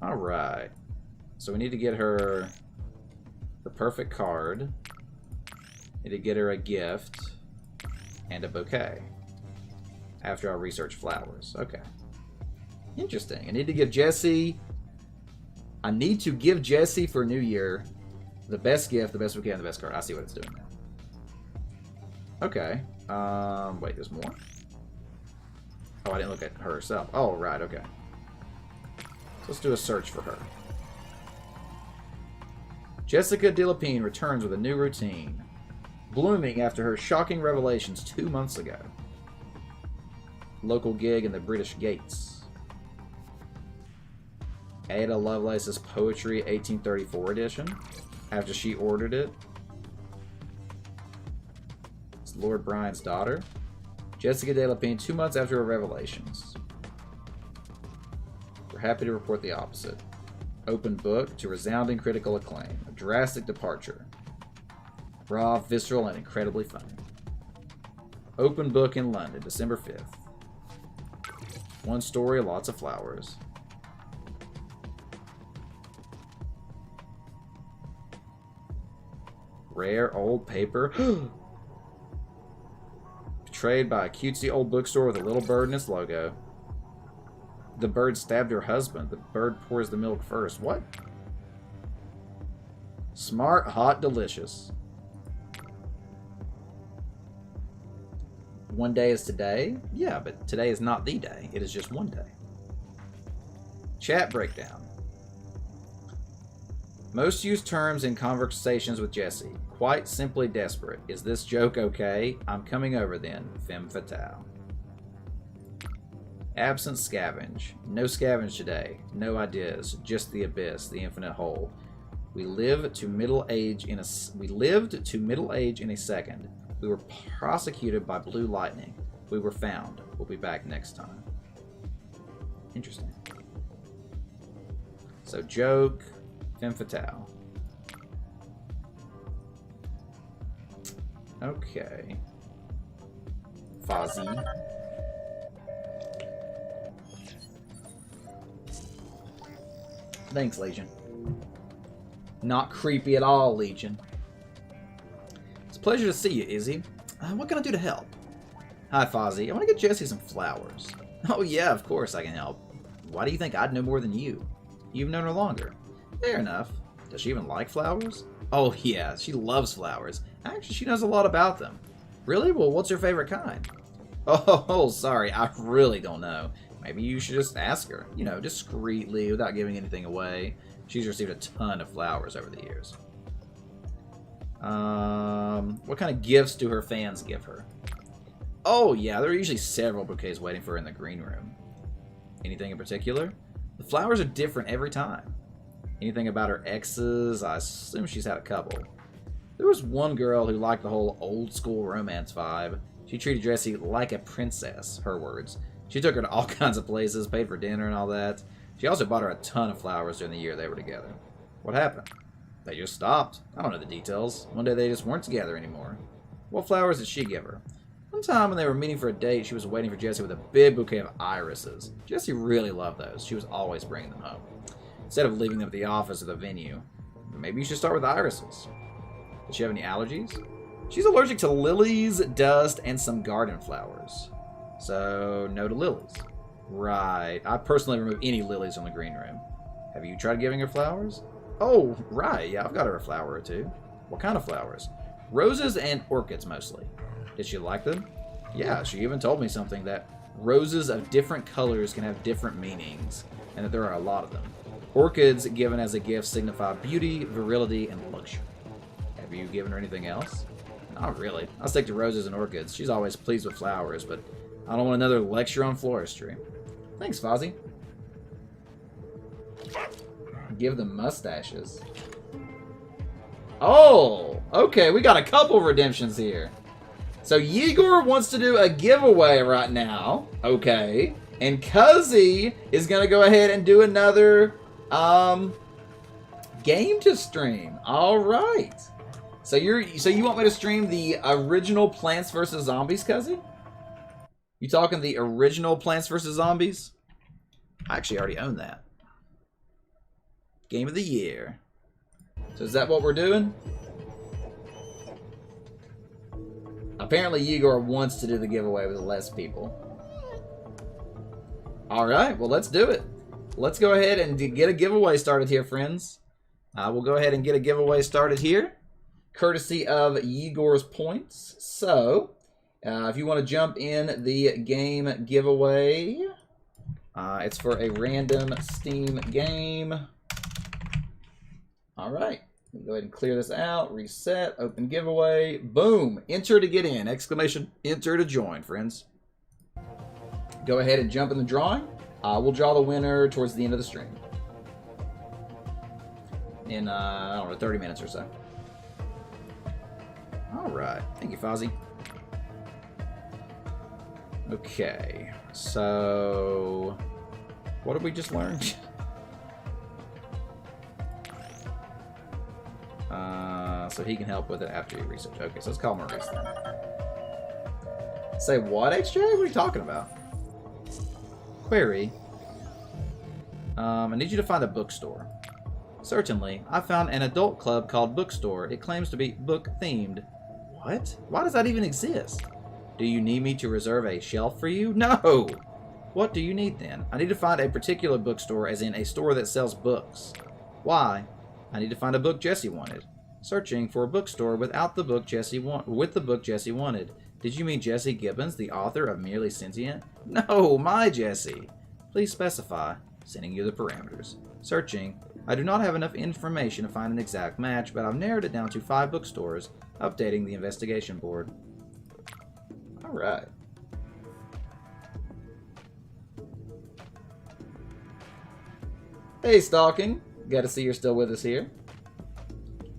Alright. So we need to get her the perfect card. Need to get her a gift and a bouquet. After I research flowers. Okay. Interesting. I need to give Jessie for New Year the best gift, the best bouquet, and the best card. I see what it's doing now. Okay. Wait, there's more? Oh, I didn't look at her herself. Oh, right, okay. So let's do a search for her. Jessica Delapine returns with a new routine. Blooming after her shocking revelations 2 months ago. Local gig in the British Gates. Ada Lovelace's Poetry 1834 edition. After she ordered it. It's Lord Brian's daughter. Jessica Delapine 2 months after her revelations. We're happy to report the opposite. Open book to resounding critical acclaim. A drastic departure. Raw, visceral, and incredibly funny. Open book in London, December 5th. One story, lots of flowers. Rare old paper. Betrayed by a cutesy old bookstore with a little bird in its logo. The bird stabbed her husband. The bird pours the milk first. What? Smart, hot, delicious. One day is today? Yeah, but today is not the day. It is just one day. Chat breakdown. Most used terms in conversations with Jessie. Quite simply desperate. Is this joke okay? I'm coming over then. Femme fatale. Absent scavenge. No scavenge today. No ideas. Just the abyss. The infinite hole. We lived to middle age in a second. We were prosecuted by blue lightning. We were found. We'll be back next time. Interesting. So joke, femme fatale. Okay. Fozzie. Thanks, Legion. Not creepy at all, Legion. It's a pleasure to see you, Izzy. What can I do to help? Hi, Fozzie. I want to get Jessie some flowers. Oh, yeah, of course I can help. Why do you think I'd know more than you? You've known her longer. Fair enough. Does she even like flowers? Oh, yeah, she loves flowers. Actually, she knows a lot about them. Really? Well, what's her favorite kind? Oh, sorry, I really don't know. Maybe you should just ask her, you know, discreetly, without giving anything away. She's received a ton of flowers over the years. What kind of gifts do her fans give her? Oh, yeah, there are usually several bouquets waiting for her in the green room. Anything in particular? The flowers are different every time. Anything about her exes? I assume she's had a couple. There was one girl who liked the whole old-school romance vibe. She treated Jessie like a princess, her words. She took her to all kinds of places, paid for dinner and all that. She also bought her a ton of flowers during the year they were together. What happened? They just stopped. I don't know the details. One day they just weren't together anymore. What flowers did she give her? One time when they were meeting for a date, she was waiting for Jessie with a big bouquet of irises. Jessie really loved those. She was always bringing them home. Instead of leaving them at the office or the venue, maybe you should start with irises. Does she have any allergies? She's allergic to lilies, dust, and some garden flowers. So, no to lilies. Right. I personally remove any lilies from the green room. Have you tried giving her flowers? Oh, right. Yeah, I've got her a flower or two. What kind of flowers? Roses and orchids, mostly. Did she like them? Yeah, she even told me something that roses of different colors can have different meanings, and that there are a lot of them. Orchids given as a gift signify beauty, virility, and luxury. Have you given her anything else? Not really. I'll stick to roses and orchids. She's always pleased with flowers, but I don't want another lecture on floristry. Thanks, Fozzie. Give them mustaches. Oh! Okay, we got a couple redemptions here. So Yegor wants to do a giveaway right now. Okay. And Cuzzy is going to go ahead and do another game to stream. All right. So you want me to stream the original Plants vs. Zombies, Cuzzy? You talking the original Plants vs. Zombies? I actually already own that. Game of the year. So is that what we're doing? Apparently Yegor wants to do the giveaway with less people. Alright, well let's do it. Let's go ahead and get a giveaway started here, friends. We'll go ahead and get a giveaway started here, courtesy of Yegor's points. So, if you want to jump in the game giveaway, it's for a random Steam game. Alright. Go ahead and clear this out, reset, open giveaway, boom, enter to get in, exclamation, enter to join, friends. Go ahead and jump in the drawing. We'll draw the winner towards the end of the stream. In, I don't know, 30 minutes or so. Alright, thank you, Fozzie. Okay, so, what did we just learn? So he can help with it after you research. Okay, so let's call Maurice then. Say what, HJ? What are you talking about? Query. I need you to find a bookstore. Certainly. I found an adult club called Bookstore. It claims to be book-themed. What? Why does that even exist? Do you need me to reserve a shelf for you? No! What do you need then? I need to find a particular bookstore, as in a store that sells books. Why? I need to find a book Jessie wanted. Searching for a bookstore without the book Jessie wanted. Did you mean Jessie Gibbons, the author of Merely Sentient? No, my Jessie. Please specify. Sending you the parameters. Searching. I do not have enough information to find an exact match, but I've narrowed it down to 5 bookstores. Updating the investigation board. Alright. Hey, Stalking. Got to see you're still with us here.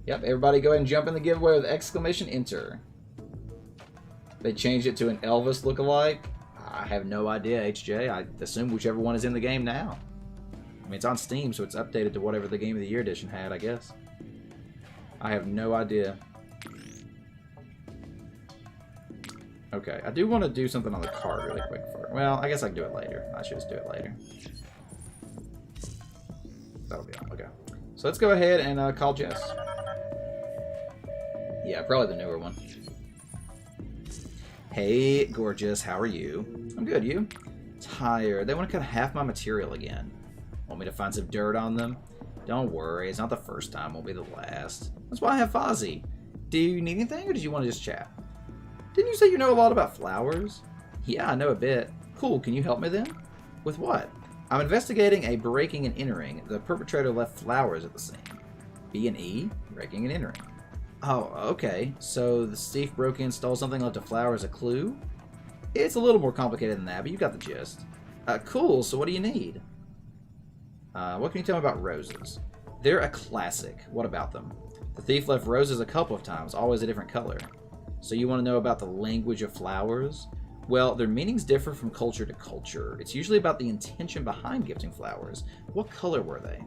Yep, everybody go ahead and jump in the giveaway with exclamation enter. They changed it to an Elvis lookalike. I have no idea, HJ. I assume whichever one is in the game now. I mean, it's on Steam, so it's updated to whatever the Game of the Year edition had, I guess. I have no idea. Okay, I do want to do something on the card really quick. Well, I guess I can do it later. I should just do it later. That'll be all. Okay. So let's go ahead and call Jess. Yeah, probably the newer one. Hey, gorgeous. How are you? I'm good. You? Tired. They want to cut half my material again. Want me to find some dirt on them? Don't worry. It's not the first time. Won't be the last. That's why I have Fozzie. Do you need anything, or did you want to just chat? Didn't you say you know a lot about flowers? Yeah, I know a bit. Cool. Can you help me then? With what? I'm investigating a breaking and entering. The perpetrator left flowers at the scene. B&E? Breaking and entering. Oh, okay. So the thief broke in, stole something, left a flower as a clue? It's a little more complicated than that, but you got the gist. Cool. So what do you need? What can you tell me about roses? They're a classic. What about them? The thief left roses a couple of times, always a different color. So you want to know about the language of flowers? Well, their meanings differ from culture to culture. It's usually about the intention behind gifting flowers. What color were they?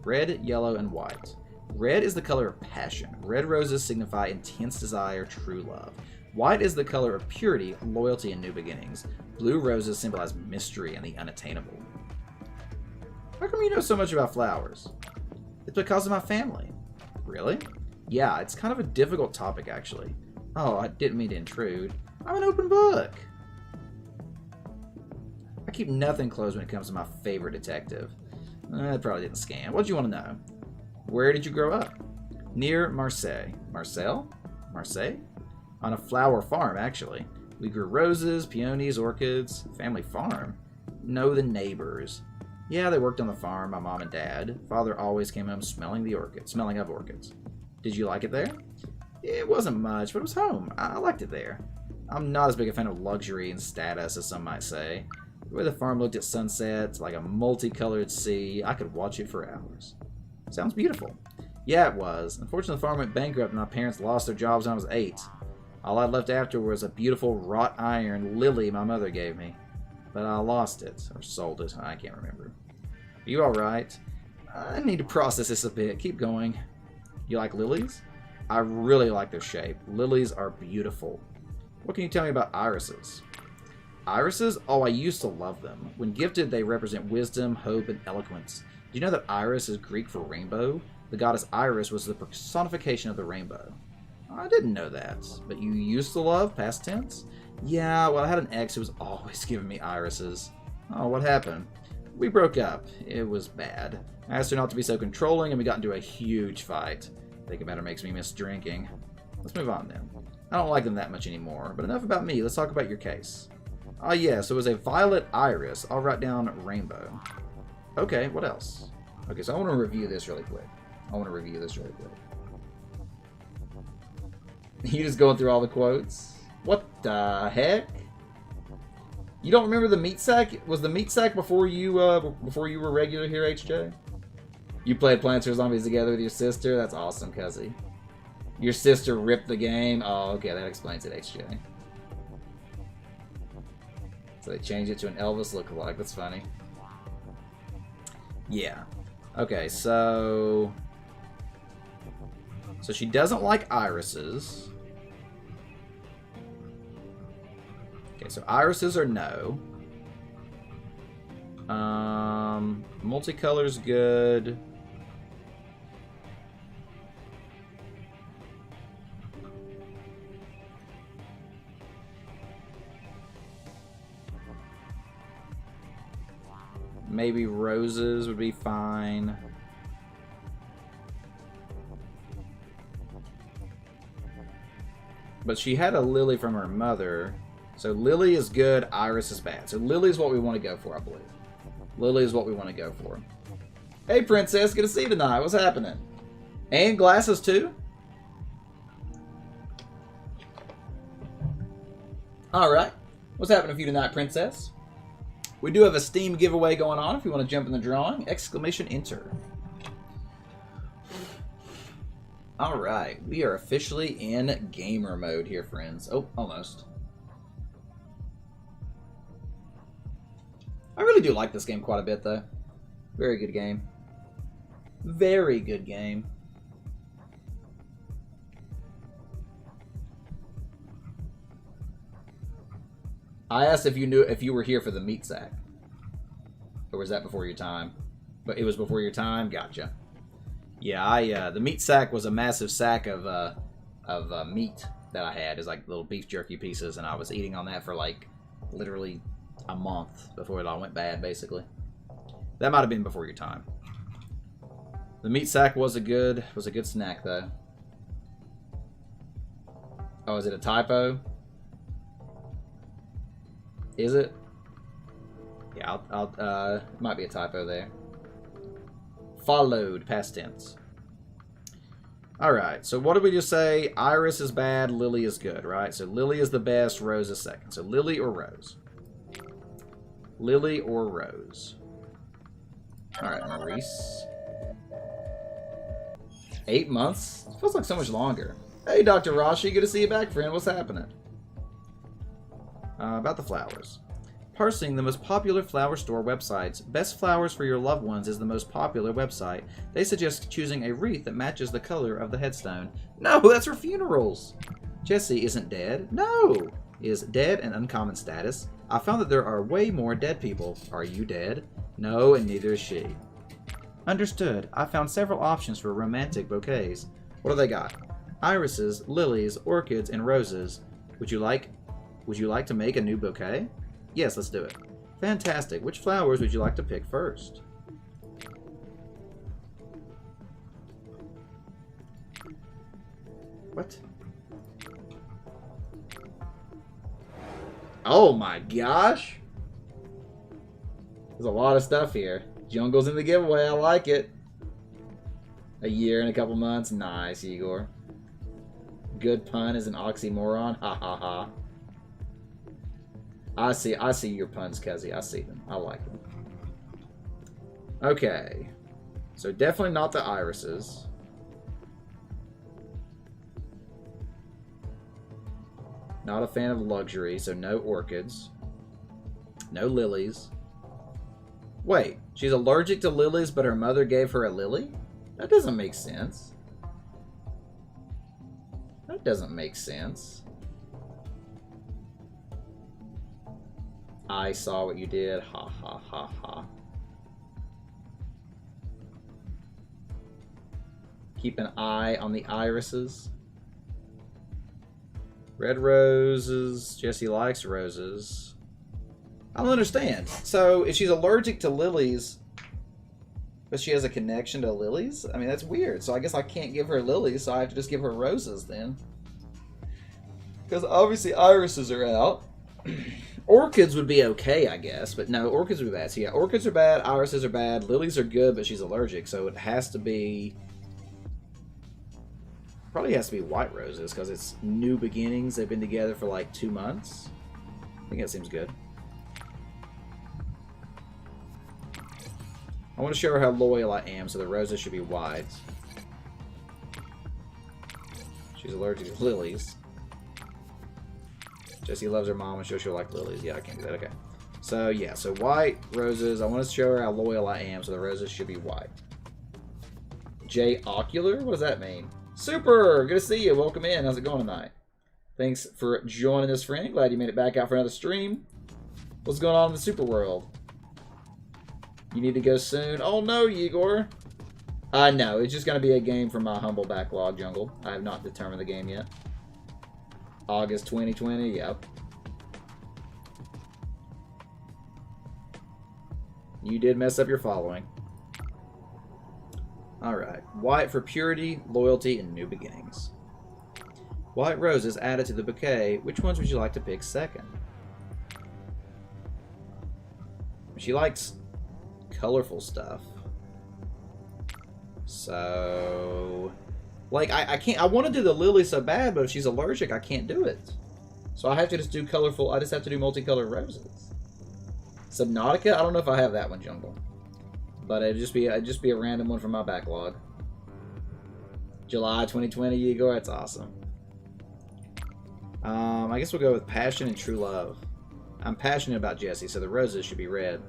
Red, yellow, and white. Red is the color of passion. Red roses signify intense desire, true love. White is the color of purity, loyalty, and new beginnings. Blue roses symbolize mystery and the unattainable. How come you know so much about flowers? It's because of my family. Really? Yeah, it's kind of a difficult topic, actually. Oh, I didn't mean to intrude. I'm an open book. I keep nothing closed when it comes to my favorite detective. That probably didn't scan. What do you want to know? Where did you grow up? Near Marseille. Marcel? Marseille? On a flower farm, actually. We grew roses, peonies, orchids. Family farm? No, the neighbors. Yeah, they worked on the farm, my mom and dad. Father always came home smelling of orchids. Did you like it there? It wasn't much, but it was home. I liked it there. I'm not as big a fan of luxury and status as some might say. The way the farm looked at sunset, like a multicolored sea, I could watch it for hours. Sounds beautiful. Yeah, it was. Unfortunately, the farm went bankrupt and my parents lost their jobs when I was 8. All I left after was a beautiful wrought iron lily my mother gave me. But I lost it, or sold it, I can't remember. Are you alright? I need to process this a bit. Keep going. You like lilies? I really like their shape. Lilies are beautiful. What can you tell me about irises? Irises? Oh, I used to love them. When gifted, they represent wisdom, hope, and eloquence. Do you know that Iris is Greek for rainbow? The goddess Iris was the personification of the rainbow. I didn't know that. But you used to love, past tense? Yeah, well, I had an ex who was always giving me irises. Oh, what happened? We broke up. It was bad. I asked her not to be so controlling, and we got into a huge fight. Thinking about her makes me miss drinking. Let's move on then. I don't like them that much anymore, but enough about me. Let's talk about your case. Oh yeah, so it was a violet iris. I'll write down rainbow. Okay, what else? Okay, so I want to review this really quick. You just going through all the quotes? What the heck? You don't remember the meat sack? Was the meat sack before you were regular here, HJ? You played Plants vs. Zombies together with your sister? That's awesome, cuzzy. Your sister ripped the game? Oh, okay, that explains it, HJ. So they changed it to an Elvis lookalike. That's funny. Yeah. Okay, so she doesn't like irises. Okay, so irises are no. Multicolor's good. Maybe roses would be fine. But she had a lily from her mother. So lily is good, iris is bad. So lily is what we want to go for, I believe. Lily is what we want to go for. Hey, princess, good to see you tonight. What's happening? And glasses, too? Alright. What's happening for you tonight, princess? We do have a Steam giveaway going on if you want to jump in the drawing. Exclamation enter. Alright, we are officially in gamer mode here, friends. Oh, almost. I really do like this game quite a bit, though. Very good game. Very good game. I asked if you were here for the meat sack. Or was that before your time? But it was before your time? Gotcha. Yeah, the meat sack was a massive sack of meat that I had. It's like little beef jerky pieces, and I was eating on that for like literally a month before it all went bad, basically. That might have been before your time. The meat sack was a good snack, though. Oh, is it a typo? Is it? Yeah, might be a typo there. Followed, past tense. Alright, so what did we just say? Iris is bad, Lily is good, right? So Lily is the best, Rose is second. So Lily or Rose? Lily or Rose? Alright, Maurice. 8 months? It feels like so much longer. Hey, Dr. Rashi, good to see you back, friend. What's happening? About the flowers. Parsing the most popular flower store websites. Best Flowers for Your Loved Ones is the most popular website. They suggest choosing a wreath that matches the color of the headstone. No, that's for funerals. Jessie isn't dead. No. Is dead an uncommon status? I found that there are way more dead people. Are you dead? No, and neither is she. Understood. I found several options for romantic bouquets. What do they got? Irises, lilies, orchids, and roses. Would you like to make a new bouquet? Yes, let's do it. Fantastic. Which flowers would you like to pick first? What? Oh my gosh! There's a lot of stuff here. Jungle's in the giveaway. I like it. A year and a couple months. Nice, Igor. Good pun is an oxymoron. Ha ha ha. I see your puns, Kezi. I see them. I like them. Okay. So definitely not the irises. Not a fan of luxury, so no orchids. No lilies. Wait, she's allergic to lilies, but her mother gave her a lily? That doesn't make sense. That doesn't make sense. I saw what you did. Ha ha ha ha. Keep an eye on the irises. Red roses. Jessie likes roses. I don't understand. So, if she's allergic to lilies, but she has a connection to lilies? I mean, that's weird. So, I guess I can't give her lilies, so I have to just give her roses then. Because obviously irises are out. Orchids would be okay, I guess, but no, orchids would be bad. So yeah, orchids are bad, irises are bad, lilies are good, but she's allergic, so it has to be... Probably has to be white roses, because it's new beginnings. They've been together for like 2 months. I think that seems good. I want to show her how loyal I am, so the roses should be white. She's allergic to lilies. Jessie loves her mom, and she'll like lilies. Yeah, I can't do that. Okay. So, yeah. So, white roses. I want to show her how loyal I am, so the roses should be white. J Ocular? What does that mean? Super! Good to see you. Welcome in. How's it going tonight? Thanks for joining us, friend. Glad you made it back out for another stream. What's going on in the super world? You need to go soon? Oh, no, Igor. No. It's just going to be a game from my humble backlog, Jungle. I have not determined the game yet. August 2020, yep. You did mess up your following. Alright. White for purity, loyalty, and new beginnings. White roses added to the bouquet. Which ones would you like to pick second? She likes colorful stuff. So... Like, I can't... I want to do the lily so bad, but if she's allergic, I can't do it. So I have to just do colorful... I just have to do multicolored roses. Subnautica? I don't know if I have that one, Jungle. But it'd just be a random one from my backlog. July 2020, Igor. That's awesome. I guess we'll go with passion and true love. I'm passionate about Jesse, so the roses should be red.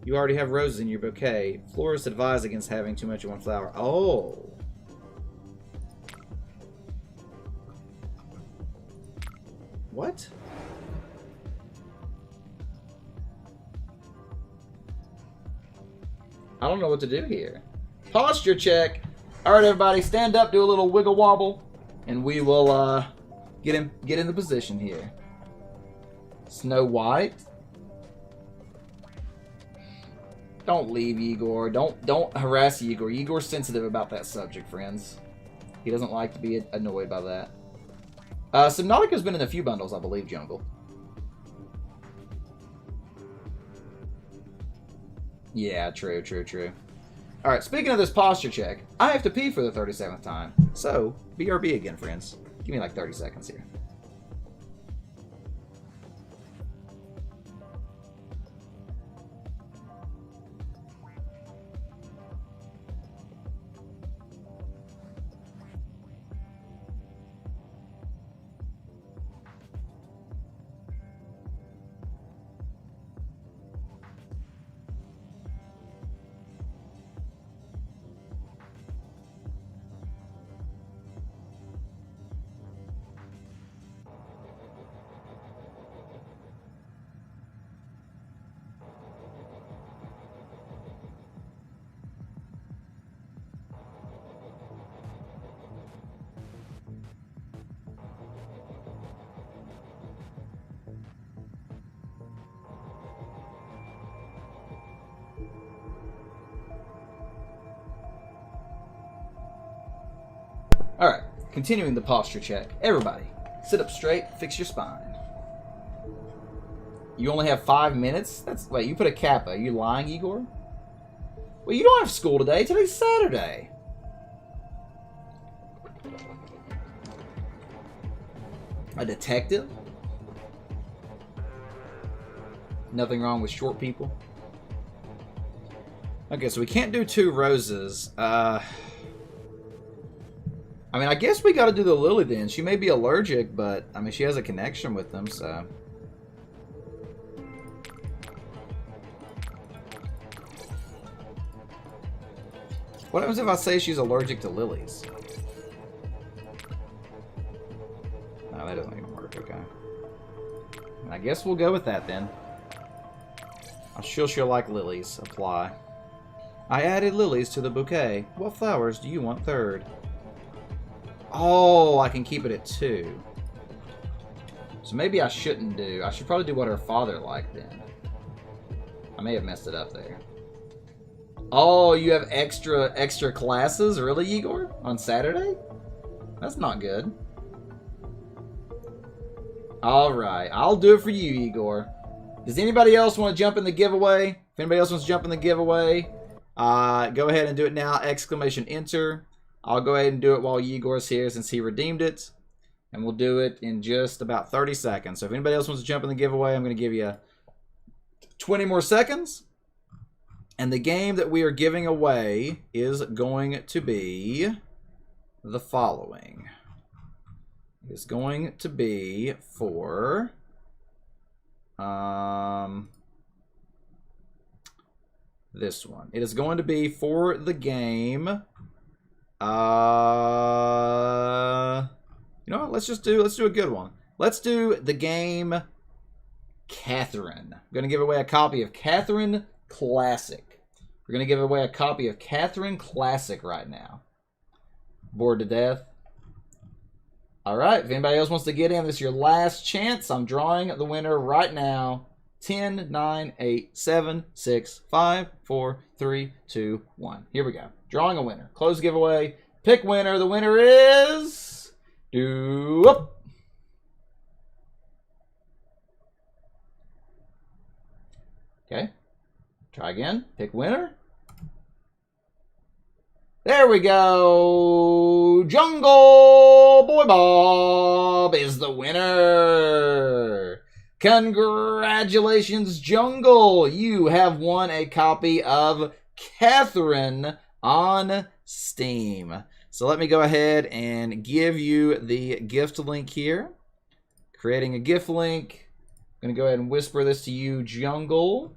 You already have roses in your bouquet. Florists advise against having too much of one flower. Oh. What? I don't know what to do here. Posture check. All right, everybody, stand up, do a little wiggle wobble, and we will get in the position here. Snow White. Don't leave, Igor. Don't harass Igor. Igor's sensitive about that subject, friends. He doesn't like to be annoyed by that. Subnautica's been in a few bundles, I believe, Jungle. Yeah, true. Alright, speaking of this posture check, I have to pee for the 37th time. So, BRB again, friends. Give me like 30 seconds here. Alright, continuing the posture check. Everybody, sit up straight, fix your spine. You only have 5 minutes? Wait, you put a kappa. Are you lying, Igor? Well, you don't have school today. Today's Saturday. A detective? Nothing wrong with short people. Okay, so we can't do 2 roses. I mean, I guess we gotta do the lily then. She may be allergic, but, I mean, she has a connection with them, so... What happens if I say she's allergic to lilies? No, that doesn't even work, okay. I guess we'll go with that then. I'm sure she'll like lilies. Apply. I added lilies to the bouquet. What flowers do you want third? Oh, I can keep it at 2. So maybe I shouldn't do... I should probably do what her father liked then. I may have messed it up there. Oh, you have extra classes? Really, Igor? On Saturday? That's not good. Alright, I'll do it for you, Igor. Does anybody else want to jump in the giveaway? If anybody else wants to jump in the giveaway, go ahead and do it now. Exclamation enter. I'll go ahead and do it while Igor's here since he redeemed it. And we'll do it in just about 30 seconds. So if anybody else wants to jump in the giveaway, I'm going to give you 20 more seconds. And the game that we are giving away is going to be the following. It's going to be for... this one. It is going to be for the game... you know what? Let's do a good one. Let's do the game Catherine. I'm going to give away a copy of Catherine Classic. We're going to give away a copy of Catherine Classic right now. Bored to death? Alright, if anybody else wants to get in, this is your last chance. I'm drawing the winner right now. 10, 9, 8, 7, 6, 5, 4, 3, 2, 1. Here we go. Drawing a winner. Close giveaway. Pick winner. The winner is... Okay. Try again. Pick winner. There we go. Jungle Boy Bob is the winner. Congratulations, Jungle! You have won a copy of Catherine on Steam. So let me go ahead and give you the gift link here. Creating a gift link. I'm going to go ahead and whisper this to you, Jungle.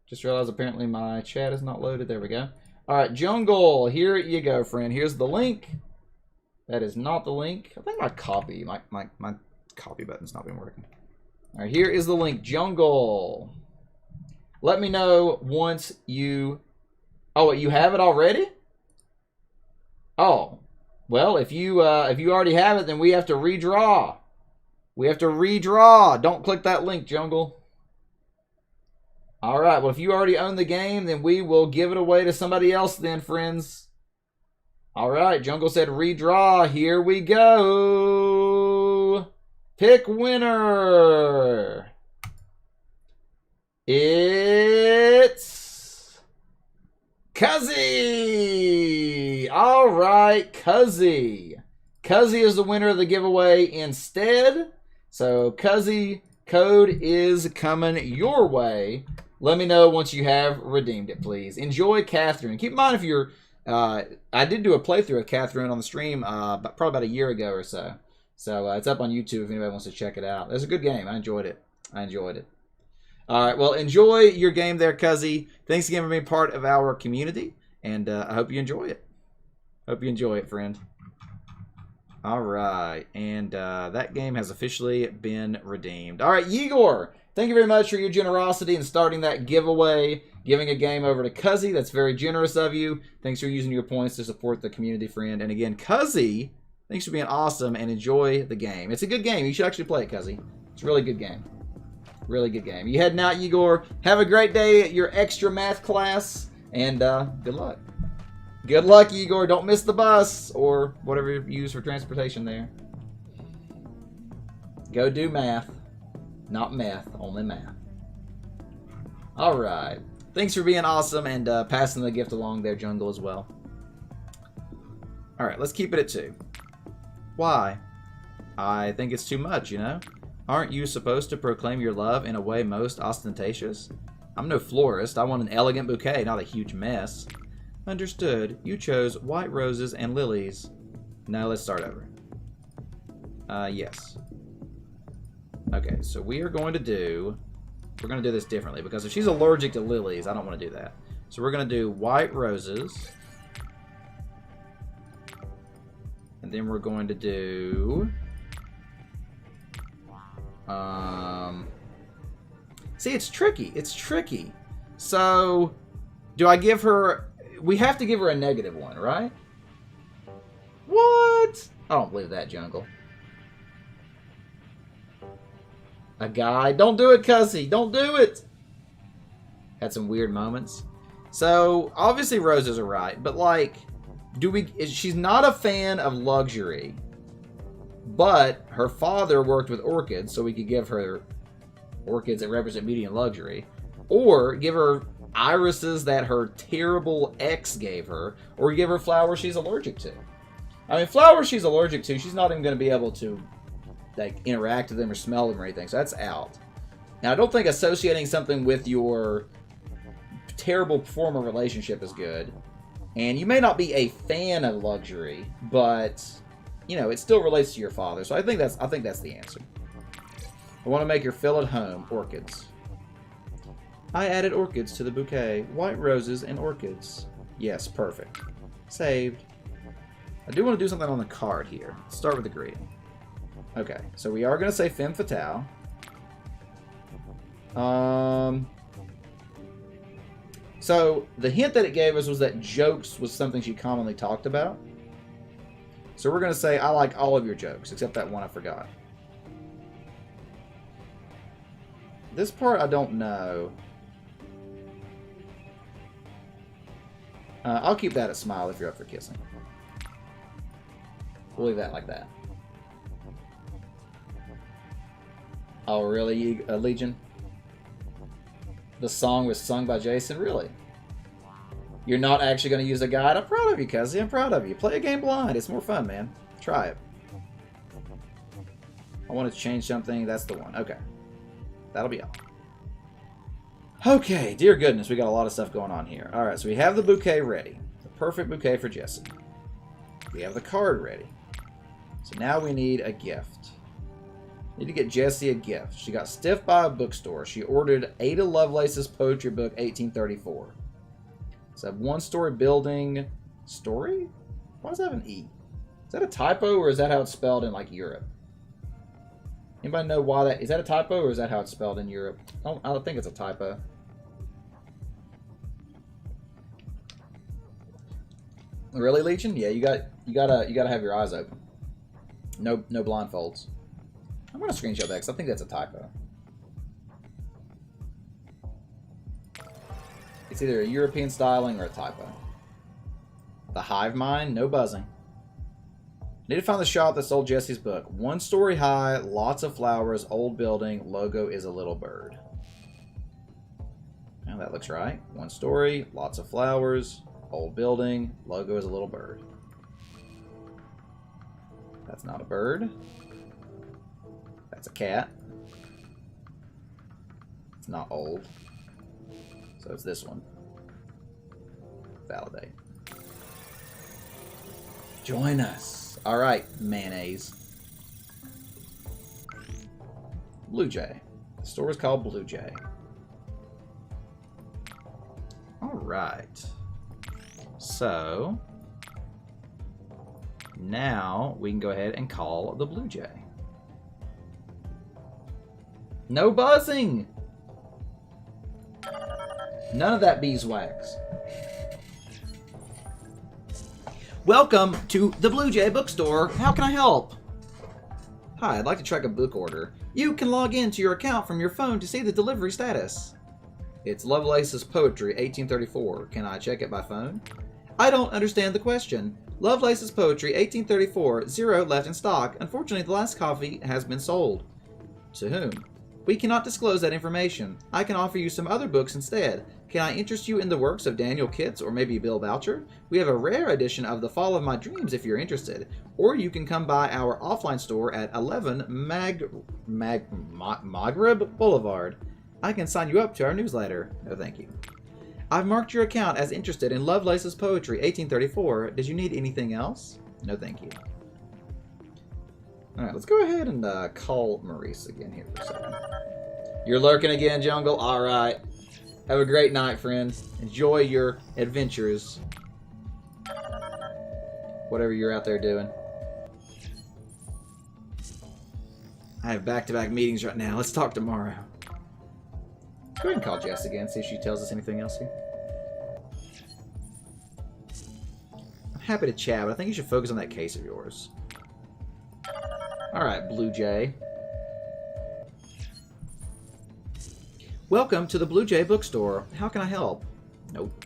Just realized apparently my chat is not loaded. There we go. All right, Jungle, here you go, friend. Here's the link. That is not the link. I think my copy button's not been working. All right, here is the link, Jungle. Let me know once you... Oh, you have it already? Oh, well, if you already have it, then we have to redraw. We have to redraw. Don't click that link, Jungle. All right, well, if you already own the game, then we will give it away to somebody else then, friends. All right, Jungle said redraw. Here we go. Pick winner. It's Cuzzy. All right, Cuzzy. Cuzzy is the winner of the giveaway instead. So, Cuzzy, code is coming your way. Let me know once you have redeemed it, please. Enjoy Catherine. Keep in mind if you're... I did do a playthrough of Catherine on the stream probably about a year ago or so. So it's up on YouTube if anybody wants to check it out. It's a good game. I enjoyed it. All right, well, enjoy your game there, Cuzzy. Thanks again for being part of our community, and I hope you enjoy it. Hope you enjoy it, friend. All right, and that game has officially been redeemed. All right, Igor, thank you very much for your generosity in starting that giveaway, giving a game over to Cuzzy. That's very generous of you. Thanks for using your points to support the community, friend. And again, Cuzzy, thanks for being awesome, and enjoy the game. It's a good game. You should actually play it, Cuzzy. It's a really good game. Really good game. You heading out, Igor. Have a great day at your extra math class, and good luck. Good luck, Igor. Don't miss the bus or whatever you use for transportation there. Go do math. Not meth, only math. All right. Thanks for being awesome and passing the gift along there, Jungle, as well. All right, let's keep it at 2. Why? I think it's too much, you know? Aren't you supposed to proclaim your love in a way most ostentatious? I'm no florist. I want an elegant bouquet, not a huge mess. Understood. You chose white roses and lilies. Now let's start over. Yes. Okay, so we're going to do this differently because if she's allergic to lilies, I don't want to do that. So we're going to do white roses. And then we're going to do... See, it's tricky. It's tricky. So, do I give her... We have to give her a negative one, right? What? I don't believe that, Jungle. A guy. Don't do it, Cuzzy. Don't do it. Had some weird moments. So, obviously roses are right. But, like, she's not a fan of luxury. But her father worked with orchids, so we could give her orchids that represent beauty and luxury. Or give her irises that her terrible ex gave her. Or give her flowers she's allergic to. I mean, flowers she's allergic to, she's not even going to be able to like interact with them or smell them or anything, so that's out. Now, I don't think associating something with your terrible former relationship is good. And you may not be a fan of luxury, but... you know, it still relates to your father, so I think that's the answer. I want to make her feel at home. Orchids. I added orchids to the bouquet. White roses and orchids. Yes, perfect. Saved. I do want to do something on the card here. Let's start with the greeting. Okay, so we are going to say femme fatale. So, the hint that it gave us was that jokes was something she commonly talked about. So we're going to say, I like all of your jokes, except that one I forgot. This part I don't know. I'll keep that at smile if you're up for kissing. We'll leave that like that. Oh, really, Legion? The song was sung by Jason? Really? You're not actually going to use a guide? I'm proud of you, Cuzzy. I'm proud of you. Play a game blind. It's more fun, man. Try it. I want to change something. That's the one. Okay. That'll be all. Okay, dear goodness, we got a lot of stuff going on here. Alright, so we have the bouquet ready. The perfect bouquet for Jessie. We have the card ready. So now we need a gift. Need to get Jessie a gift. She got stiffed by a bookstore. She ordered Ada Lovelace's poetry book, 1834. It's a one-story building. Story? Why does that have an E? Is that a typo, or is that how it's spelled in, like, Europe? Anybody know why that... Is that a typo, or is that how it's spelled in Europe? I don't think it's a typo. Really, Legion? Yeah, you gotta have your eyes open. No blindfolds. I'm gonna screenshot that because I think that's a typo. It's either a European styling or a typo. The hive mind, no buzzing. Need to find the shop that sold Jessie's book. One story high, lots of flowers, old building, logo is a little bird. Now that looks right. One story, lots of flowers, old building, logo is a little bird. That's not a bird. That's a cat. It's not old. So it's this one. Validate. Join us. Alright, mayonnaise. Blue Jay. The store is called Blue Jay. Alright. So, now we can go ahead and call the Blue Jay. No buzzing! None of that beeswax. Welcome to the Blue Jay bookstore. How can I help? Hi, I'd like to track a book order. You can log into your account from your phone to see the delivery status. It's Lovelace's Poetry, 1834. Can I check it by phone? I don't understand the question. Lovelace's Poetry, 1834. 0 left in stock. Unfortunately, the last copy has been sold. To whom? We cannot disclose that information. I can offer you some other books instead. Can I interest you in the works of Daniel Kitts or maybe Bill Boucher? We have a rare edition of The Fall of My Dreams if you're interested. Or you can come by our offline store at 11 Maghreb Boulevard. I can sign you up to our newsletter. No, thank you. I've marked your account as interested in Lovelace's Poetry, 1834. Did you need anything else? No, thank you. Alright, let's go ahead and call Maurice again here for a second. You're lurking again, Jungle? Alright. Have a great night, friends. Enjoy your adventures. Whatever you're out there doing. I have back-to-back meetings right now. Let's talk tomorrow. Go ahead and call Jess again, see if she tells us anything else here. I'm happy to chat, but I think you should focus on that case of yours. Alright, Blue Jay. Welcome to the Blue Jay bookstore. How can I help? Nope.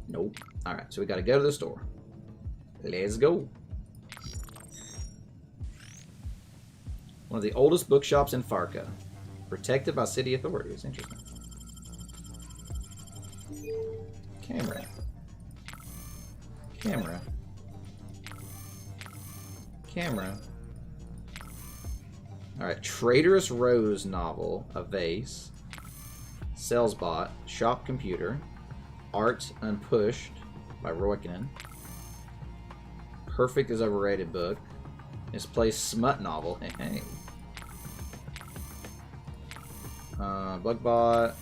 Nope. Alright, so we gotta go to the store. Let's go. One of the oldest bookshops in Farca. Protected by city authorities. Interesting. Camera. Camera. Camera. Alright, Traitorous Rose novel. A vase. Salesbot. Shop computer. Art Unpushed by Roykinen. Perfect is overrated book. Misplaced smut novel. Hey. Bugbot.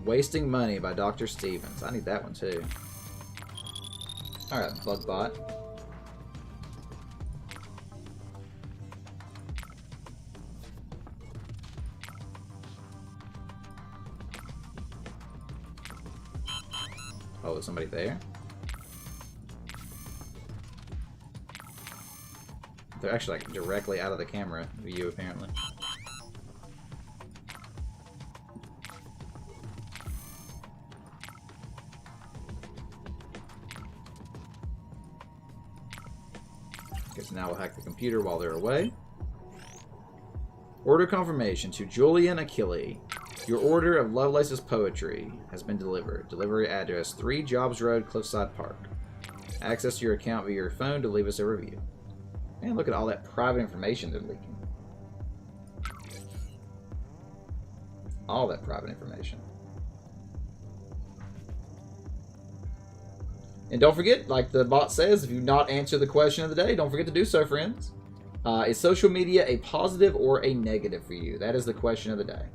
Wasting Money by Dr. Stevens. I need that one too. Alright, Bugbot. Oh, there's somebody there? They're actually like directly out of the camera view, apparently. Guess now we'll hack the computer while they're away. Order confirmation to Julian Achille. Your order of Lovelace's Poetry has been delivered. Delivery address 3 Jobs Road, Cliffside Park. Access to your account via your phone to leave us a review. Man, look at all that private information they're leaking. All that private information. And don't forget, like the bot says, if you've not answered the question of the day, don't forget to do so, friends. Is social media a positive or a negative for you? That is the question of the day.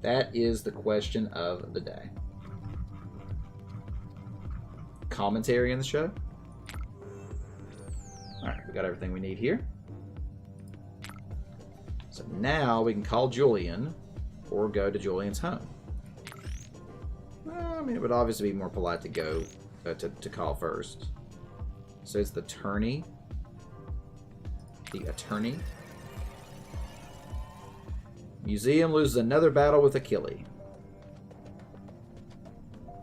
That is the question of the day. Commentary in the show. Alright, we got everything we need here. So now we can call Julian or go to Julian's home. Well, I mean, it would obviously be more polite to go to call first. So it's the attorney. The attorney. Museum loses another battle with Achille.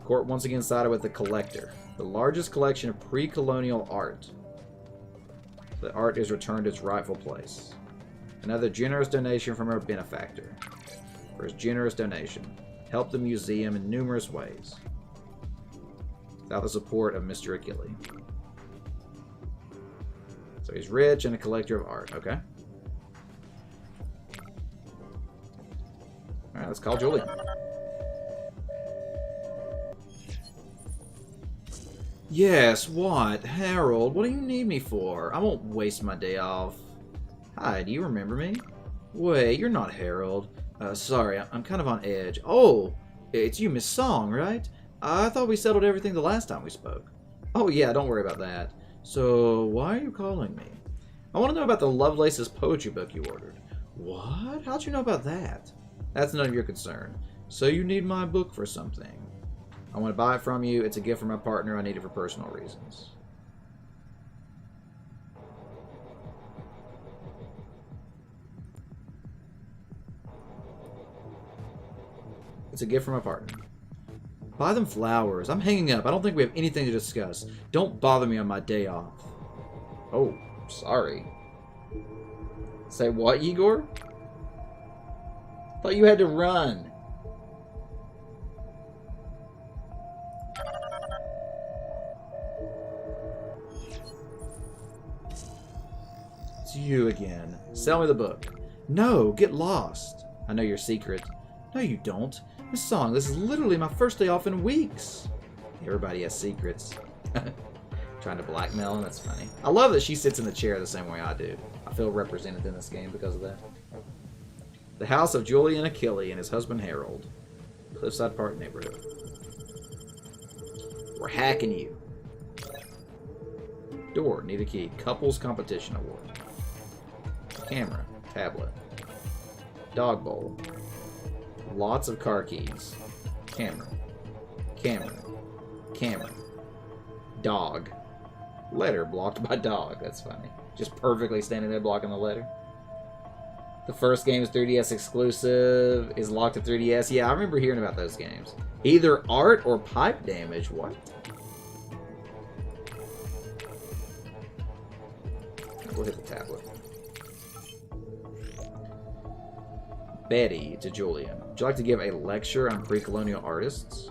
Court once again sided with the collector. The largest collection of pre-colonial art. The art is returned to its rightful place. Another generous donation from our benefactor. For his generous donation, helped the museum in numerous ways. Without the support of Mr. Achille. So he's rich and a collector of art. Okay. Alright, let's call Julian. Yes, what? Harold, what do you need me for? I won't waste my day off. Hi, do you remember me? Wait, you're not Harold. Sorry, I'm kind of on edge. Oh, it's you, Miss Song, right? I thought we settled everything the last time we spoke. Oh yeah, don't worry about that. So, why are you calling me? I want to know about the Lovelace's poetry book you ordered. What? How'd you know about that? That's none of your concern. So you need my book for something. I want to buy it from you. It's a gift from my partner. I need it for personal reasons. It's a gift from my partner. Buy them flowers. I'm hanging up. I don't think we have anything to discuss. Don't bother me on my day off. Oh, sorry. Say what, Igor? Thought you had to run. It's you again. Sell me the book. No, get lost. I know your secret. No, you don't. Miss Song, this is literally my first day off in weeks. Everybody has secrets. Trying to blackmail him, that's funny. I love that she sits in the chair the same way I do. I feel represented in this game because of that. The house of Julian Achille and his husband Harold. Cliffside Park neighborhood. We're hacking you. Door, need a key. Couples competition award. Camera, tablet. Dog bowl. Lots of car keys. Camera. Camera. Camera. Dog. Letter blocked by dog. That's funny. Just perfectly standing there blocking the letter. The first game is 3DS exclusive. Is locked to 3DS. Yeah, I remember hearing about those games. Either art or pipe damage. What? We'll hit the tablet. Betty to Julian. Would you like to give a lecture on pre-colonial artists?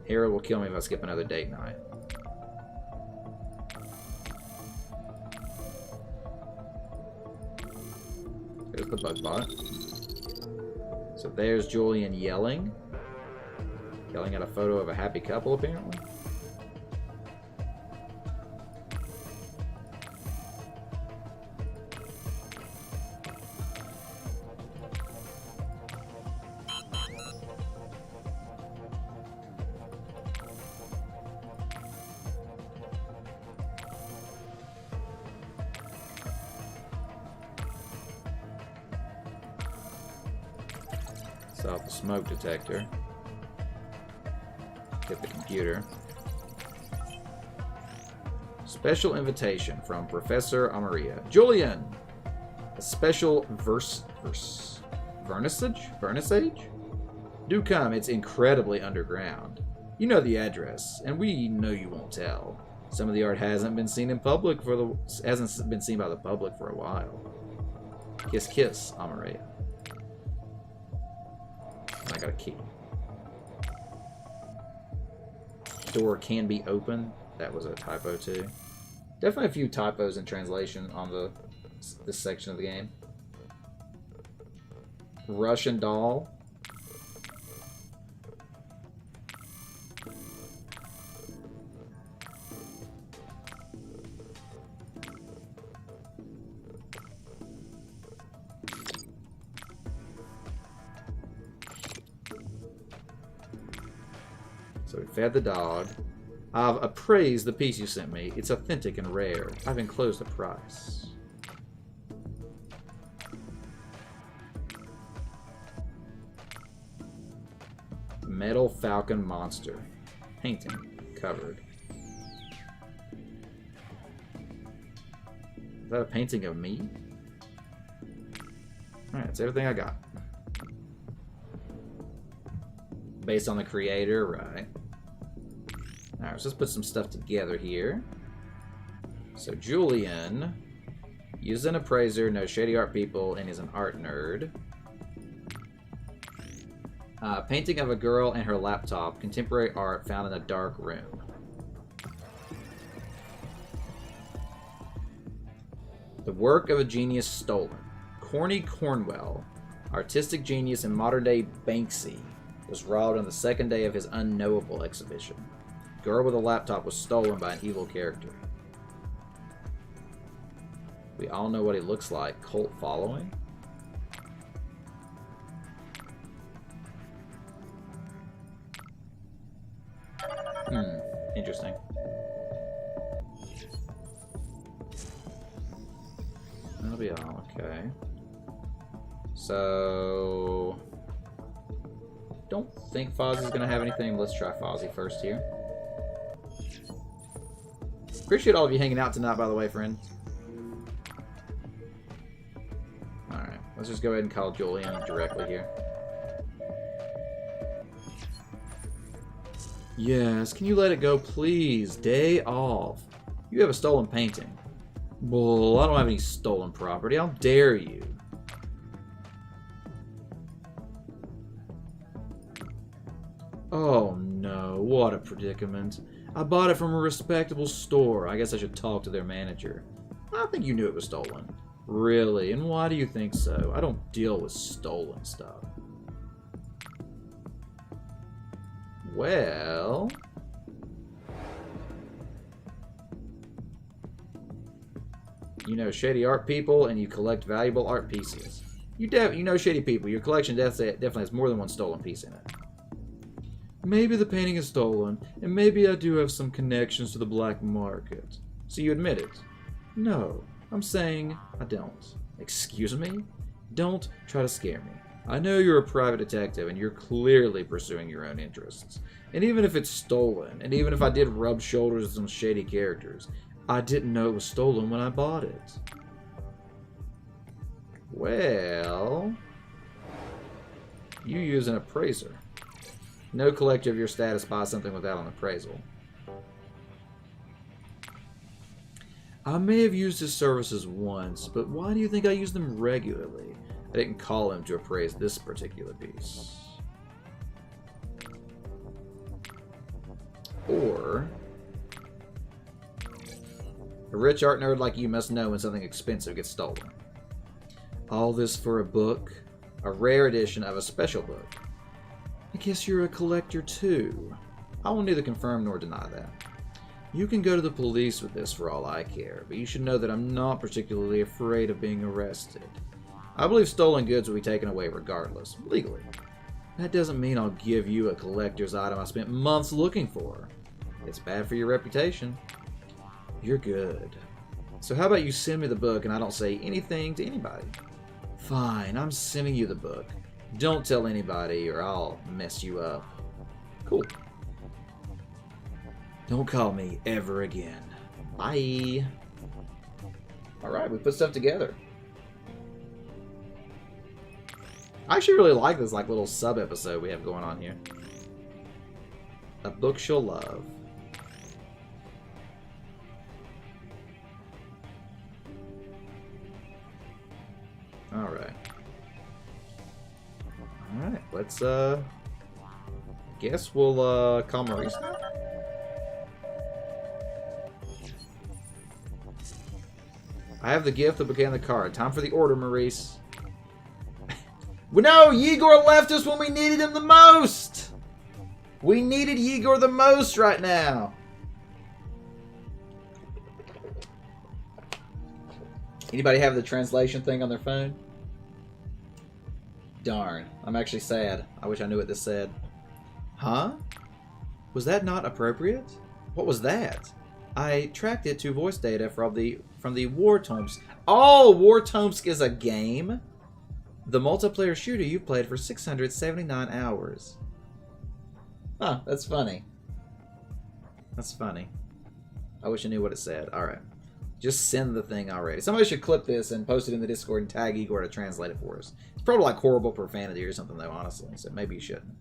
Harold will kill me if I skip another date night. There's the bug bot. So there's Julian yelling. Yelling at a photo of a happy couple, apparently. Off the smoke detector. Hit the computer. Special invitation from Professor Amaria. Julian! A special vernissage? Do come, it's incredibly underground. You know the address, and we know you won't tell. Some of the art hasn't been seen in public hasn't been seen by the public for a while. Kiss kiss, Amaria. I got a key. Door can be open. That was a typo too. Definitely a few typos in translation on this section of the game. Russian doll. So we fed the dog. I've appraised the piece you sent me. It's authentic and rare. I've enclosed the price. Metal Falcon Monster. Painting. Covered. Is that a painting of me? Alright, that's everything I got. Based on the creator, right. Alright, so let's put some stuff together here. So Julian is an appraiser, knows shady art people, and is an art nerd. Painting of a girl and her laptop. Contemporary art found in a dark room. The work of a genius stolen. Corny Cornwell, artistic genius and modern-day Banksy, was robbed on the second day of his unknowable exhibition. Girl with a laptop was stolen by an evil character. We all know what he looks like. Cult following? Interesting. That'll be all. Okay. So... don't think Fozzie's gonna have anything. Let's try Fozzie first here. Appreciate all of you hanging out tonight, by the way, friend. Alright, let's just go ahead and call Julian directly here. Yes, can you let it go, please? Day off. You have a stolen painting. Well, I don't have any stolen property. How dare you? Oh no, what a predicament. I bought it from a respectable store. I guess I should talk to their manager. I think you knew it was stolen. Really? And why do you think so? I don't deal with stolen stuff. Well... you know shady art people and you collect valuable art pieces. You know shady people. Your collection definitely has more than one stolen piece in it. Maybe the painting is stolen, and maybe I do have some connections to the black market. So you admit it? No, I'm saying I don't. Excuse me? Don't try to scare me. I know you're a private detective, and you're clearly pursuing your own interests. And even if it's stolen, and even if I did rub shoulders with some shady characters, I didn't know it was stolen when I bought it. Well... you use an appraiser. No collector of your status buys something without an appraisal. I may have used his services once, but why do you think I use them regularly? I didn't call him to appraise this particular piece. Or... a rich art nerd like you must know when something expensive gets stolen. All this for a book? A rare edition of a special book. I guess you're a collector too. I will neither confirm nor deny that. You can go to the police with this for all I care, but you should know that I'm not particularly afraid of being arrested. I believe stolen goods will be taken away regardless, legally. That doesn't mean I'll give you a collector's item I spent months looking for. It's bad for your reputation. You're good. So how about you send me the book and I don't say anything to anybody? Fine, I'm sending you the book. Don't tell anybody or I'll mess you up. Cool. Don't call me ever again. Bye. Alright, we put stuff together. I actually really like this little sub-episode we have going on here. A book she'll love. Alright. Alright, let's, guess we'll, call Maurice now? I have the gift that became the card. Time for the order, Maurice. Well, no, Yegor left us when we needed him the most. We needed Yegor the most right now. Anybody have the translation thing on their phone? Darn, I'm actually sad. I wish I knew what this said. Huh? Was that not appropriate? What was that? I tracked it to voice data from the War Tomsk. Oh, War Tomsk is a game? The multiplayer shooter you played for 679 hours. Huh, that's funny. That's funny. I wish I knew what it said. Alright. Just send the thing already. Somebody should clip this and post it in the Discord and tag Igor to translate it for us. It's probably like horrible profanity or something though, honestly. So maybe you shouldn't.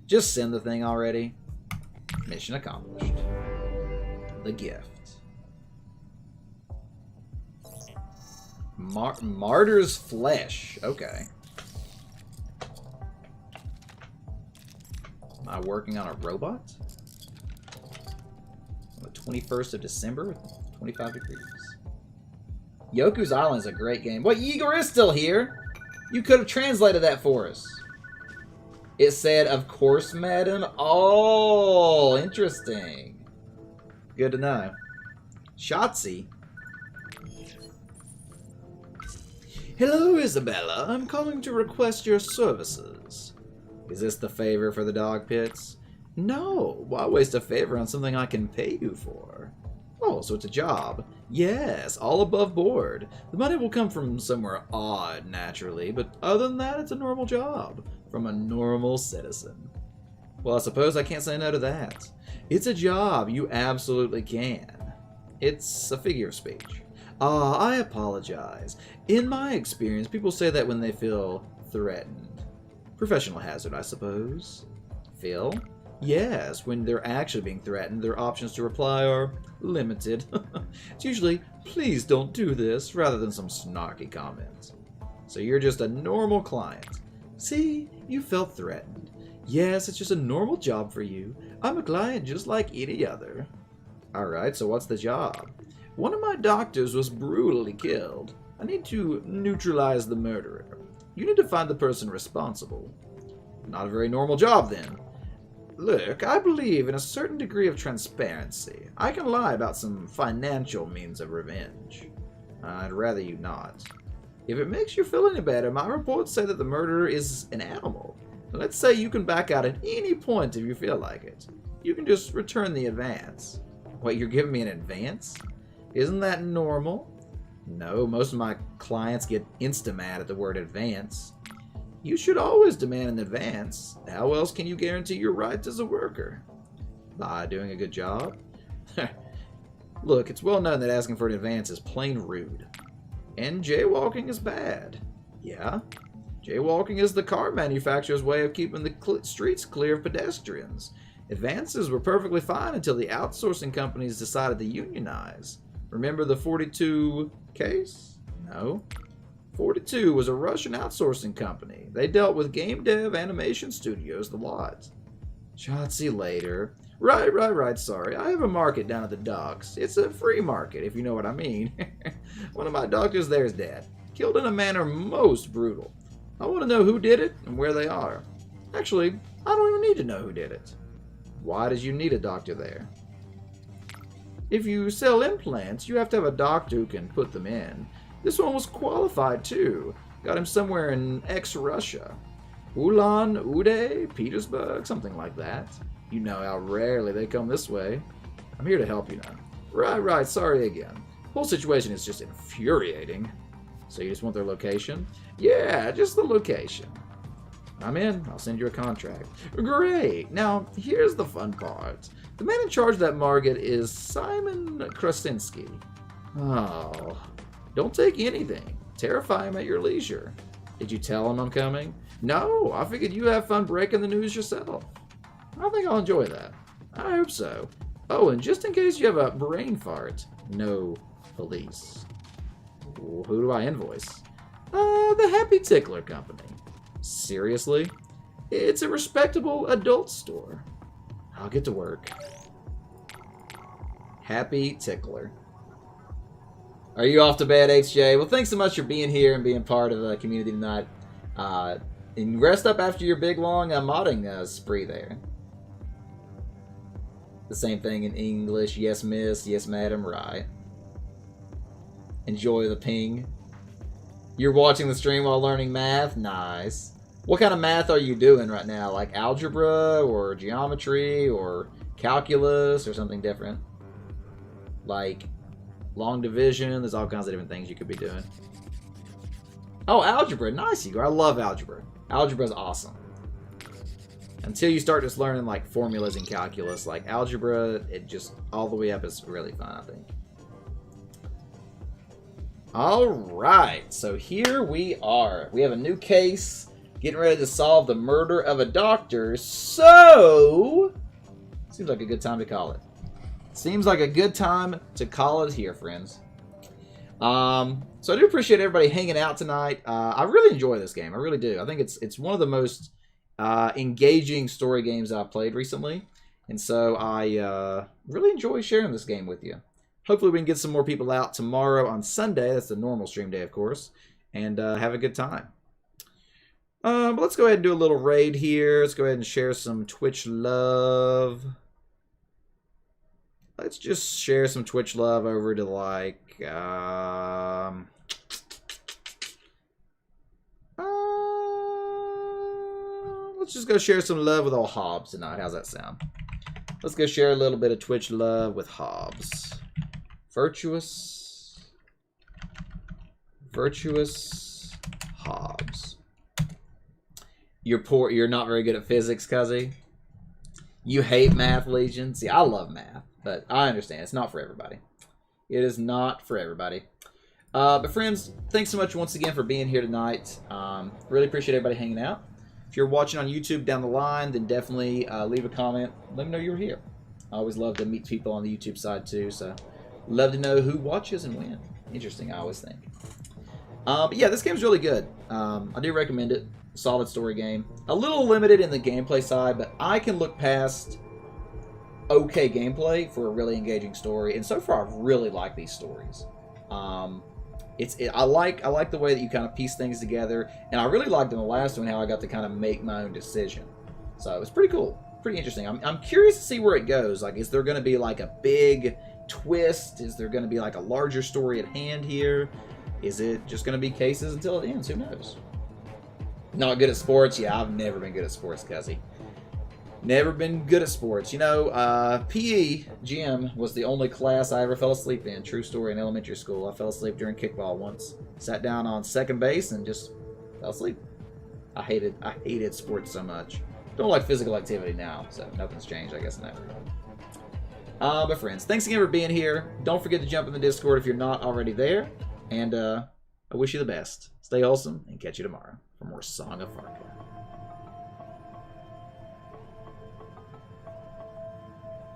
Just send the thing already. Mission accomplished. The gift. Martyr's Flesh. Okay. Am I working on a robot? On the 21st of December, 25 degrees. Yoku's Island is a great game. What, Igor is still here? You could have translated that for us. It said, of course, madam. Oh, interesting. Good to know. Shotzi. Hello, Isabella. I'm calling to request your services. Is this the favor for the dog pits? No. Why waste a favor on something I can pay you for? Oh, so it's a job. Yes, all above board. The money will come from somewhere odd, naturally, but other than that, it's a normal job. From a normal citizen. Well, I suppose I can't say no to that. It's a job. You absolutely can. It's a figure of speech. Ah, I apologize. In my experience, people say that when they feel threatened. Professional hazard, I suppose. Phil? Yes, when they're actually being threatened, their options to reply are limited. It's usually, please don't do this, rather than some snarky comment. So you're just a normal client. See, you felt threatened. Yes, it's just a normal job for you. I'm a client just like any other. Alright, so what's the job? One of my doctors was brutally killed. I need to neutralize the murderer. You need to find the person responsible. Not a very normal job, then. Look, I believe in a certain degree of transparency. I can lie about some financial means of revenge. I'd rather you not. If it makes you feel any better, my reports say that the murderer is an animal. Let's say you can back out at any point if you feel like it. You can just return the advance. Wait, you're giving me an advance? Isn't that normal? No, most of my clients get insta-mad at the word advance. You should always demand an advance. How else can you guarantee your rights as a worker? By doing a good job? Look, it's well known that asking for an advance is plain rude. And jaywalking is bad. Yeah? Jaywalking is the car manufacturer's way of keeping the streets clear of pedestrians. Advances were perfectly fine until the outsourcing companies decided to unionize. Remember the 42 case? No. 42 was a Russian outsourcing company. They dealt with game dev, animation studios, the lot. Shotzi later. Right, sorry. I have a market down at the docks. It's a free market, if you know what I mean. One of my doctors there is dead. Killed in a manner most brutal. I want to know who did it and where they are. Actually, I don't even need to know who did it. Why did you need a doctor there? If you sell implants, you have to have a doctor who can put them in. This one was qualified too. Got him somewhere in ex-Russia. Ulan Ude, Petersburg, something like that. You know how rarely they come this way. I'm here to help you now. Right, sorry again. Whole situation is just infuriating. So you just want their location? Yeah, just the location. I'm in. I'll send you a contract. Great. Now, here's the fun part. The man in charge of that market is Simon Krasinski. Oh, don't take anything. Terrify him at your leisure. Did you tell him I'm coming? No, I figured you have fun breaking the news yourself. I think I'll enjoy that. I hope so. Oh, and just in case you have a brain fart, no police. Who do I invoice? The Happy Tickler Company. Seriously? It's a respectable adult store. I'll get to work. Happy Tickler. Are you off to bed, HJ? Well, thanks so much for being here and being part of the community tonight. And rest up after your big, long modding spree there. The same thing in English. Yes, miss. Yes, madam. Right. Enjoy the ping. You're watching the stream while learning math? Nice. What kind of math are you doing right now? Like algebra or geometry or calculus or something different? Like long division? There's all kinds of different things you could be doing. Oh, algebra. Nice, Igor. I love algebra. Algebra is awesome. Until you start just learning like formulas and calculus, like algebra, it just all the way up is really fun, I think. All right, so here we are. We have a new case, getting ready to solve the murder of a doctor. So, seems like a good time to call it. Seems like a good time to call it here, friends. So I do appreciate everybody hanging out tonight. I really enjoy this game. I really do. I think it's one of the most engaging story games I've played recently. And so I really enjoy sharing this game with you. Hopefully we can get some more people out tomorrow on Sunday. That's the normal stream day, of course. And have a good time. But let's go ahead and do a little raid here. Let's go ahead and share some Twitch love. Let's just share some Twitch love over to like... let's just go share some love with old Hobbs tonight. How's that sound? Let's go share a little bit of Twitch love with Hobbs. Virtuous Hobbs. You're not very good at physics, cuzzy. You hate math, Legion. See, I love math, but I understand it's not for everybody. It is not for everybody. But friends, thanks so much once again for being here tonight. Really appreciate everybody hanging out. If you're watching on YouTube down the line, then definitely leave a comment. Let me know you're here. I always love to meet people on the YouTube side too, so love to know who watches and when. Interesting, I always think. But yeah, this game's really good. I do recommend it. Solid story game. A little limited in the gameplay side, but I can look past okay gameplay for a really engaging story. And so far, I've really liked these stories. I like the way that you kind of piece things together, and I really liked in the last one how I got to kind of make my own decision. So it was pretty cool, pretty interesting. I'm curious to see where it goes. Like, is there going to be like a big twist? Is there going to be like a larger story at hand here? Is it just going to be cases until it ends? Who knows? Not good at sports? Yeah, I've never been good at sports, cuzzy. Never been good at sports. You know, PE, gym, was the only class I ever fell asleep in. True story, in elementary school. I fell asleep during kickball once. Sat down on second base and just fell asleep. I hated sports so much. Don't like physical activity now, so nothing's changed, I guess, in that regard. But friends, thanks again for being here. Don't forget to jump in the Discord if you're not already there. And I wish you the best. Stay wholesome, and catch you tomorrow for more Song of Farca.